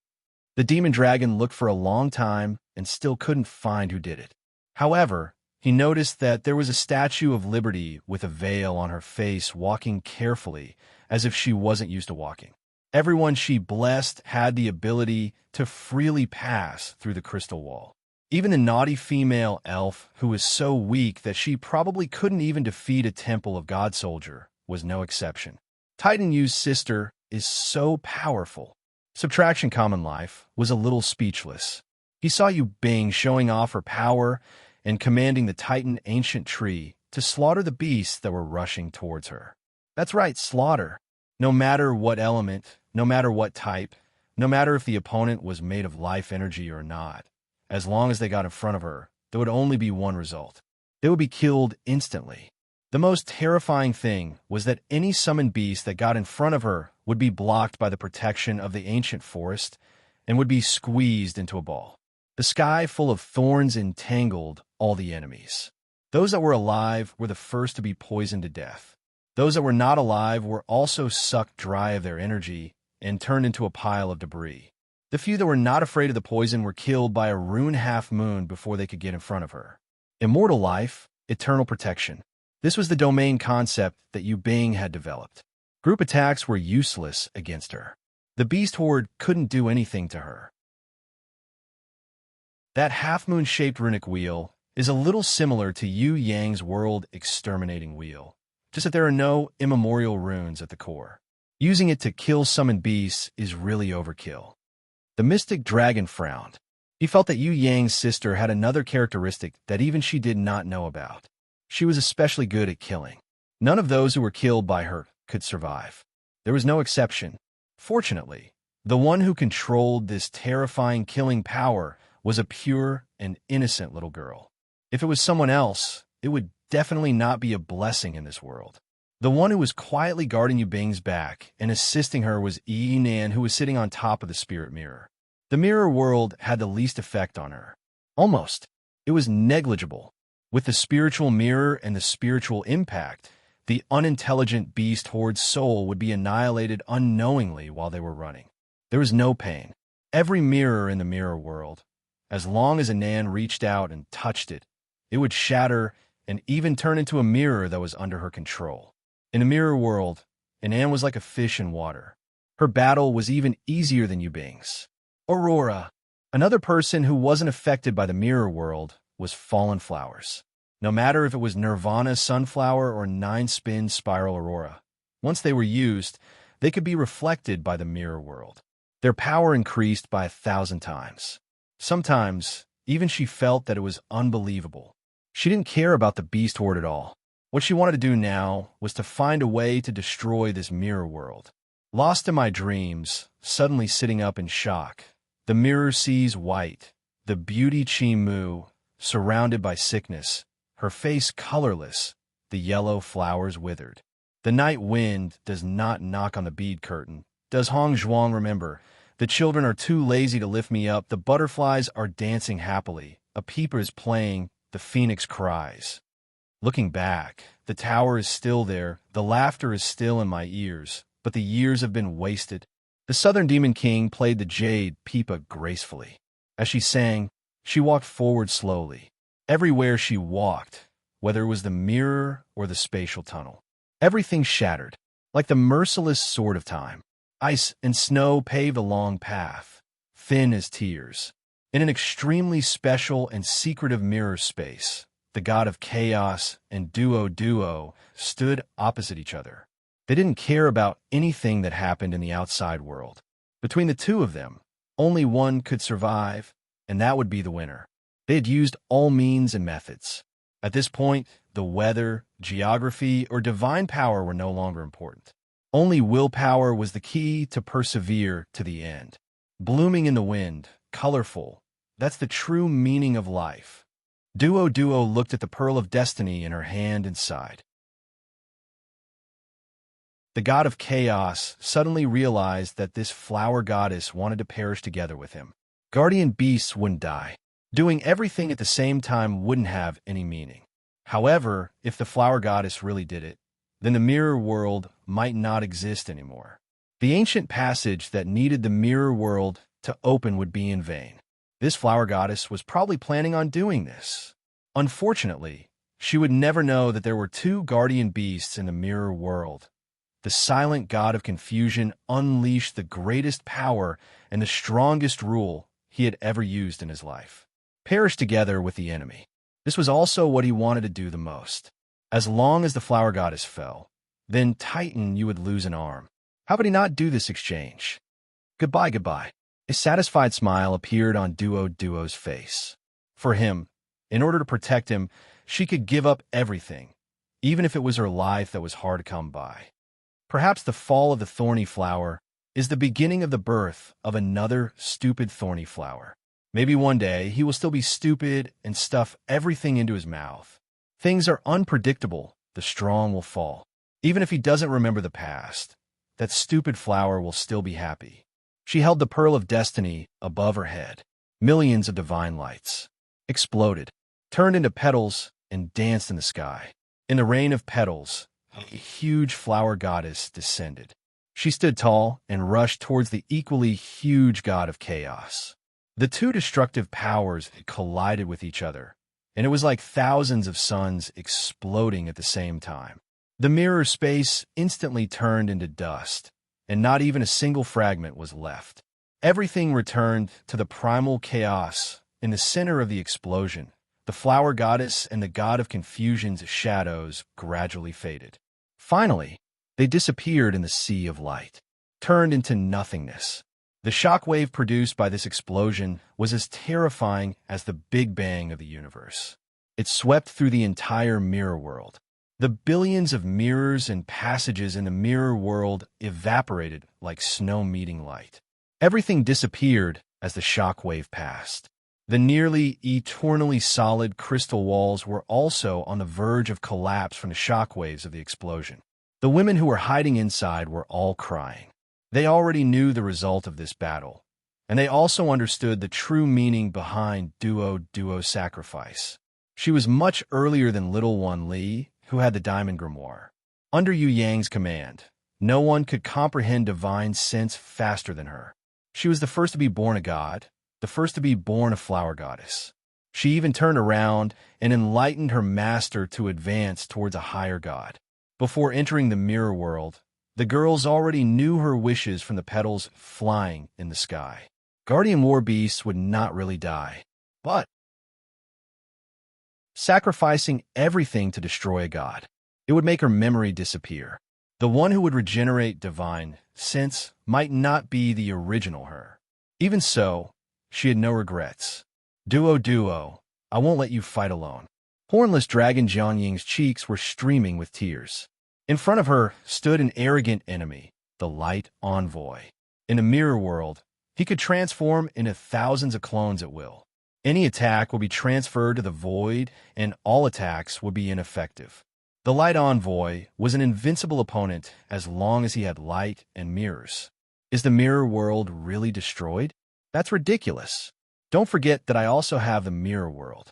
The demon dragon looked for a long time and still couldn't find who did it. However, he noticed that there was a Statue of Liberty with a veil on her face walking carefully as if she wasn't used to walking. Everyone she blessed had the ability to freely pass through the crystal wall. Even the naughty female elf, who was so weak that she probably couldn't even defeat a Temple of God soldier, was no exception. Titan Yu's sister is so powerful. Subtraction Common Life was a little speechless. He saw Yu Bing showing off her power and commanding the Titan ancient tree to slaughter the beasts that were rushing towards her. That's right, slaughter. No matter what element, no matter what type, no matter if the opponent was made of life energy or not. As long as they got in front of her, there would only be one result. They would be killed instantly. The most terrifying thing was that any summoned beast that got in front of her would be blocked by the protection of the ancient forest and would be squeezed into a ball. The sky full of thorns entangled all the enemies. Those that were alive were the first to be poisoned to death. Those that were not alive were also sucked dry of their energy and turned into a pile of debris. The few that were not afraid of the poison were killed by a rune half-moon before they could get in front of her. Immortal life, eternal protection. This was the domain concept that Yu Bing had developed. Group attacks were useless against her. The beast horde couldn't do anything to her. That half-moon-shaped runic wheel is a little similar to Yu Yang's world exterminating wheel, just that there are no immemorial runes at the core. Using it to kill summoned beasts is really overkill. The mystic dragon frowned. He felt that Yu Yang's sister had another characteristic that even she did not know about. She was especially good at killing. None of those who were killed by her could survive. There was no exception. Fortunately, the one who controlled this terrifying killing power was a pure and innocent little girl. If it was someone else, it would definitely not be a blessing in this world. The one who was quietly guarding Yu Bing's back and assisting her was Yi Nan, who was sitting on top of the spirit mirror. The mirror world had the least effect on her. Almost. It was negligible. With the spiritual mirror and the spiritual impact, the unintelligent beast horde's soul would be annihilated unknowingly while they were running. There was no pain. Every mirror in the mirror world, as long as Anan reached out and touched it, it would shatter and even turn into a mirror that was under her control. In the mirror world, Anan was like a fish in water. Her battle was even easier than Yu Bing's. Aurora. Another person who wasn't affected by the mirror world was Fallen Flowers. No matter if it was Nirvana Sunflower or Nine Spin Spiral Aurora, once they were used, they could be reflected by the mirror world. Their power increased by 1,000 times. Sometimes, even she felt that it was unbelievable. She didn't care about the beast horde at all. What she wanted to do now was to find a way to destroy this mirror world. Lost in my dreams, suddenly sitting up in shock, the mirror sees white, the beauty Chi Mu, surrounded by sickness, her face colorless, the yellow flowers withered. The night wind does not knock on the bead curtain. Does Hong Zhuang remember? The children are too lazy to lift me up. The butterflies are dancing happily. A peeper is playing. The phoenix cries. Looking back, the tower is still there. The laughter is still in my ears, but the years have been wasted. The Southern Demon King played the jade pipa gracefully. As she sang, she walked forward slowly. Everywhere she walked, whether it was the mirror or the spatial tunnel, everything shattered, like the merciless sword of time. Ice and snow paved a long path, thin as tears. In an extremely special and secretive mirror space, the god of chaos and Duo stood opposite each other. They didn't care about anything that happened in the outside world. Between the two of them, only one could survive, and that would be the winner. They had used all means and methods. At this point, the weather, geography, or divine power were no longer important. Only willpower was the key to persevere to the end. Blooming in the wind, colorful, that's the true meaning of life. Duo looked at the pearl of destiny in her hand and sighed. The god of chaos suddenly realized that this flower goddess wanted to perish together with him. Guardian beasts wouldn't die. Doing everything at the same time wouldn't have any meaning. However, if the flower goddess really did it, then the mirror world might not exist anymore. The ancient passage that needed the mirror world to open would be in vain. This flower goddess was probably planning on doing this. Unfortunately, she would never know that there were two guardian beasts in the mirror world. The silent god of confusion unleashed the greatest power and the strongest rule he had ever used in his life. Perish together with the enemy. This was also what he wanted to do the most. As long as the flower goddess fell, then Titan, you would lose an arm. How could he not do this exchange? Goodbye. A satisfied smile appeared on Duo's face. For him, in order to protect him, she could give up everything, even if it was her life that was hard to come by. Perhaps the fall of the thorny flower is the beginning of the birth of another stupid thorny flower. Maybe one day he will still be stupid and stuff everything into his mouth. Things are unpredictable. The strong will fall. Even if he doesn't remember the past, that stupid flower will still be happy. She held the pearl of destiny above her head. Millions of divine lights exploded, turned into petals, and danced in the sky. In the rain of petals, a huge flower goddess descended. She stood tall and rushed towards the equally huge god of chaos. The two destructive powers collided with each other, and it was like thousands of suns exploding at the same time. The mirror space instantly turned into dust, and not even a single fragment was left. Everything returned to the primal chaos. In the center of the explosion, the flower goddess and the god of confusion's shadows gradually faded. Finally, they disappeared in the sea of light, turned into nothingness. The shockwave produced by this explosion was as terrifying as the Big Bang of the universe. It swept through the entire mirror world. The billions of mirrors and passages in the mirror world evaporated like snow meeting light. Everything disappeared as the shockwave passed. The nearly eternally solid crystal walls were also on the verge of collapse from the shockwaves of the explosion. The women who were hiding inside were all crying. They already knew the result of this battle, and they also understood the true meaning behind Duo's sacrifice. She was much earlier than Little One Li, who had the Diamond Grimoire. Under Yu Yang's command, no one could comprehend divine sense faster than her. She was the first to be born a god, the first to be born a flower goddess. She even turned around and enlightened her master to advance towards a higher god. Before entering the mirror world, the girls already knew her wishes from the petals flying in the sky. Guardian war beasts would not really die, but sacrificing everything to destroy a god, it would make her memory disappear. The one who would regenerate divine sense might not be the original her. Even so, she had no regrets. Duo, I won't let you fight alone. Hornless Dragon Jianying's cheeks were streaming with tears. In front of her stood an arrogant enemy, the Light Envoy. In the mirror world, he could transform into thousands of clones at will. Any attack would be transferred to the void, and all attacks would be ineffective. The Light Envoy was an invincible opponent as long as he had light and mirrors. Is the mirror world really destroyed? That's ridiculous. Don't forget that I also have the mirror world.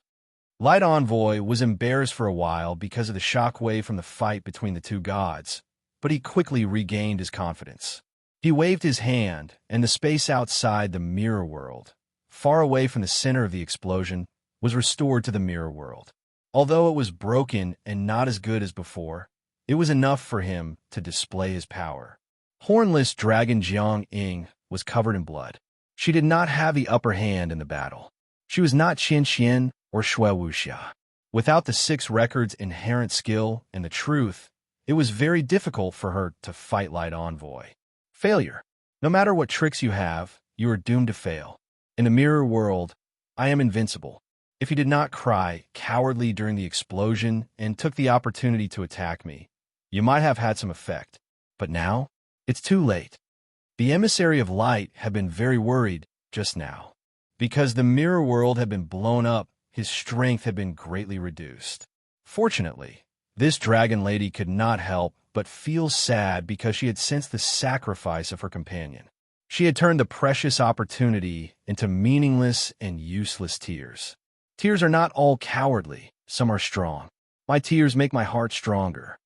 Light Envoy was embarrassed for a while because of the shockwave from the fight between the two gods, but he quickly regained his confidence. He waved his hand, and the space outside the mirror world, far away from the center of the explosion, was restored to the mirror world. Although it was broken and not as good as before, it was enough for him to display his power. Hornless dragon Jiang Ying was covered in blood. She did not have the upper hand in the battle. She was not Qian Qian or Shui Wuxia. Without the 6 records' inherent skill and the truth, it was very difficult for her to fight Light Envoy. Failure. No matter what tricks you have, you are doomed to fail. In the mirror world, I am invincible. If you did not cry cowardly during the explosion and took the opportunity to attack me, you might have had some effect. But now, it's too late. The emissary of light had been very worried just now. Because the mirror world had been blown up, his strength had been greatly reduced. Fortunately, this dragon lady could not help but feel sad because she had sensed the sacrifice of her companion. She had turned the precious opportunity into meaningless and useless tears. Tears are not all cowardly, some are strong. My tears make my heart stronger.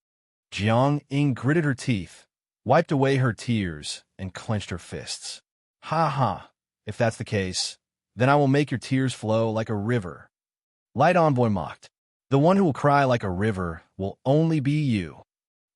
Jiang Ying gritted her teeth, wiped away her tears, and clenched her fists. Ha ha, if that's the case, then I will make your tears flow like a river. Light Envoy mocked. The one who will cry like a river will only be you.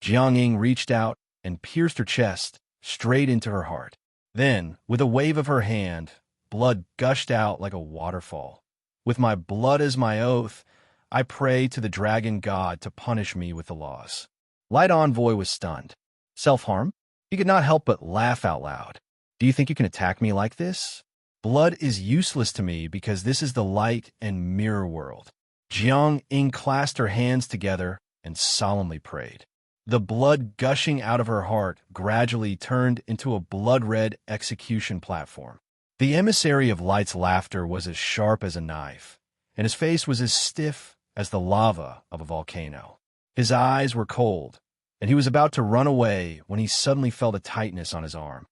Jiang Ying reached out and pierced her chest, straight into her heart. Then, with a wave of her hand, blood gushed out like a waterfall. With my blood as my oath, I pray to the dragon god to punish me with the laws. Light Envoy was stunned. Self-harm? He could not help but laugh out loud. Do you think you can attack me like this? Blood is useless to me because this is the light and mirror world. Jiang Ying clasped her hands together and solemnly prayed. The blood gushing out of her heart gradually turned into a blood-red execution platform. The emissary of light's laughter was as sharp as a knife, and his face was as stiff as the lava of a volcano. His eyes were cold, and he was about to run away when he suddenly felt a tightness on his arm.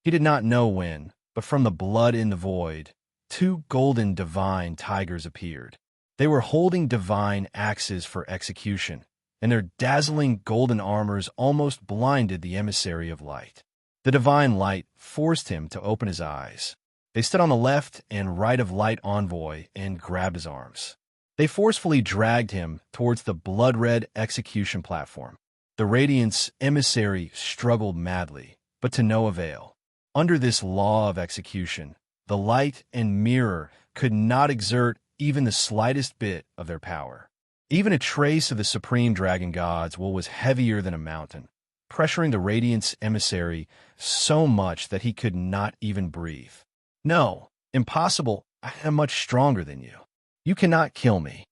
He did not know when, but from the blood in the void, 2 golden divine tigers appeared. They were holding divine axes for execution, and their dazzling golden armors almost blinded the emissary of light. The divine light forced him to open his eyes. They stood on the left and right of Light Envoy and grabbed his arms. They forcefully dragged him towards the blood-red execution platform. The Radiant's emissary struggled madly, but to no avail. Under this law of execution, the light and mirror could not exert even the slightest bit of their power. Even a trace of the supreme dragon god's will was heavier than a mountain, pressuring the Radiant's emissary so much that he could not even breathe. No, impossible. I am much stronger than you. You cannot kill me.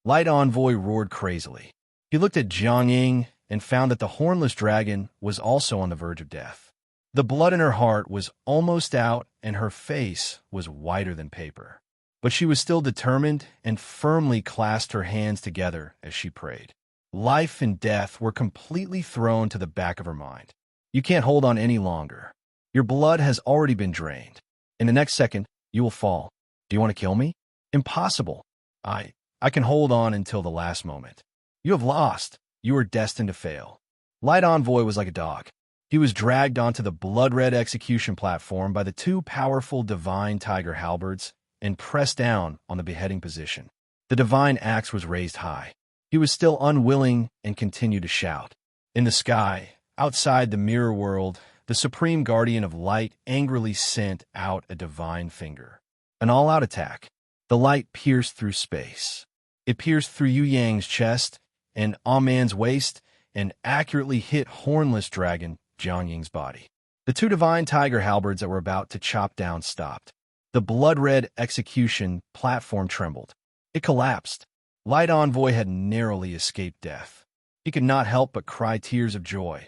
Light Envoy roared crazily. He looked at Jiang Ying and found that the hornless dragon was also on the verge of death. The blood in her heart was almost out and her face was whiter than paper. But she was still determined and firmly clasped her hands together as she prayed. Life and death were completely thrown to the back of her mind. You can't hold on any longer. Your blood has already been drained. In the next second, you will fall. Do you want to kill me? Impossible. I can hold on until the last moment. You have lost. You are destined to fail. Light Envoy was like a dog. He was dragged onto the blood-red execution platform by the 2 powerful divine tiger halberds and pressed down on the beheading position. The divine axe was raised high. He was still unwilling and continued to shout. In the sky, outside the mirror world, the supreme guardian of light angrily sent out a divine finger. An all-out attack. The light pierced through space. It pierced through Yu Yang's chest and Aman's waist and accurately hit hornless dragon Jiang Ying's body. The 2 divine tiger halberds that were about to chop down stopped. The blood-red execution platform trembled. It collapsed. Light Envoy had narrowly escaped death. He could not help but cry tears of joy.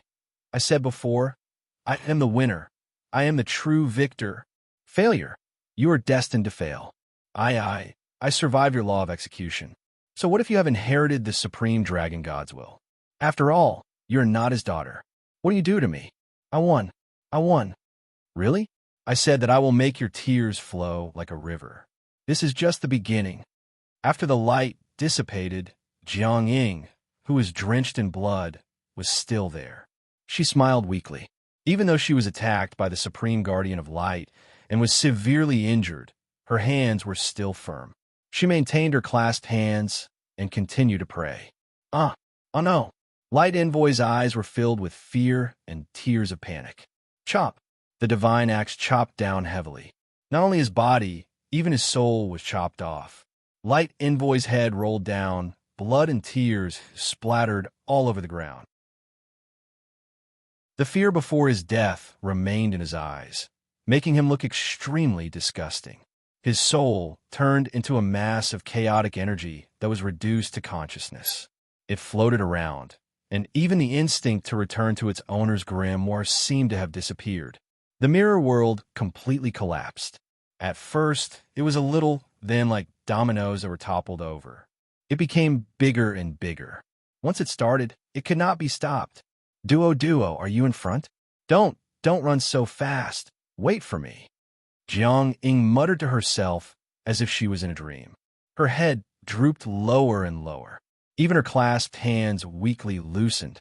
I said before, I am the winner. I am the true victor. Failure. You are destined to fail. I survived your law of execution. So what if you have inherited the supreme dragon god's will? After all, you are not his daughter. What do you do to me? I won. I won. Really? I said that I will make your tears flow like a river. This is just the beginning. After the light dissipated, Jiang Ying, who was drenched in blood, was still there. She smiled weakly. Even though she was attacked by the Supreme Guardian of Light and was severely injured, her hands were still firm. She maintained her clasped hands and continued to pray. Oh no. Light Envoy's eyes were filled with fear and tears of panic. Chop. The divine axe chopped down heavily. Not only his body, even his soul was chopped off. Light Envoy's head rolled down, blood and tears splattered all over the ground. The fear before his death remained in his eyes, making him look extremely disgusting. His soul turned into a mass of chaotic energy that was reduced to consciousness. It floated around, and even the instinct to return to its owner's grimoire seemed to have disappeared. The mirror world completely collapsed. At first, it was a little, then like dominoes that were toppled over. It became bigger and bigger. Once it started, it could not be stopped. Duo, are you in front? Don't run so fast. Wait for me. Jiang Ying muttered to herself as if she was in a dream. Her head drooped lower and lower. Even her clasped hands weakly loosened.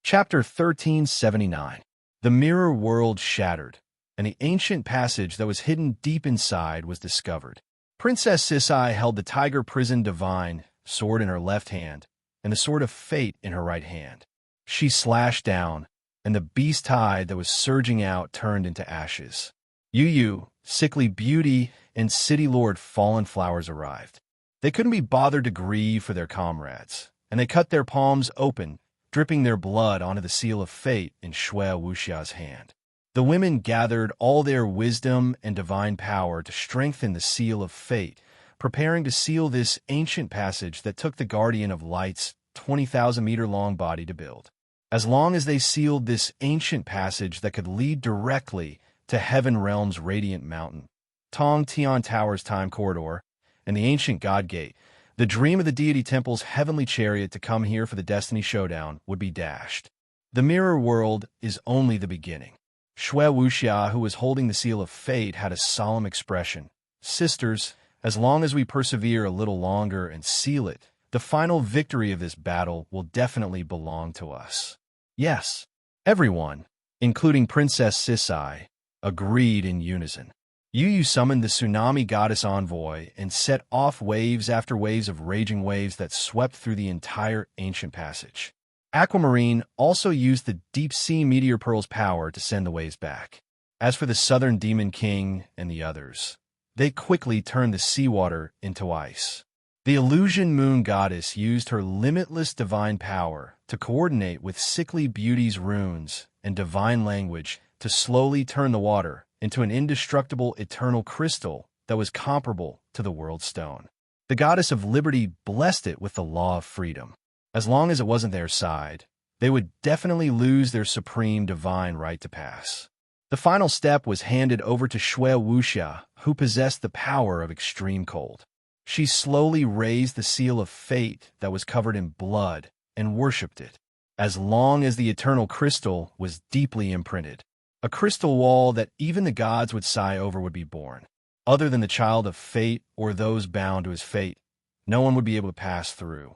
Chapter 1379. The mirror world shattered, and the ancient passage that was hidden deep inside was discovered. Princess Sisai held the tiger prison divine sword in her left hand and the sword of fate in her right hand. She slashed down, and the beast tide that was surging out turned into ashes. Yu, sickly beauty, and city lord fallen flowers arrived. They couldn't be bothered to grieve for their comrades, and they cut their palms open, dripping their blood onto the seal of fate in Shui Wuxia's hand. The women gathered all their wisdom and divine power to strengthen the seal of fate, preparing to seal this ancient passage that took the Guardian of Light's 20,000-meter-long body to build. As long as they sealed this ancient passage that could lead directly to Heaven Realm's Radiant Mountain, Tong Tian Tower's Time Corridor, and the ancient God Gate, the dream of the deity temple's heavenly chariot to come here for the Destiny Showdown would be dashed. The mirror world is only the beginning. Shui Wuxia, who was holding the seal of fate, had a solemn expression. Sisters, as long as we persevere a little longer and seal it, the final victory of this battle will definitely belong to us. Yes, everyone, including Princess Sisai, agreed in unison. Yu summoned the tsunami goddess envoy and set off waves after waves of raging waves that swept through the entire ancient passage. Aquamarine also used the deep-sea meteor pearl's power to send the waves back. As for the southern demon king and the others, they quickly turned the seawater into ice. The illusion moon goddess used her limitless divine power to coordinate with sickly beauty's runes and divine language to slowly turn the water into an indestructible eternal crystal that was comparable to the world stone. The goddess of liberty blessed it with the law of freedom. As long as it wasn't their side, they would definitely lose their supreme divine right to pass. The final step was handed over to Shui Wuxia, who possessed the power of extreme cold. She slowly raised the seal of fate that was covered in blood and worshipped it, as long as the eternal crystal was deeply imprinted. A crystal wall that even the gods would sigh over would be born. Other than the child of fate or those bound to his fate, no one would be able to pass through.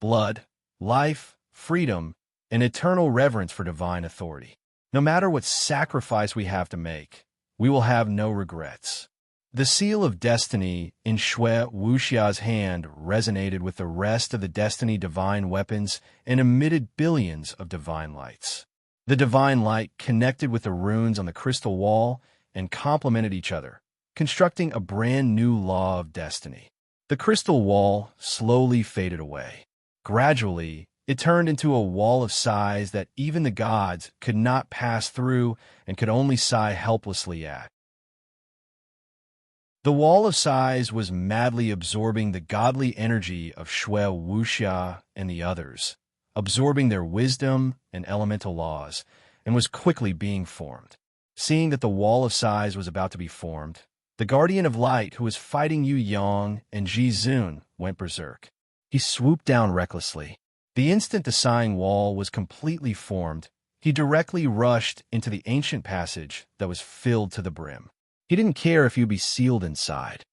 Blood, life, freedom, and eternal reverence for divine authority. No matter what sacrifice we have to make, we will have no regrets. The seal of destiny in Shui Wuxia's hand resonated with the rest of the destiny divine weapons and emitted billions of divine lights. The divine light connected with the runes on the crystal wall and complemented each other, constructing a brand new law of destiny. The crystal wall slowly faded away. Gradually, it turned into a wall of sighs that even the gods could not pass through and could only sigh helplessly at. The wall of sighs was madly absorbing the godly energy of Shui Wuxia and the others, absorbing their wisdom and elemental laws, and was quickly being formed. Seeing that the wall of sighs was about to be formed, the Guardian of Light, who was fighting Yu Yang and Ji Zun, went berserk. He swooped down recklessly. The instant the sighing wall was completely formed, he directly rushed into the ancient passage that was filled to the brim. He didn't care if he would be sealed inside.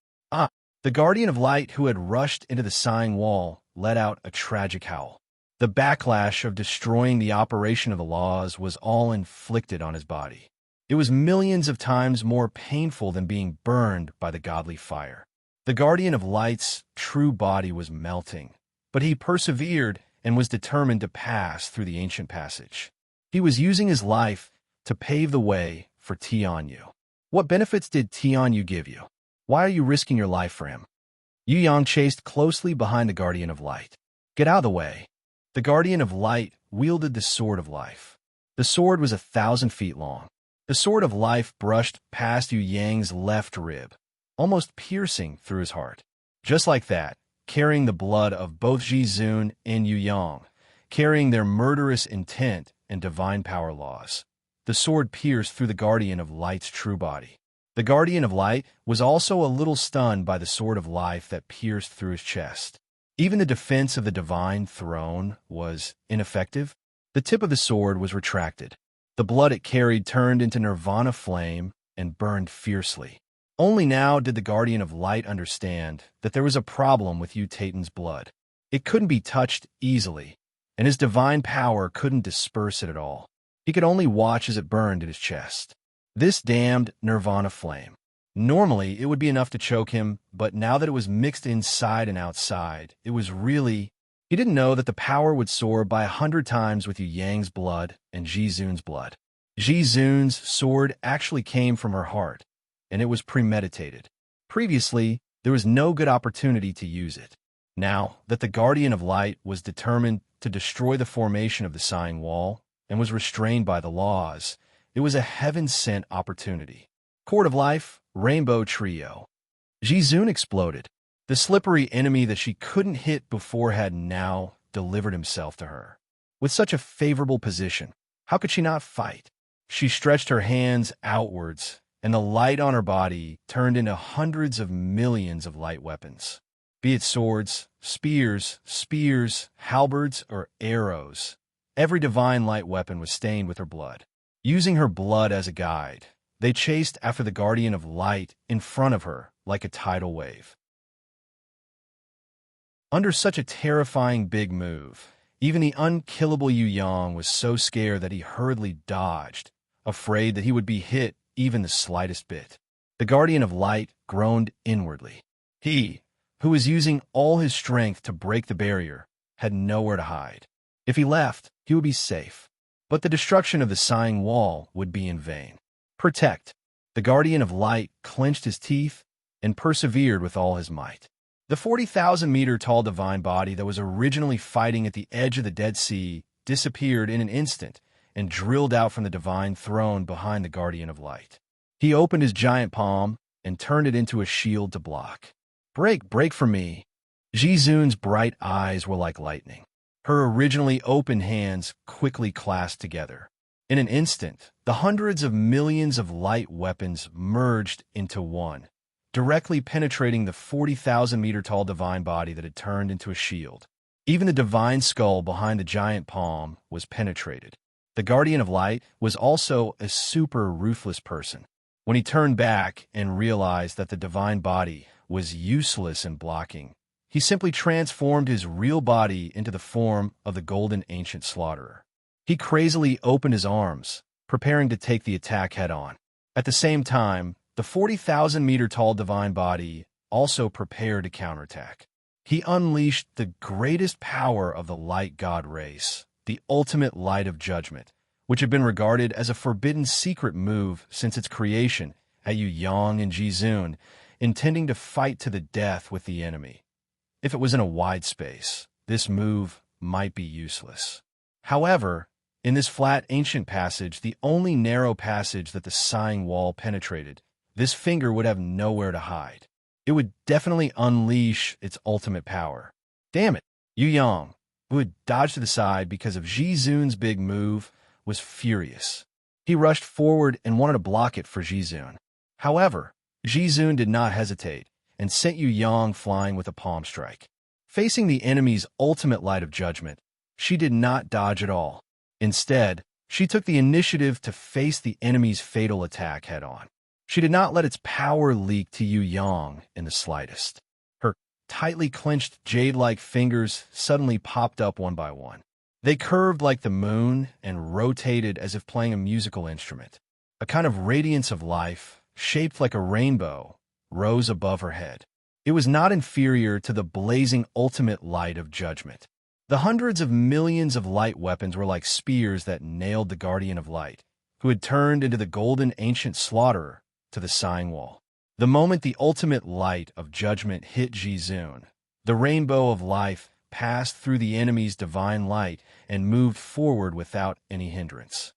The guardian of light who had rushed into the sighing wall let out a tragic howl. The backlash of destroying the operation of the laws was all inflicted on his body. It was millions of times more painful than being burned by the godly fire. The guardian of light's true body was melting, but he persevered and was determined to pass through the ancient passage. He was using his life to pave the way for Tianyu. What benefits did Tianyu give you? Why are you risking your life for him? Yu Yang chased closely behind the guardian of light. Get out of the way. The guardian of light wielded the sword of life. The sword was 1,000 feet long. The sword of life brushed past Yu Yang's left rib, almost piercing through his heart. Just like that, carrying the blood of both Jizun and Yu Yang, carrying their murderous intent and divine power laws, the sword pierced through the guardian of light's true body. The guardian of light was also a little stunned by the sword of life that pierced through his chest. Even the defense of the divine throne was ineffective. The tip of the sword was retracted. The blood it carried turned into nirvana flame and burned fiercely. Only now did the guardian of light understand that there was a problem with Yu Tatan's blood. It couldn't be touched easily, and his divine power couldn't disperse it at all. He could only watch as it burned in his chest. This damned nirvana flame. Normally, it would be enough to choke him, but now that it was mixed inside and outside, it was really... He didn't know that the power would soar by 100 times with Yu Yang's blood and Jizun's blood. Jizun's sword actually came from her heart, and it was premeditated. Previously, there was no good opportunity to use it. Now that the guardian of light was determined to destroy the formation of the sighing wall and was restrained by the laws, it was a heaven-sent opportunity. Court of Life, Rainbow Trio. Jizun exploded. The slippery enemy that she couldn't hit before had now delivered himself to her. With such a favorable position, how could she not fight? She stretched her hands outwards, and the light on her body turned into hundreds of millions of light weapons. Be it swords, spears, halberds, or arrows, every divine light weapon was stained with her blood. Using her blood as a guide, they chased after the guardian of light in front of her like a tidal wave. Under such a terrifying big move, even the unkillable Yu Yang was so scared that he hurriedly dodged, afraid that he would be hit even the slightest bit. The guardian of light groaned inwardly. He, who was using all his strength to break the barrier, had nowhere to hide. If he left, he would be safe. But the destruction of the sighing wall would be in vain. Protect. The guardian of light clenched his teeth and persevered with all his might. The 40,000-meter-tall divine body that was originally fighting at the edge of the Dead Sea disappeared in an instant and drilled out from the divine throne behind the guardian of light. He opened his giant palm and turned it into a shield to block. Break for me. Jizun's bright eyes were like lightning. Her originally open hands quickly clasped together. In an instant, the hundreds of millions of light weapons merged into one, directly penetrating the 40,000-meter-tall divine body that had turned into a shield. Even the divine skull behind the giant palm was penetrated. The guardian of light was also a super ruthless person. When he turned back and realized that the divine body was useless in blocking, he simply transformed his real body into the form of the golden ancient slaughterer. He crazily opened his arms, preparing to take the attack head-on. At the same time, the 40,000-meter-tall divine body also prepared to counterattack. He unleashed the greatest power of the light god race, the ultimate light of judgment, which had been regarded as a forbidden secret move since its creation at Yu Yang and Jizun, intending to fight to the death with the enemy. If it was in a wide space, this move might be useless. However, in this flat ancient passage, the only narrow passage that the sighing wall penetrated, this finger would have nowhere to hide. It would definitely unleash its ultimate power. Damn it! Yu Yang, who had dodged to the side because of Jizun's big move, was furious. He rushed forward and wanted to block it for Jizun. However, Jizun did not hesitate and sent Yu Yang flying with a palm strike. Facing the enemy's ultimate light of judgment, She did not dodge at all. Instead, she took the initiative to face the enemy's fatal attack head-on. She did not let its power leak to Yu Yang in the slightest. Her tightly clenched jade-like fingers suddenly popped up one by one. They curved like the moon and rotated as if playing a musical instrument. A kind of radiance of life, shaped like a rainbow, rose above her head. It was not inferior to the blazing ultimate light of judgment. The hundreds of millions of light weapons were like spears that nailed the Guardian of Light, who had turned into the golden ancient slaughterer, to the sighing wall. The moment the ultimate light of judgment hit Jizun, the rainbow of life passed through the enemy's divine light and moved forward without any hindrance.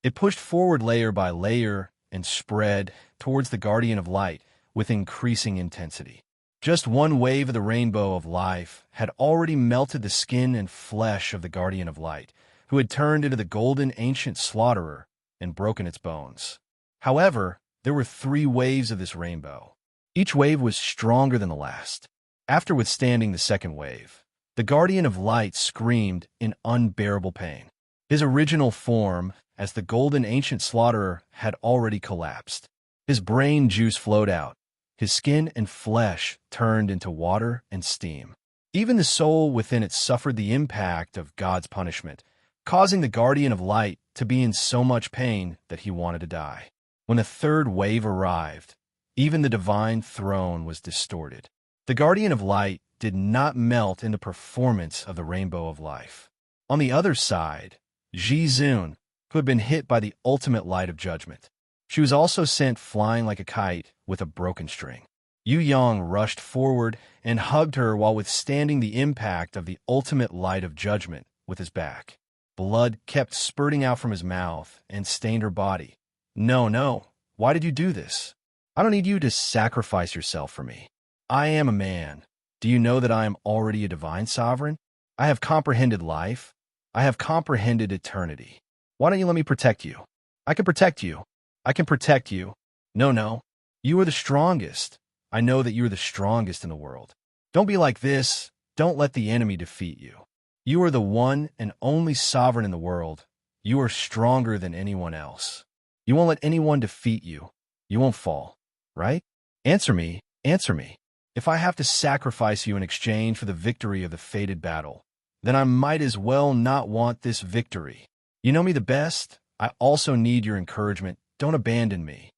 It pushed forward layer by layer and spread towards the Guardian of Light with increasing intensity. Just one wave of the rainbow of life had already melted the skin and flesh of the Guardian of Light, who had turned into the golden ancient slaughterer and broken its bones. However, there were 3 waves of this rainbow. Each wave was stronger than the last. After withstanding the second wave, the Guardian of Light screamed in unbearable pain. His original form, as the golden ancient slaughterer, had already collapsed. His brain juice flowed out. His skin and flesh turned into water and steam. Even the soul within it suffered the impact of God's punishment, causing the Guardian of Light to be in so much pain that he wanted to die. When the third wave arrived, even the divine throne was distorted. The Guardian of Light did not melt in the performance of the rainbow of life. On the other side, Jizun, who had been hit by the ultimate light of judgment. She was also sent flying like a kite with a broken string. Yu Yang rushed forward and hugged her while withstanding the impact of the ultimate light of judgment with his back. Blood kept spurting out from his mouth and stained her body. No, why did you do this? I don't need you to sacrifice yourself for me. I am a man. Do you know that I am already a divine sovereign? I have comprehended life. I have comprehended eternity. Why don't you let me protect you? I can protect you. I can protect you. No. You are the strongest. I know that you are the strongest in the world. Don't be like this. Don't let the enemy defeat you. You are the one and only sovereign in the world. You are stronger than anyone else. You won't let anyone defeat you. You won't fall, right? Answer me. If I have to sacrifice you in exchange for the victory of the fated battle, then I might as well not want this victory. You know me the best. I also need your encouragement. Don't abandon me.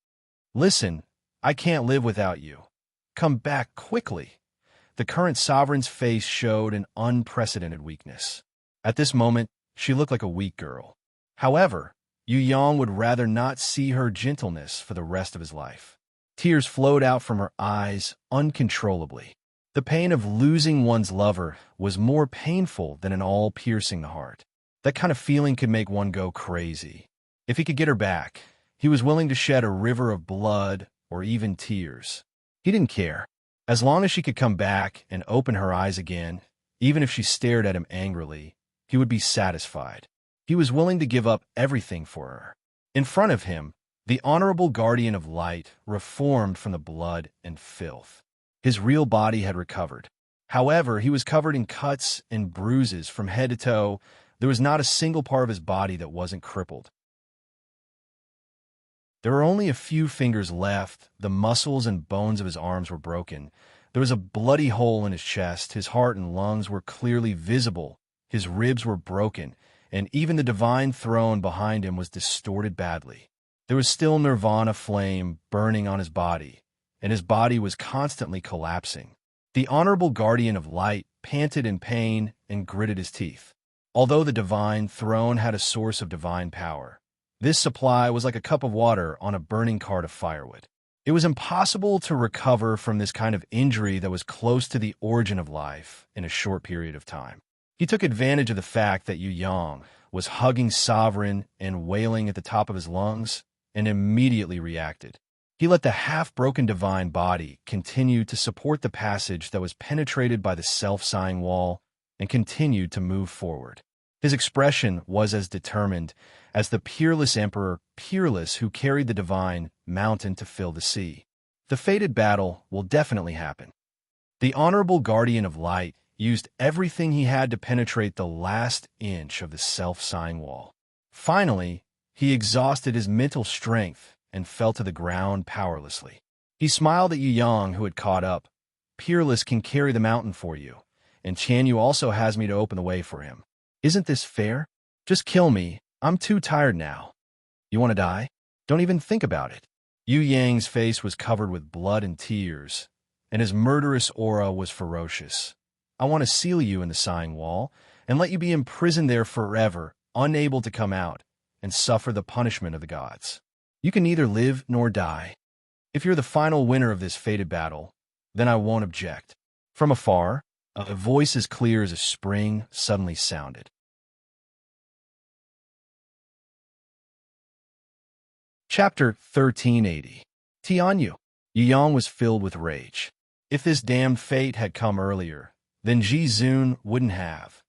Listen, I can't live without you. Come back quickly. The current sovereign's face showed an unprecedented weakness. At this moment, she looked like a weak girl. However, Yu Yang would rather not see her gentleness for the rest of his life. Tears flowed out from her eyes uncontrollably. The pain of losing one's lover was more painful than an awl piercing the heart. That kind of feeling could make one go crazy. If he could get her back, he was willing to shed a river of blood or even tears. He didn't care. As long as she could come back and open her eyes again, even if she stared at him angrily, he would be satisfied. He was willing to give up everything for her. In front of him, the honorable Guardian of Light reformed from the blood and filth. His real body had recovered. However, he was covered in cuts and bruises from head to toe. There was not a single part of his body that wasn't crippled. There were only a few fingers left. The muscles and bones of his arms were broken. There was a bloody hole in his chest. His heart and lungs were clearly visible. His ribs were broken, and even the divine throne behind him was distorted badly. There was still nirvana flame burning on his body, and his body was constantly collapsing. The honorable Guardian of Light panted in pain and gritted his teeth. Although the divine throne had a source of divine power, this supply was like a cup of water on a burning cart of firewood. It was impossible to recover from this kind of injury that was close to the origin of life in a short period of time. He took advantage of the fact that Yu Yang was hugging Sovereign and wailing at the top of his lungs, and immediately reacted. He let the half-broken divine body continue to support the passage that was penetrated by the self-sighing wall and continued to move forward. His expression was as determined as the peerless emperor, peerless, who carried the divine mountain to fill the sea. The fated battle will definitely happen. The honorable Guardian of Light used everything he had to penetrate the last inch of the self-sighing wall. Finally, he exhausted his mental strength and fell to the ground powerlessly. He smiled at Yu Yang, who had caught up. Peerless can carry the mountain for you, and Chan Yu also has me to open the way for him. Isn't this fair? Just kill me. I'm too tired now. You want to die? Don't even think about it. Yu Yang's face was covered with blood and tears, and his murderous aura was ferocious. I want to seal you in the sighing wall and let you be imprisoned there forever, unable to come out, and suffer the punishment of the gods. You can neither live nor die. If you're the final winner of this fated battle, then I won't object. From afar, a voice as clear as a spring suddenly sounded. Chapter 1380. Tianyu. Yu Yang was filled with rage. If this damned fate had come earlier, then Ji Zun wouldn't have.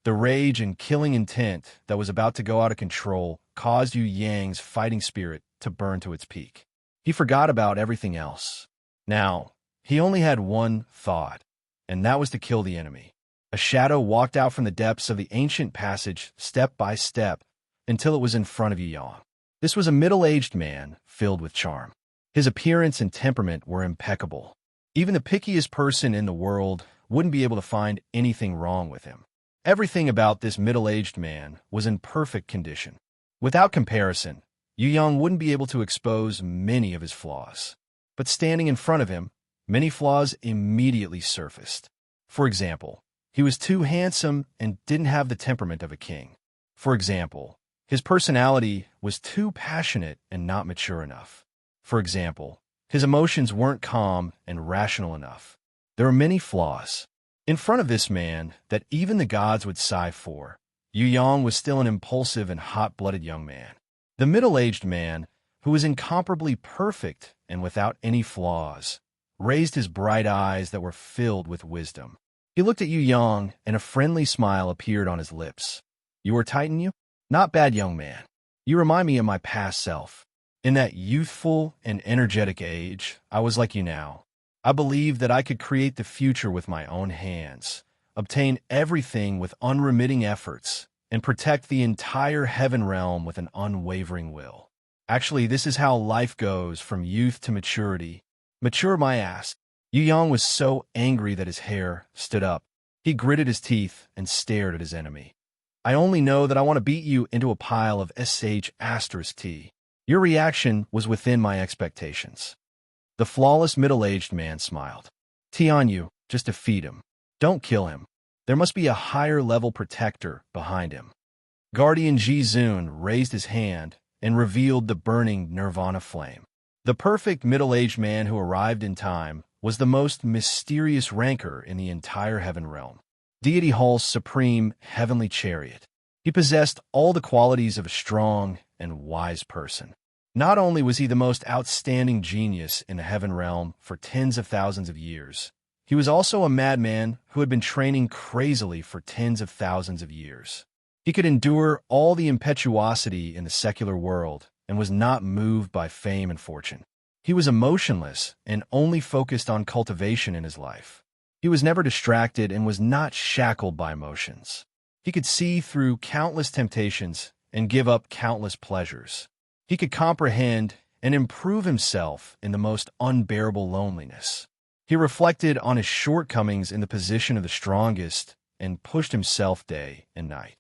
The rage and killing intent that was about to go out of control caused Yu Yang's fighting spirit to burn to its peak. He forgot about everything else. Now, he only had one thought, and that was to kill the enemy. A shadow walked out from the depths of the ancient passage step by step until it was in front of Yu Yang. This was a middle-aged man filled with charm. His appearance and temperament were impeccable. Even the pickiest person in the world wouldn't be able to find anything wrong with him. Everything about this middle-aged man was in perfect condition. Without comparison, Yu Yang wouldn't be able to expose many of his flaws. But standing in front of him, many flaws immediately surfaced. For example, he was too handsome and didn't have the temperament of a king. For example, his personality was too passionate and not mature enough. For example, his emotions weren't calm and rational enough. There were many flaws. In front of this man that even the gods would sigh for, Yu Yang was still an impulsive and hot-blooded young man. The middle-aged man, who was incomparably perfect and without any flaws, raised his bright eyes that were filled with wisdom. He looked at Yu Yang, and a friendly smile appeared on his lips. You are Titan, you? Not bad, young man. You remind me of my past self. In that youthful and energetic age, I was like you now. I believed that I could create the future with my own hands, obtain everything with unremitting efforts, and protect the entire heaven realm with an unwavering will. Actually, this is how life goes from youth to maturity. Mature my ass. Yu Yang was so angry that his hair stood up. He gritted his teeth and stared at his enemy. I only know that I want to beat you into a pile of SH*T. Your reaction was within my expectations. The flawless middle-aged man smiled. Tianyu, just defeat him. Don't kill him. There must be a higher-level protector behind him. Guardian Ji Zun raised his hand and revealed the burning nirvana flame. The perfect middle-aged man who arrived in time was the most mysterious ranker in the entire heaven realm. Deity Hall's supreme heavenly chariot. He possessed all the qualities of a strong and wise person. Not only was he the most outstanding genius in the heaven realm for tens of thousands of years, he was also a madman who had been training crazily for tens of thousands of years. He could endure all the impetuosity in the secular world and was not moved by fame and fortune. He was emotionless and only focused on cultivation in his life. He was never distracted and was not shackled by emotions. He could see through countless temptations and give up countless pleasures. He could comprehend and improve himself in the most unbearable loneliness. He reflected on his shortcomings in the position of the strongest and pushed himself day and night.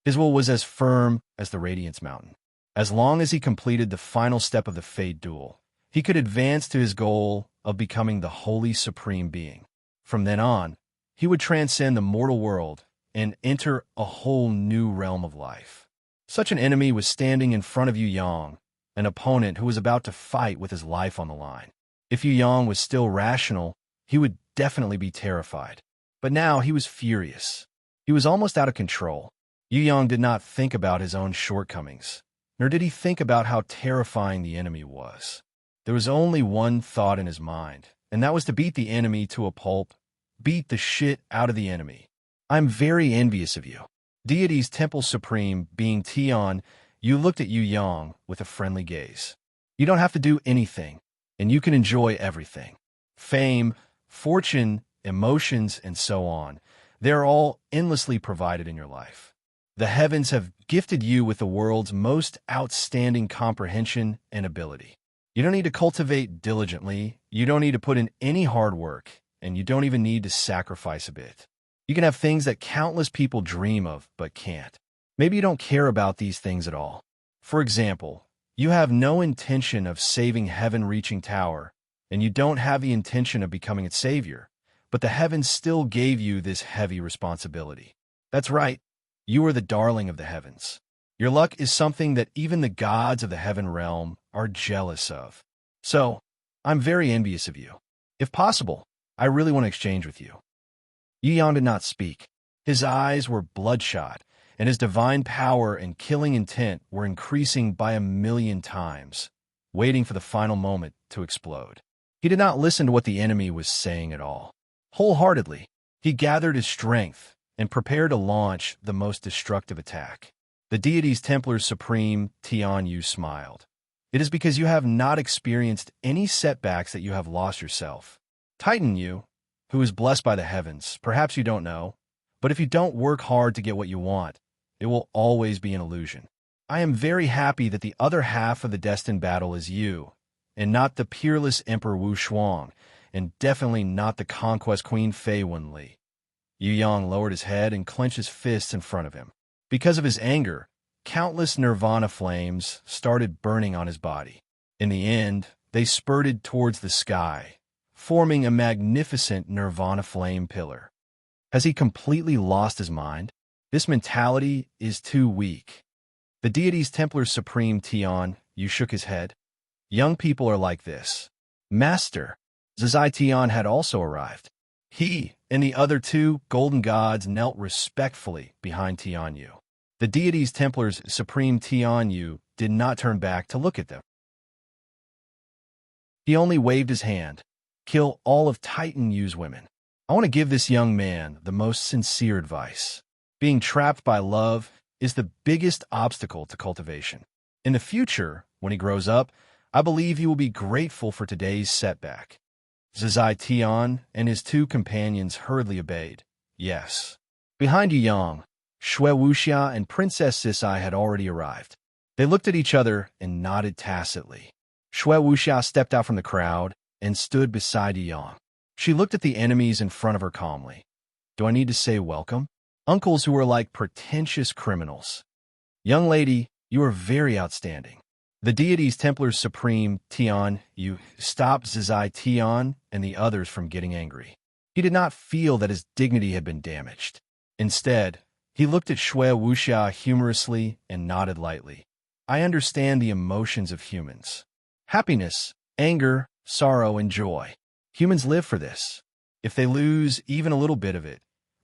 His will was as firm as the Radiance Mountain. As long as he completed the final step of the Fate Duel, he could advance to his goal of becoming the Holy Supreme Being. From then on, he would transcend the mortal world and enter a whole new realm of life. Such an enemy was standing in front of Yu Yang, an opponent who was about to fight with his life on the line. If Yu Yang was still rational, he would definitely be terrified. But now he was furious. He was almost out of control. Yu Yang did not think about his own shortcomings, nor did he think about how terrifying the enemy was. There was only one thought in his mind, and that was to beat the enemy to a pulp, beat the shit out of the enemy. I'm very envious of you. Deity's Temple Supreme being Tian, you looked at Yu Yang with a friendly gaze. You don't have to do anything, and you can enjoy everything. Fame, fortune, emotions, and so on. They're all endlessly provided in your life. The heavens have gifted you with the world's most outstanding comprehension and ability. You don't need to cultivate diligently, you don't need to put in any hard work, and you don't even need to sacrifice a bit. You can have things that countless people dream of but can't. Maybe you don't care about these things at all. For example, you have no intention of saving heaven-reaching tower, and you don't have the intention of becoming its savior, but the heavens still gave you this heavy responsibility. That's right, you are the darling of the heavens. Your luck is something that even the gods of the heaven realm are jealous of. So, I'm very envious of you. If possible, I really want to exchange with you. Yu Yang did not speak. His eyes were bloodshot, and his divine power and killing intent were increasing by 1,000,000 times, waiting for the final moment to explode. He did not listen to what the enemy was saying at all. Wholeheartedly, he gathered his strength and prepared to launch the most destructive attack. The deity's Templar Supreme, Tian Yu, smiled. It is because you have not experienced any setbacks that you have lost yourself. Titan Yu, who is blessed by the heavens, perhaps you don't know, but if you don't work hard to get what you want, it will always be an illusion. I am very happy that the other half of the destined battle is you, and not the peerless Emperor Wu Shuang, and definitely not the conquest Queen Fei Wenli. Yu Yang lowered his head and clenched his fists in front of him. Because of his anger, countless nirvana flames started burning on his body. In the end, they spurted towards the sky, forming a magnificent nirvana flame pillar. Has he completely lost his mind? This mentality is too weak. The deity's Templar Supreme, Tian Yu, shook his head. Young people are like this. Master, Zizai Tian had also arrived. He and the other two golden gods knelt respectfully behind Tian Yu. The deity's Templars Supreme Tian Yu did not turn back to look at them. He only waved his hand. Kill all of Titan Yu's women. I want to give this young man the most sincere advice. Being trapped by love is the biggest obstacle to cultivation. In the future, when he grows up, I believe he will be grateful for today's setback. Zizai Tian and his two companions hurriedly obeyed. Yes. Behind Yu Yang, Shui Wuxia and Princess Sisai had already arrived. They looked at each other and nodded tacitly. Shui Wuxia stepped out from the crowd and stood beside Yu Yang. She looked at the enemies in front of her calmly. Do I need to say welcome? Uncles who are like pretentious criminals. Young lady, you are very outstanding. The deity's Templar Supreme, Tian Yu, stopped Zizai Tian and the others from getting angry. He did not feel that his dignity had been damaged. Instead, he looked at Shui Wuxia humorously and nodded lightly. I understand the emotions of humans. Happiness, anger, sorrow, and joy. Humans live for this. If they lose even a little bit of it,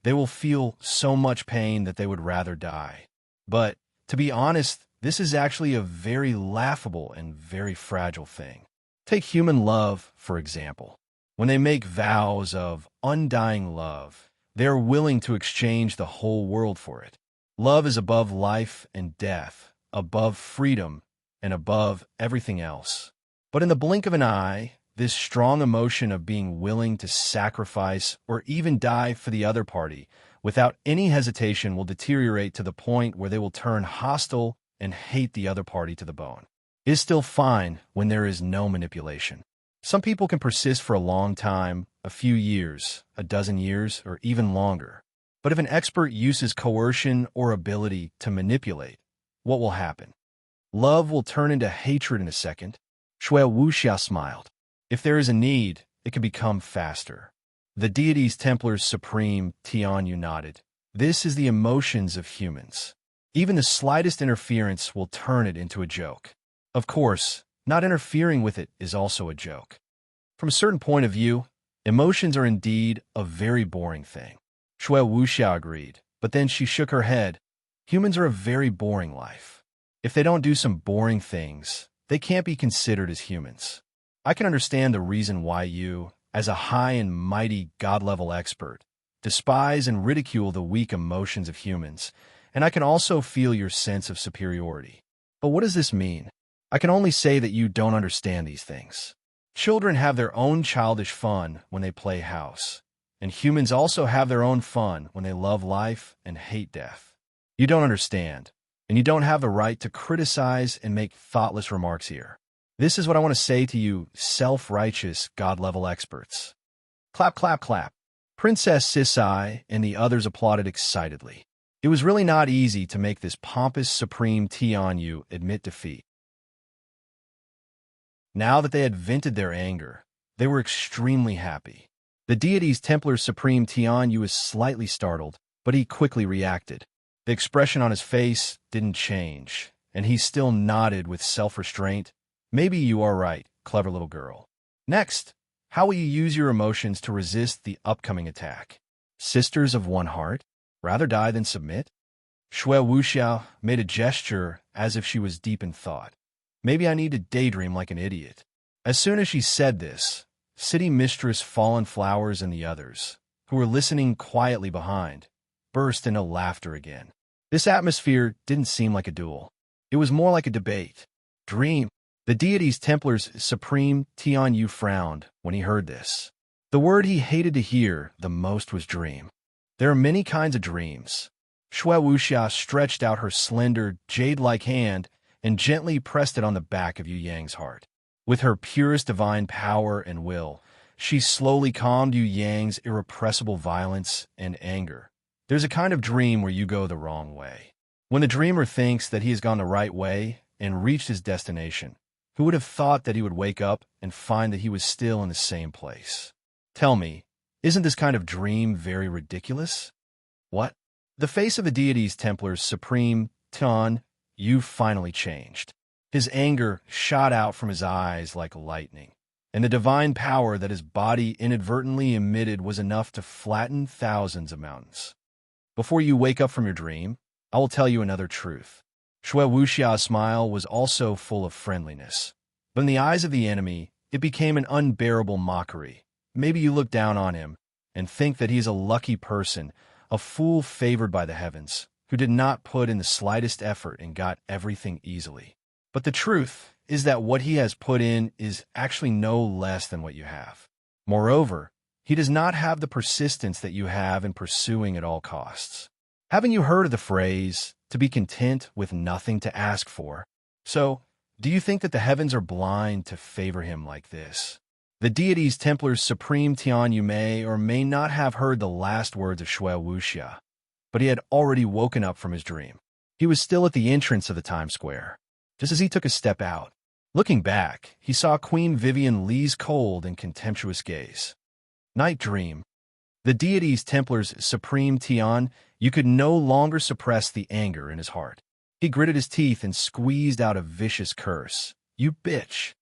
they will feel so much pain that they would rather die. But, to be honest, this is actually a very laughable and very fragile thing. Take human love, for example. When they make vows of undying love, they are willing to exchange the whole world for it. Love is above life and death, above freedom, and above everything else. But in the blink of an eye, this strong emotion of being willing to sacrifice or even die for the other party without any hesitation will deteriorate to the point where they will turn hostile and hate the other party to the bone. It is still fine when there is no manipulation. Some people can persist for a long time, a few years, a dozen years, or even longer. But if an expert uses coercion or ability to manipulate, what will happen? Love will turn into hatred in a second. Shui Wuxia smiled. If there is a need, it can become faster. The deity's Templars Supreme, Tian Yu, nodded. This is the emotions of humans. Even the slightest interference will turn it into a joke. Of course, not interfering with it is also a joke. From a certain point of view, emotions are indeed a very boring thing. Shui Wuxia agreed, but then she shook her head. Humans are a very boring life. If they don't do some boring things, they can't be considered as humans. I can understand the reason why you, as a high and mighty God-level expert, despise and ridicule the weak emotions of humans, and I can also feel your sense of superiority. But what does this mean? I can only say that you don't understand these things. Children have their own childish fun when they play house, and humans also have their own fun when they love life and hate death. You don't understand, and you don't have the right to criticize and make thoughtless remarks here. This is what I want to say to you, self-righteous, God-level experts. Clap, clap, clap. Princess Sisai and the others applauded excitedly. It was really not easy to make this pompous supreme Tianyu admit defeat. Now that they had vented their anger, they were extremely happy. The deity's Templar Supreme Tianyu was slightly startled, but he quickly reacted. The expression on his face didn't change, and he still nodded with self-restraint. Maybe you are right, clever little girl. Next, how will you use your emotions to resist the upcoming attack? Sisters of one heart? Rather die than submit? Shui Wuxiao made a gesture as if she was deep in thought. Maybe I need to daydream like an idiot. As soon as she said this, City Mistress Fallen Flowers and the others, who were listening quietly behind, burst into laughter again. This atmosphere didn't seem like a duel. It was more like a debate. Dream. The deity's Templar's Supreme Tianyu frowned when he heard this. The word he hated to hear the most was dream. There are many kinds of dreams. Shui Wuxia stretched out her slender, jade-like hand and gently pressed it on the back of Yu Yang's heart. With her purest divine power and will, she slowly calmed Yu Yang's irrepressible violence and anger. There's a kind of dream where you go the wrong way. When the dreamer thinks that he has gone the right way and reached his destination, who would have thought that he would wake up and find that he was still in the same place? Tell me, isn't this kind of dream very ridiculous? What? The face of the deity's Templar's Supreme Tianyu finally changed. His anger shot out from his eyes like lightning, and the divine power that his body inadvertently emitted was enough to flatten thousands of mountains. Before you wake up from your dream, I will tell you another truth. Shui Wuxia's smile was also full of friendliness, but in the eyes of the enemy, it became an unbearable mockery. Maybe you look down on him and think that he is a lucky person, a fool favored by the heavens, who did not put in the slightest effort and got everything easily. But the truth is that what he has put in is actually no less than what you have. Moreover, he does not have the persistence that you have in pursuing at all costs. Haven't you heard of the phrase, to be content with nothing to ask for? So, do you think that the heavens are blind to favor him like this? The deity's Templar's Supreme Tianyu may or may not have heard the last words of Shui Wuxia, but he had already woken up from his dream. He was still at the entrance of the Times Square. Just as he took a step out, looking back, he saw Queen Vivian Li's cold and contemptuous gaze. Night dream. The deity's Templar's Supreme Tianyu could no longer suppress the anger in his heart. He gritted his teeth and squeezed out a vicious curse. You bitch.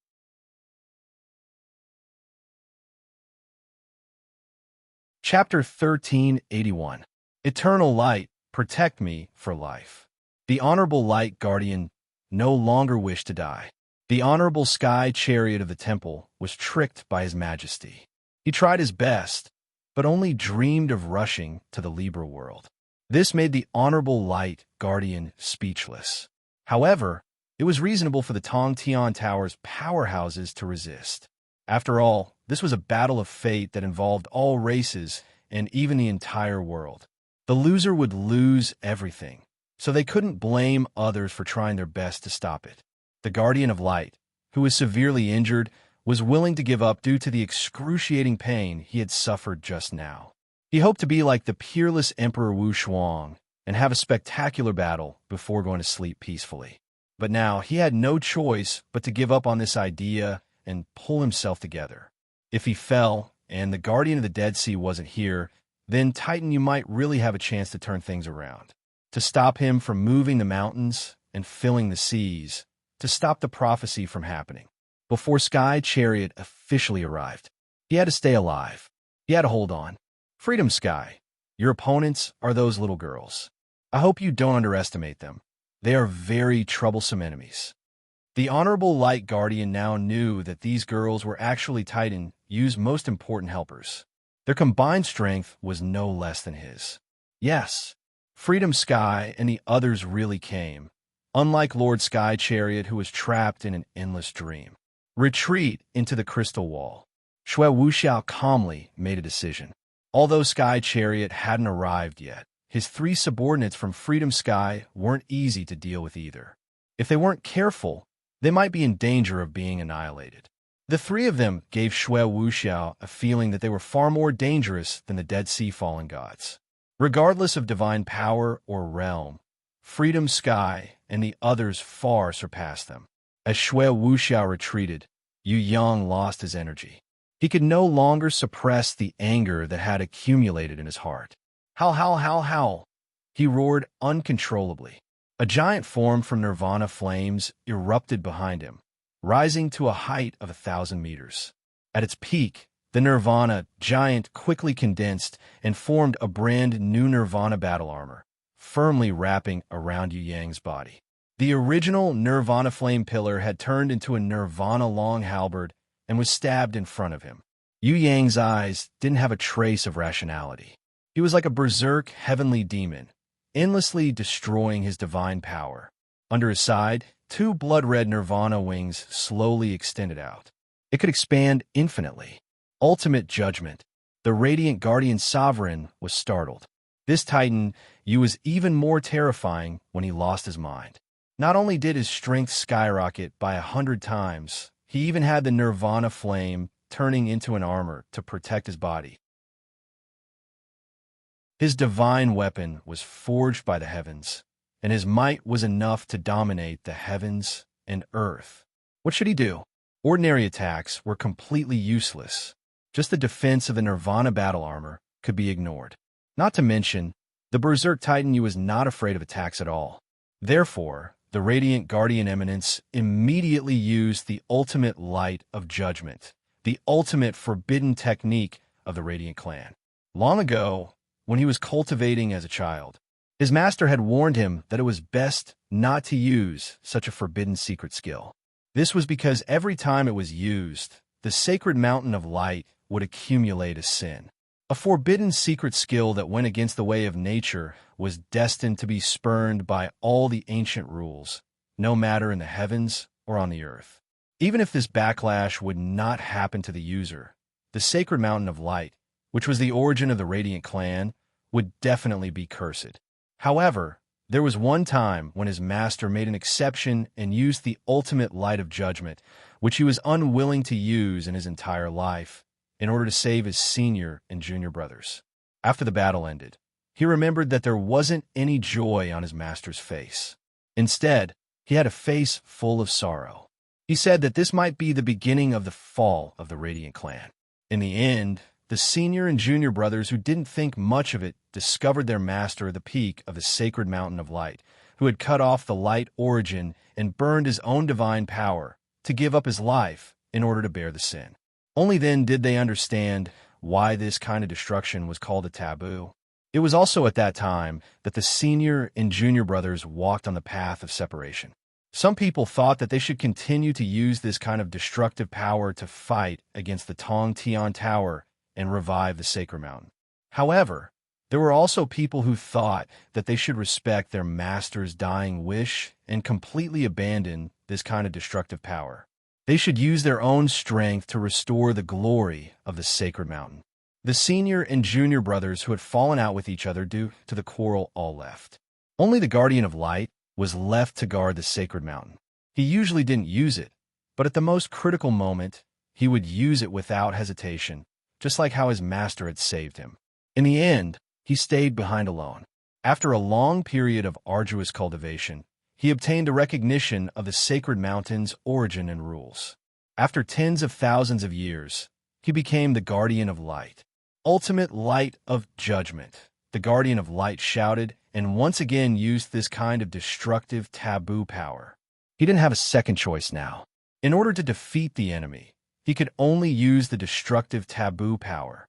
Chapter 1381. Eternal Light, protect me for life. The Honorable Light Guardian no longer wished to die. The Honorable Sky Chariot of the Temple was tricked by His Majesty. He tried his best, but only dreamed of rushing to the Libra world. This made the Honorable Light Guardian speechless. However, it was reasonable for the Tongtian Tower's powerhouses to resist. After all, this was a battle of fate that involved all races and even the entire world. The loser would lose everything, so they couldn't blame others for trying their best to stop it. The Guardian of Light, who was severely injured, was willing to give up due to the excruciating pain he had suffered just now. He hoped to be like the peerless Emperor Wu Shuang and have a spectacular battle before going to sleep peacefully. But now he had no choice but to give up on this idea and pull himself together. If he fell, and the Guardian of the Dead Sea wasn't here, then Titan, you might really have a chance to turn things around. To stop him from moving the mountains and filling the seas, to stop the prophecy from happening. Before Sky Chariot officially arrived, he had to stay alive. He had to hold on. Freedom Sky, your opponents are those little girls. I hope you don't underestimate them. They are very troublesome enemies. The Honorable Light Guardian now knew that these girls were actually Titan's most important helpers. Their combined strength was no less than his. Yes, Freedom Sky and the others really came, unlike Lord Sky Chariot, who was trapped in an endless dream. Retreat into the crystal wall. Shui Wuxiao calmly made a decision. Although Sky Chariot hadn't arrived yet, his three subordinates from Freedom Sky weren't easy to deal with either. If they weren't careful, they might be in danger of being annihilated. The three of them gave Shui Wuxiao a feeling that they were far more dangerous than the Dead Sea Fallen Gods. Regardless of divine power or realm, Freedom Sky and the others far surpassed them. As Shui Wuxiao retreated, Yu Yang lost his energy. He could no longer suppress the anger that had accumulated in his heart. Howl, howl, howl, howl! He roared uncontrollably. A giant form from Nirvana flames erupted behind him, rising to a height of 1,000 meters. At its peak, the Nirvana giant quickly condensed and formed a brand new Nirvana battle armor, firmly wrapping around Yu Yang's body. The original Nirvana flame pillar had turned into a Nirvana long halberd and was stabbed in front of him. Yu Yang's eyes didn't have a trace of rationality. He was like a berserk heavenly demon, endlessly destroying his divine power. Under his side, two blood-red Nirvana wings slowly extended out. It could expand infinitely. Ultimate judgment. The radiant guardian sovereign was startled. This Titan, Yu, was even more terrifying when he lost his mind. Not only did his strength skyrocket by 100 times, he even had the Nirvana flame turning into an armor to protect his body. His divine weapon was forged by the heavens, and his might was enough to dominate the heavens and earth. What should he do? Ordinary attacks were completely useless. Just the defense of the Nirvana battle armor could be ignored. Not to mention, the Berserk Titan Yu was not afraid of attacks at all. Therefore, the Radiant Guardian Eminence immediately used the ultimate light of judgment, the ultimate forbidden technique of the Radiant Clan. Long ago, when he was cultivating as a child, his master had warned him that it was best not to use such a forbidden secret skill. This was because every time it was used, the sacred mountain of light would accumulate as sin. A forbidden secret skill that went against the way of nature was destined to be spurned by all the ancient rules, no matter in the heavens or on the earth. Even if this backlash would not happen to the user, the sacred mountain of light, which was the origin of the Radiant Clan, would definitely be cursed. However, there was one time when his master made an exception and used the ultimate light of judgment, which he was unwilling to use in his entire life, in order to save his senior and junior brothers. After the battle ended, he remembered that there wasn't any joy on his master's face. Instead, he had a face full of sorrow. He said that this might be the beginning of the fall of the Radiant Clan. In the end, the senior and junior brothers who didn't think much of it discovered their master at the peak of the sacred mountain of light, who had cut off the light origin and burned his own divine power to give up his life in order to bear the sin. Only then did they understand why this kind of destruction was called a taboo. It was also at that time that the senior and junior brothers walked on the path of separation. Some people thought that they should continue to use this kind of destructive power to fight against the Tong Tian Tower and revive the sacred mountain. However, there were also people who thought that they should respect their master's dying wish and completely abandon this kind of destructive power. They should use their own strength to restore the glory of the sacred mountain. The senior and junior brothers who had fallen out with each other due to the quarrel all left. Only the Guardian of Light was left to guard the sacred mountain. He usually didn't use it, but at the most critical moment, he would use it without hesitation, just like how his master had saved him. In the end, he stayed behind alone. After a long period of arduous cultivation, he obtained a recognition of the sacred mountain's origin and rules. After tens of thousands of years, he became the Guardian of Light. Ultimate light of judgment. The Guardian of Light shouted and once again used this kind of destructive taboo power. He didn't have a second choice now. In order to defeat the enemy, he could only use the destructive taboo power.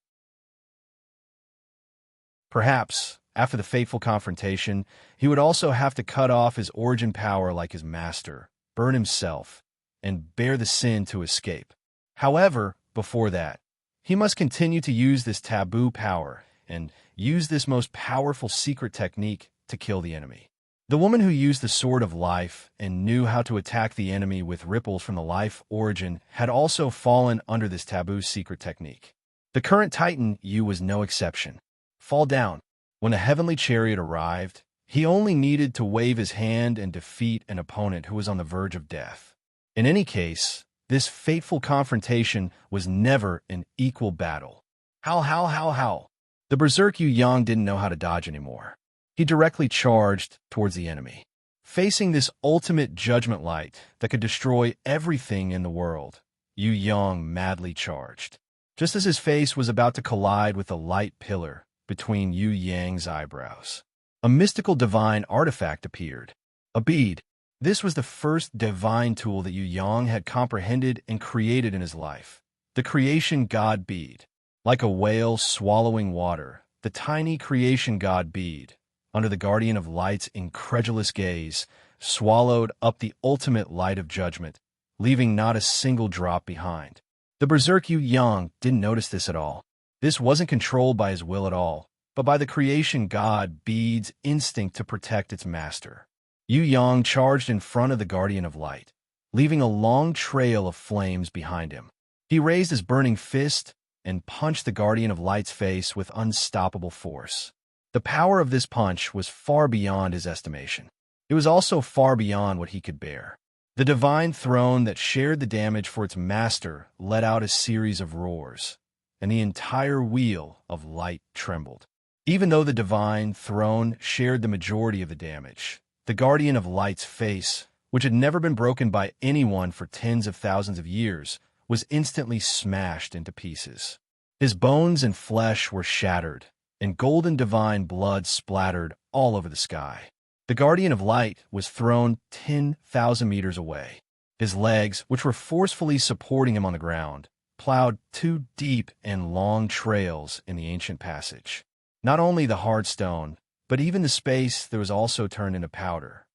Perhaps, after the fateful confrontation, he would also have to cut off his origin power like his master, burn himself, and bear the sin to escape. However, before that, he must continue to use this taboo power and use this most powerful secret technique to kill the enemy. The woman who used the Sword of Life and knew how to attack the enemy with ripples from the life origin had also fallen under this taboo secret technique. The current Titan, Yu, was no exception. Fall down. When a heavenly chariot arrived, he only needed to wave his hand and defeat an opponent who was on the verge of death. In any case, this fateful confrontation was never an equal battle. How. The berserk Yu Yang didn't know how to dodge anymore. He directly charged towards the enemy. Facing this ultimate judgment light that could destroy everything in the world, Yu Yang madly charged. Just as his face was about to collide with the light pillar between Yu Yang's eyebrows, a mystical divine artifact appeared. A bead. This was the first divine tool that Yu Yang had comprehended and created in his life. The creation god bead. Like a whale swallowing water, the tiny creation god bead, under the guardian of light's incredulous gaze, swallowed up the ultimate light of judgment, leaving not a single drop behind. The berserk Yu Yang didn't notice this at all. This wasn't controlled by his will at all, but by the creation god bead's instinct to protect its master. Yu Yang charged in front of the guardian of light, leaving a long trail of flames behind him. He raised his burning fist and punched the guardian of light's face with unstoppable force. The power of this punch was far beyond his estimation. It was also far beyond what he could bear. The divine throne that shared the damage for its master let out a series of roars, and the entire wheel of light trembled. Even though the divine throne shared the majority of the damage, the guardian of light's face, which had never been broken by anyone for tens of thousands of years, was instantly smashed into pieces. His bones and flesh were shattered, and golden divine blood splattered all over the sky. The guardian of light was thrown 10,000 meters away. His legs, which were forcefully supporting him on the ground, plowed 2 deep and long trails in the ancient passage. Not only the hard stone, but even the space that was also turned into powder.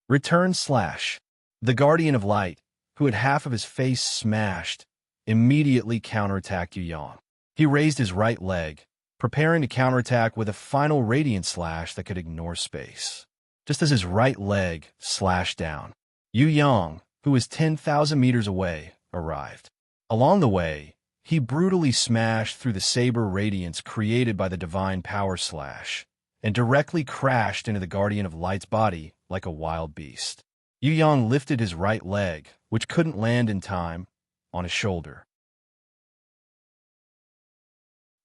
Return slash. The guardian of light, who had half of his face smashed, immediately counterattacked Yu Yang. He raised his right leg, preparing to counterattack with a final radiant slash that could ignore space. Just as his right leg slashed down, Yu Yang, who was 10,000 meters away, arrived. Along the way, he brutally smashed through the saber radiance created by the divine power slash, and directly crashed into the guardian of light's body like a wild beast. Yu Yang lifted his right leg, which couldn't land in time, on his shoulder.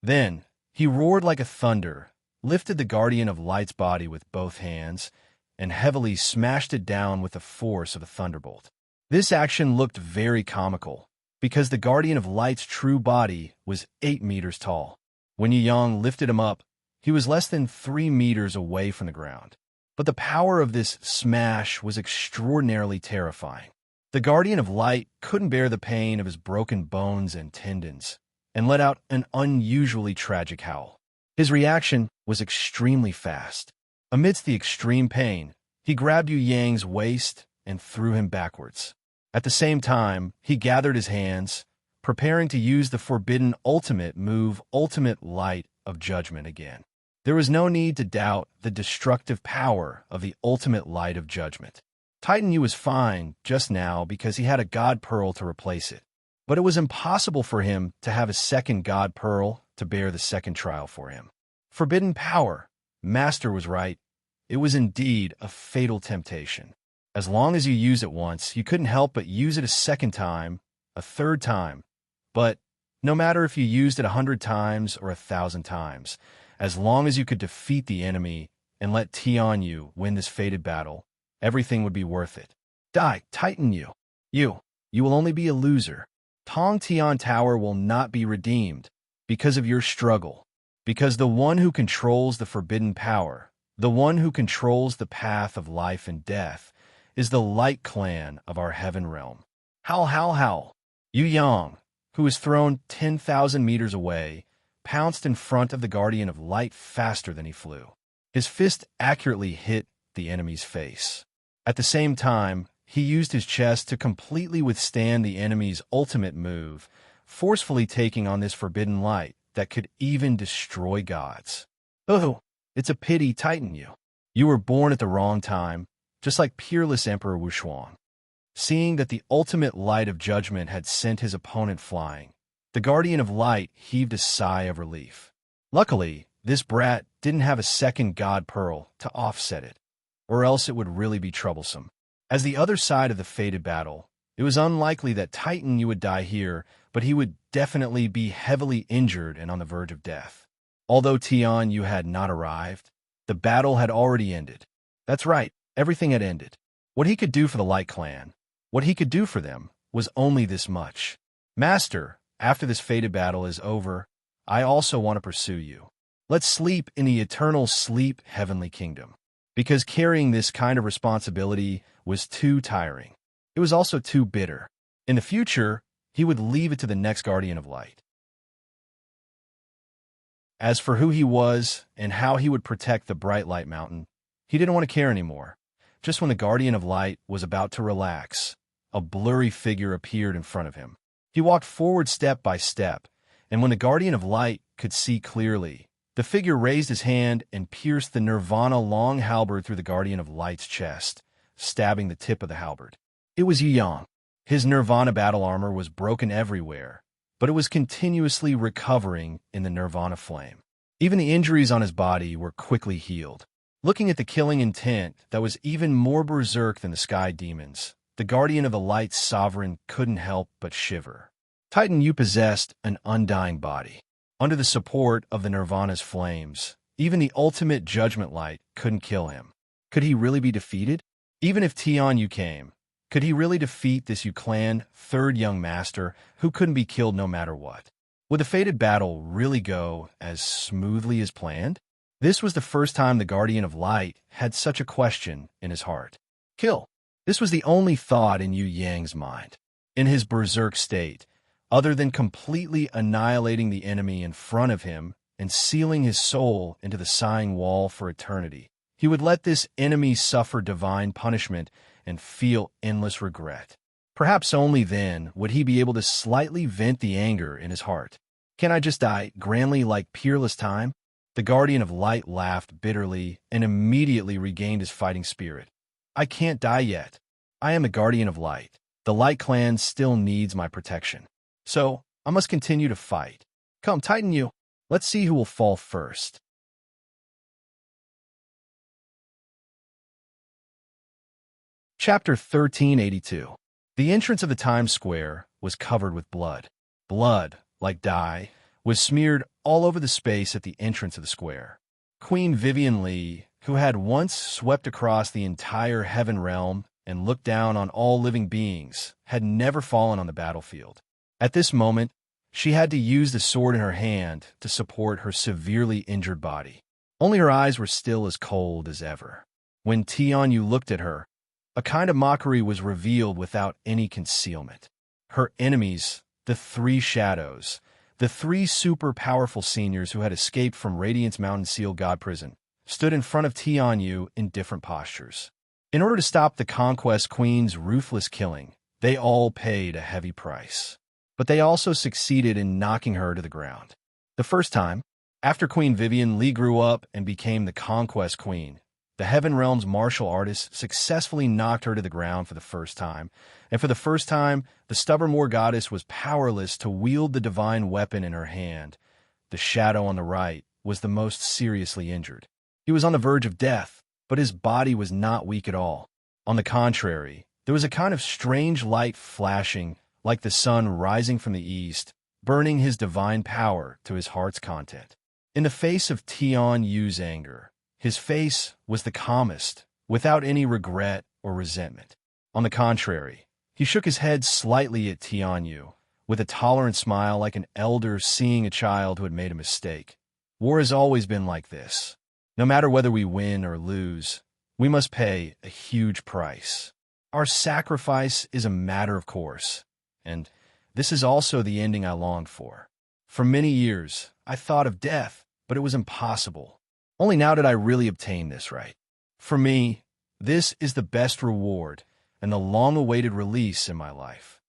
Then, he roared like a thunder, lifted the guardian of light's body with both hands, and heavily smashed it down with the force of a thunderbolt. This action looked very comical, because the guardian of light's true body was 8 meters tall. When Yu Yang lifted him up, he was less than 3 meters away from the ground. But the power of this smash was extraordinarily terrifying. The guardian of light couldn't bear the pain of his broken bones and tendons, and let out an unusually tragic howl. His reaction was extremely fast. Amidst the extreme pain, he grabbed Yu Yang's waist and threw him backwards. At the same time, he gathered his hands, preparing to use the forbidden ultimate move, Ultimate Light of Judgment again. There was no need to doubt the destructive power of the ultimate light of judgment. Titan Yu was fine just now because he had a God Pearl to replace it. But it was impossible for him to have a second God Pearl to bear the second trial for him. Forbidden power. Master was right. It was indeed a fatal temptation. As long as you use it once, you couldn't help but use it a second time, a third time. But no matter if you used it 100 times or 1,000 times, as long as you could defeat the enemy and let Tian Yu win this fated battle, everything would be worth it. Die, Titan Yu. You will only be a loser. Tong Tian Tower will not be redeemed because of your struggle. Because the one who controls the forbidden power, the one who controls the path of life and death, is the Light Clan of our heaven realm. Howl. Yu Yang, who was thrown 10,000 meters away, pounced in front of the guardian of light faster than he flew. His fist accurately hit the enemy's face. At the same time, he used his chest to completely withstand the enemy's ultimate move, forcefully taking on this forbidden light that could even destroy gods. Oh, it's a pity, Titan Yu. You were born at the wrong time, just like peerless Emperor Wushuang. Seeing that the ultimate light of judgment had sent his opponent flying, The Guardian of Light heaved a sigh of relief. Luckily, this brat didn't have a second god pearl to offset it, or else it would really be troublesome. As the other side of the fated battle, it was unlikely that Titan Yu would die here, but he would definitely be heavily injured and on the verge of death. Although Tian Yu had not arrived, the battle had already ended. That's right, everything had ended. What he could do for the Light Clan, what he could do for them, was only this much. Master, after this fated battle is over, I also want to pursue you. Let's sleep in the eternal sleep heavenly kingdom. Because carrying this kind of responsibility was too tiring. It was also too bitter. In the future, he would leave it to the next Guardian of Light. As for who he was and how he would protect the Bright Light Mountain, he didn't want to care anymore. Just when the Guardian of Light was about to relax, a blurry figure appeared in front of him. He walked forward step by step, and when the Guardian of Light could see clearly, the figure raised his hand and pierced the Nirvana long halberd through the Guardian of Light's chest, stabbing the tip of the halberd. It was Yu Yang. His Nirvana battle armor was broken everywhere, but it was continuously recovering in the Nirvana flame. Even the injuries on his body were quickly healed. Looking at the killing intent that was even more berserk than the Sky Demons, the Guardian of the Light's sovereign couldn't help but shiver. Titan Yu possessed an undying body. Under the support of the Nirvana's flames, even the ultimate Judgment Light couldn't kill him. Could he really be defeated? Even if Tian Yu came, could he really defeat this Yu clan third young master who couldn't be killed no matter what? Would the fated battle really go as smoothly as planned? This was the first time the Guardian of Light had such a question in his heart. Kill. This was the only thought in Yu Yang's mind. In his berserk state, other than completely annihilating the enemy in front of him and sealing his soul into the sighing wall for eternity, he would let this enemy suffer divine punishment and feel endless regret. Perhaps only then would he be able to slightly vent the anger in his heart. Can I just die grandly like peerless time? The Guardian of Light laughed bitterly and immediately regained his fighting spirit. I can't die yet. I am a Guardian of Light. The Light Clan still needs my protection. So, I must continue to fight. Come, Titan Yu. Let's see who will fall first. Chapter 1382. The entrance of the Times Square was covered with blood. Blood, like dye, was smeared all over the space at the entrance of the square. Queen Vivian Li, who had once swept across the entire heaven realm and looked down on all living beings, had never fallen on the battlefield. At this moment, she had to use the sword in her hand to support her severely injured body. Only her eyes were still as cold as ever. When Tian Yu looked at her, a kind of mockery was revealed without any concealment. Her enemies, the three shadows, the three super-powerful seniors who had escaped from Radiance Mountain Seal God Prison, stood in front of Tian Yu in different postures. In order to stop the Conquest Queen's ruthless killing, they all paid a heavy price. But they also succeeded in knocking her to the ground. The first time, after Queen Vivian Li grew up and became the Conquest Queen, the Heaven Realm's martial artist successfully knocked her to the ground for the first time, and for the first time, the stubborn War Goddess was powerless to wield the divine weapon in her hand. The shadow on the right was the most seriously injured. He was on the verge of death, but his body was not weak at all. On the contrary, there was a kind of strange light flashing, like the sun rising from the east, burning his divine power to his heart's content. In the face of Tian Yu's anger, his face was the calmest, without any regret or resentment. On the contrary, he shook his head slightly at Tian Yu, with a tolerant smile like an elder seeing a child who had made a mistake. War has always been like this. No matter whether we win or lose, we must pay a huge price. Our sacrifice is a matter of course, and this is also the ending I longed for. For many years, I thought of death, but it was impossible. Only now did I really obtain this right. For me, this is the best reward and the long-awaited release in my life.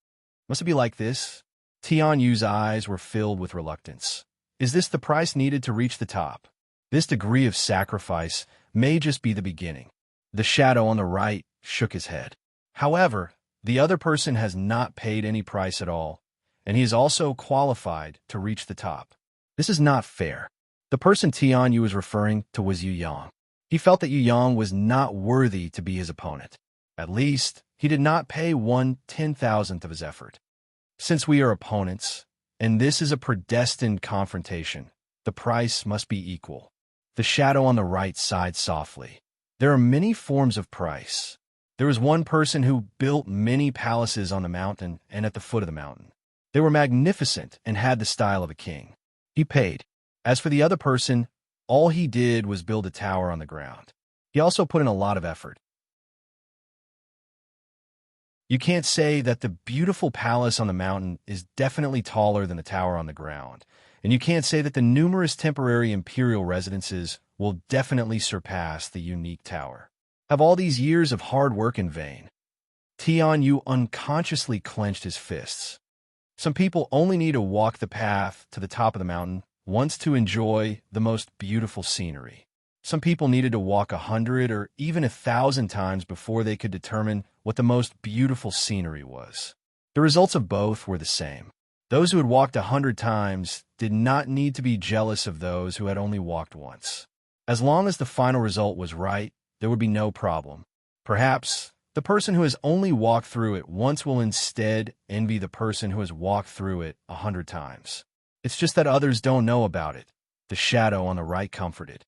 Must it be like this? Tian Yu's eyes were filled with reluctance. Is this the price needed to reach the top? This degree of sacrifice may just be the beginning. The shadow on the right shook his head. However, the other person has not paid any price at all, and he is also qualified to reach the top. This is not fair. The person Tian Yu was referring to was Yu Yang. He felt that Yu Yang was not worthy to be his opponent. At least, he did not pay 1/10,000th of his effort. Since we are opponents, and this is a predestined confrontation, the price must be equal. The shadow on the right sighed softly. There are many forms of price. There was one person who built many palaces on the mountain and at the foot of the mountain. They were magnificent and had the style of a king. He paid. As for the other person, all he did was build a tower on the ground. He also put in a lot of effort. You can't say that the beautiful palace on the mountain is definitely taller than the tower on the ground, and you can't say that the numerous temporary imperial residences will definitely surpass the unique tower. Have all these years of hard work in vain? Tian Yu unconsciously clenched his fists. Some people only need to walk the path to the top of the mountain once to enjoy the most beautiful scenery. Some people needed to walk 100 or even 1,000 times before they could determine what the most beautiful scenery was. The results of both were the same. Those who had walked 100 times did not need to be jealous of those who had only walked once. As long as the final result was right, there would be no problem. Perhaps the person who has only walked through it once will instead envy the person who has walked through it 100 times. It's just that others don't know about it. The shadow on the right comforted.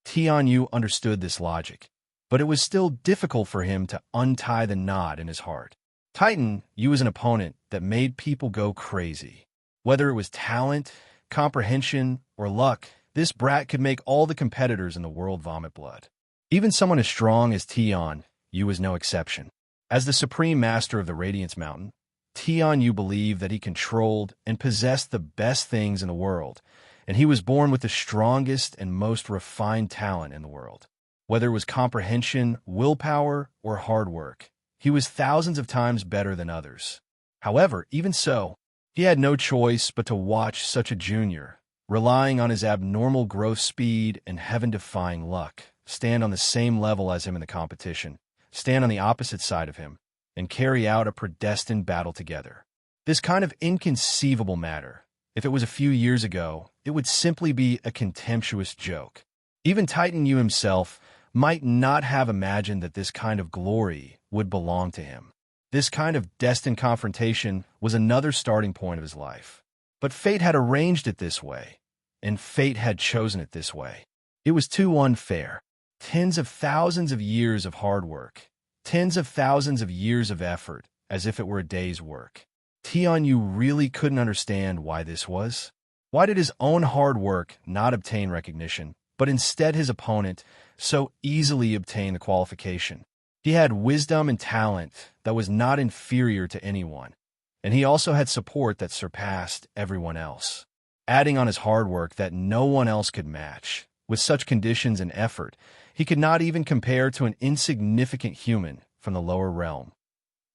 Tian Yu understood this logic, but it was still difficult for him to untie the knot in his heart. Titan Yu was an opponent that made people go crazy. Whether it was talent, comprehension, or luck, this brat could make all the competitors in the world vomit blood. Even someone as strong as Tian Yu was no exception. As the supreme master of the Radiance Mountain, Tian Yu believed that he controlled and possessed the best things in the world, and he was born with the strongest and most refined talent in the world. Whether it was comprehension, willpower, or hard work, he was thousands of times better than others. However, even so, he had no choice but to watch such a junior, relying on his abnormal growth speed and heaven-defying luck, stand on the same level as him in the competition, stand on the opposite side of him, and carry out a predestined battle together. This kind of inconceivable matter, if it was a few years ago, it would simply be a contemptuous joke. Even Titan Yu himself might not have imagined that this kind of glory would belong to him. This kind of destined confrontation was another starting point of his life. But fate had arranged it this way, and fate had chosen it this way. It was too unfair. Tens of thousands of years of hard work, tens of thousands of years of effort, as if it were a day's work. Tian Yu really couldn't understand why this was. Why did his own hard work not obtain recognition, but instead his opponent so easily obtain the qualification? He had wisdom and talent that was not inferior to anyone, and he also had support that surpassed everyone else. Adding on his hard work that no one else could match, with such conditions and effort, he could not even compare to an insignificant human from the lower realm.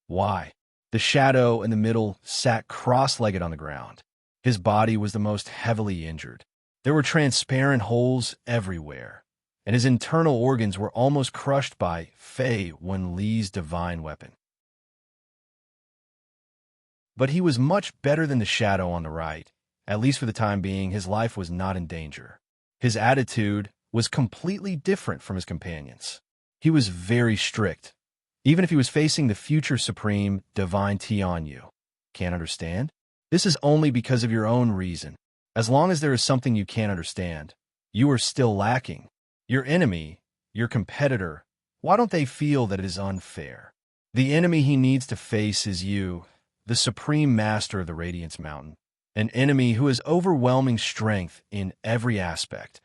Why? The shadow in the middle sat cross-legged on the ground. His body was the most heavily injured. There were transparent holes everywhere, and his internal organs were almost crushed by Fei Wenli's divine weapon. But he was much better than the shadow on the right. At least for the time being, his life was not in danger. His attitude was completely different from his companions. He was very strict, even if he was facing the future supreme divine Tian Yu. Can't understand? This is only because of your own reason. As long as there is something you can't understand, you are still lacking. Your enemy, your competitor, why don't they feel that it is unfair? The enemy he needs to face is you, the supreme master of the Radiance Mountain, an enemy who has overwhelming strength in every aspect.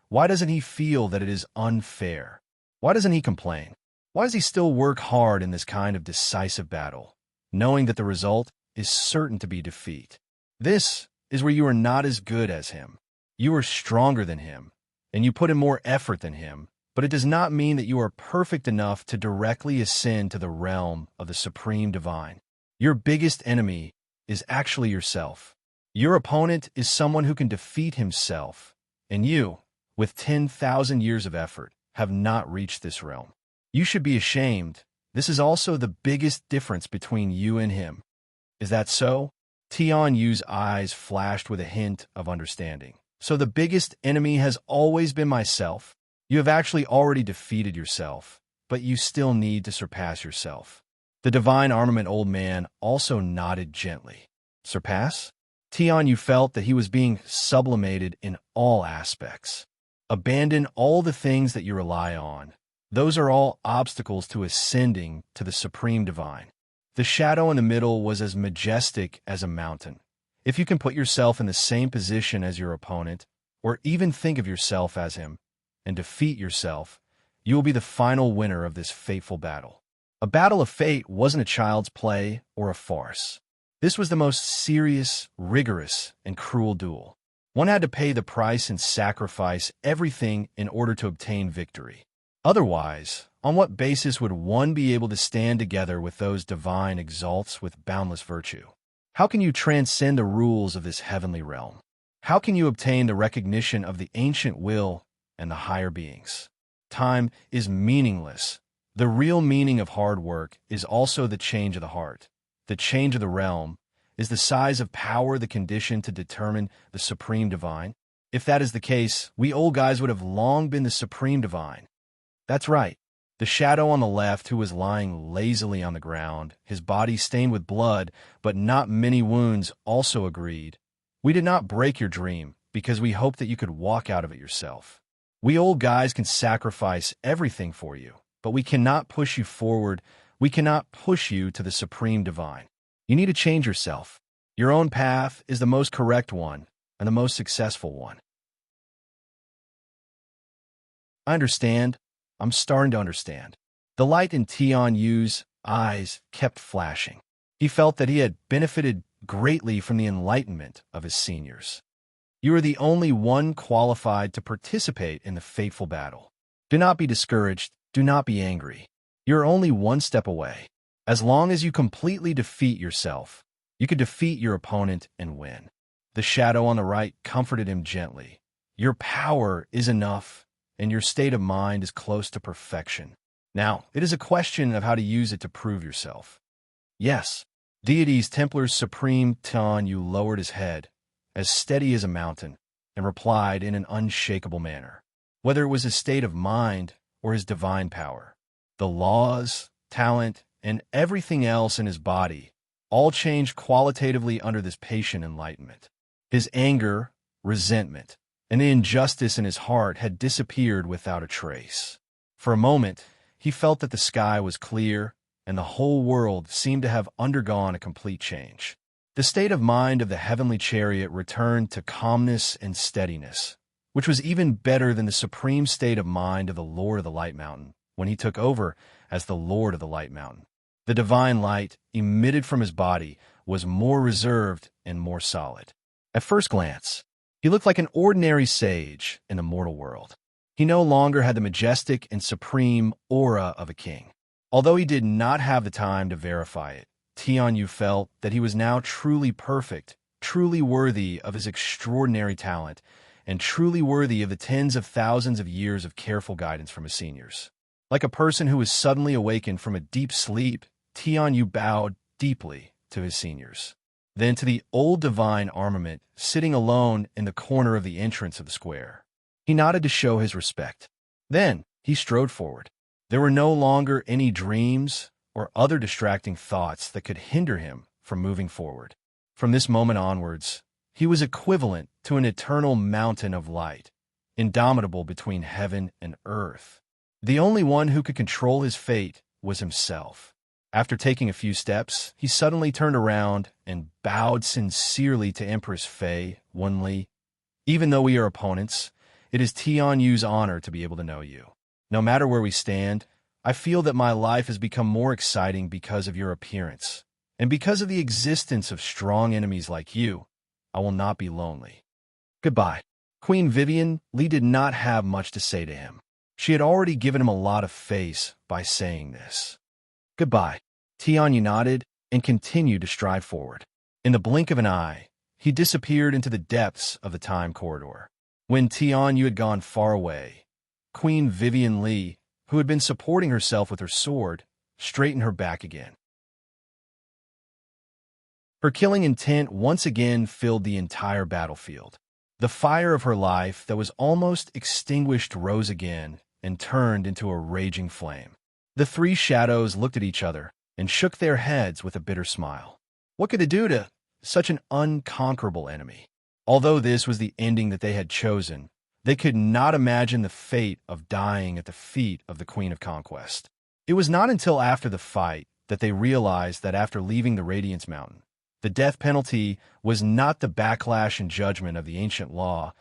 Why doesn't he feel that it is unfair? Why doesn't he complain? Why does he still work hard in this kind of decisive battle, knowing that the result is certain to be defeat? This is where you are not as good as him. You are stronger than him, and you put in more effort than him, but it does not mean that you are perfect enough to directly ascend to the realm of the Supreme Divine. Your biggest enemy is actually yourself. Your opponent is someone who can defeat himself, and you, with 10,000 years of effort, have not reached this realm. You should be ashamed. This is also the biggest difference between you and him. Is that so? Tian Yu's eyes flashed with a hint of understanding. So the biggest enemy has always been myself? You have actually already defeated yourself, but you still need to surpass yourself. The divine armament old man also nodded gently. Surpass? Tian Yu felt that he was being sublimated in all aspects. Abandon all the things that you rely on. Those are all obstacles to ascending to the supreme divine. The shadow in the middle was as majestic as a mountain. If you can put yourself in the same position as your opponent, or even think of yourself as him, and defeat yourself, you will be the final winner of this fateful battle. A battle of fate wasn't a child's play or a farce. This was the most serious, rigorous, and cruel duel. One had to pay the price and sacrifice everything in order to obtain victory. Otherwise, on what basis would one be able to stand together with those divine exalts with boundless virtue? How can you transcend the rules of this heavenly realm? How can you obtain the recognition of the ancient will and the higher beings? Time is meaningless. The real meaning of hard work is also the change of the heart. The change of the realm. Is the size of power the condition to determine the supreme divine? If that is the case, we old guys would have long been the supreme divine. That's right. The shadow on the left, who was lying lazily on the ground, his body stained with blood, but not many wounds, also agreed. We did not break your dream, because we hoped that you could walk out of it yourself. We old guys can sacrifice everything for you, but we cannot push you forward. We cannot push you to the supreme divine. You need to change yourself. Your own path is the most correct one and the most successful one. I understand. I'm starting to understand. The light in Tian Yu's eyes kept flashing. He felt that he had benefited greatly from the enlightenment of his seniors. You are the only one qualified to participate in the fateful battle. Do not be discouraged. Do not be angry. You are only one step away. As long as you completely defeat yourself, you could defeat your opponent and win. The shadow on the right comforted him gently. Your power is enough, and your state of mind is close to perfection. Now, it is a question of how to use it to prove yourself. Yes, deities, Templars Supreme Tian Yu lowered his head, as steady as a mountain, and replied in an unshakable manner. Whether it was his state of mind or his divine power, the laws, talent, and everything else in his body all changed qualitatively under this patient enlightenment. His anger, resentment, and the injustice in his heart had disappeared without a trace. For a moment, he felt that the sky was clear and the whole world seemed to have undergone a complete change. The state of mind of the heavenly chariot returned to calmness and steadiness, which was even better than the supreme state of mind of the Lord of the Light Mountain when he took over as the Lord of the Light Mountain. The divine light emitted from his body was more reserved and more solid. At first glance, he looked like an ordinary sage in the mortal world. He no longer had the majestic and supreme aura of a king. Although he did not have the time to verify it, Tian Yu felt that he was now truly perfect, truly worthy of his extraordinary talent, and truly worthy of the tens of thousands of years of careful guidance from his seniors. Like a person who was suddenly awakened from a deep sleep, Tian Yu bowed deeply to his seniors. Then to the old divine armament sitting alone in the corner of the entrance of the square. He nodded to show his respect. Then he strode forward. There were no longer any dreams or other distracting thoughts that could hinder him from moving forward. From this moment onwards, he was equivalent to an eternal mountain of light, indomitable between heaven and earth. The only one who could control his fate was himself. After taking a few steps, he suddenly turned around and bowed sincerely to Empress Fei Wenli. Even though we are opponents, it is Tian Yu's honor to be able to know you. No matter where we stand, I feel that my life has become more exciting because of your appearance. And because of the existence of strong enemies like you, I will not be lonely. Goodbye. Queen Vivian Li did not have much to say to him. She had already given him a lot of face by saying this. Goodbye. Tian Yu nodded and continued to stride forward. In the blink of an eye, he disappeared into the depths of the time corridor. When Tian Yu had gone far away, Queen Vivian Li, who had been supporting herself with her sword, straightened her back again. Her killing intent once again filled the entire battlefield. The fire of her life that was almost extinguished rose again and turned into a raging flame. The three shadows looked at each other and shook their heads with a bitter smile. What could they do to such an unconquerable enemy? Although this was the ending that they had chosen, they could not imagine the fate of dying at the feet of the Queen of Conquest. It was not until after the fight that they realized that after leaving the Radiance Mountain, the death penalty was not the backlash and judgment of the ancient law,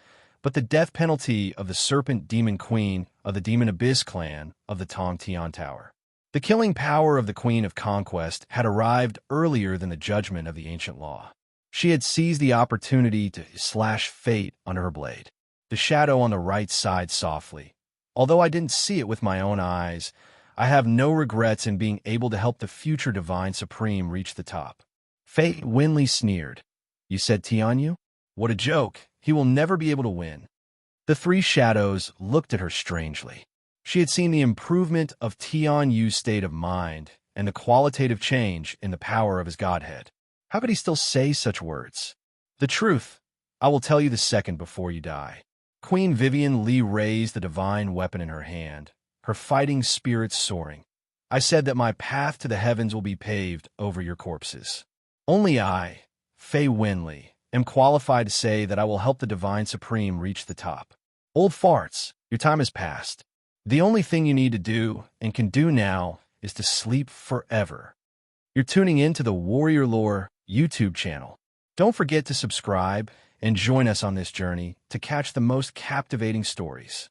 but the death penalty of the Serpent Demon Queen of the Demon Abyss clan of the Tong Tian Tower. The killing power of the Queen of Conquest had arrived earlier than the judgment of the ancient law. She had seized the opportunity to slash fate under her blade. The shadow on the right sighed softly. Although I didn't see it with my own eyes, I have no regrets in being able to help the future Divine Supreme reach the top. Fate Winley sneered. You said Tianyu? What a joke. He will never be able to win. The three shadows looked at her strangely. She had seen the improvement of Tianyu's state of mind and the qualitative change in the power of his godhead. How could he still say such words? The truth, I will tell you the second before you die. Queen Vivian Li raised the divine weapon in her hand, her fighting spirit soaring. I said that my path to the heavens will be paved over your corpses. Only I, Fei Winley, am qualified to say that I will help the Divine Supreme reach the top. Old farts, your time has passed. The only thing you need to do, and can do now, is to sleep forever. You're tuning in to the Warrior Lore YouTube channel. Don't forget to subscribe and join us on this journey to catch the most captivating stories.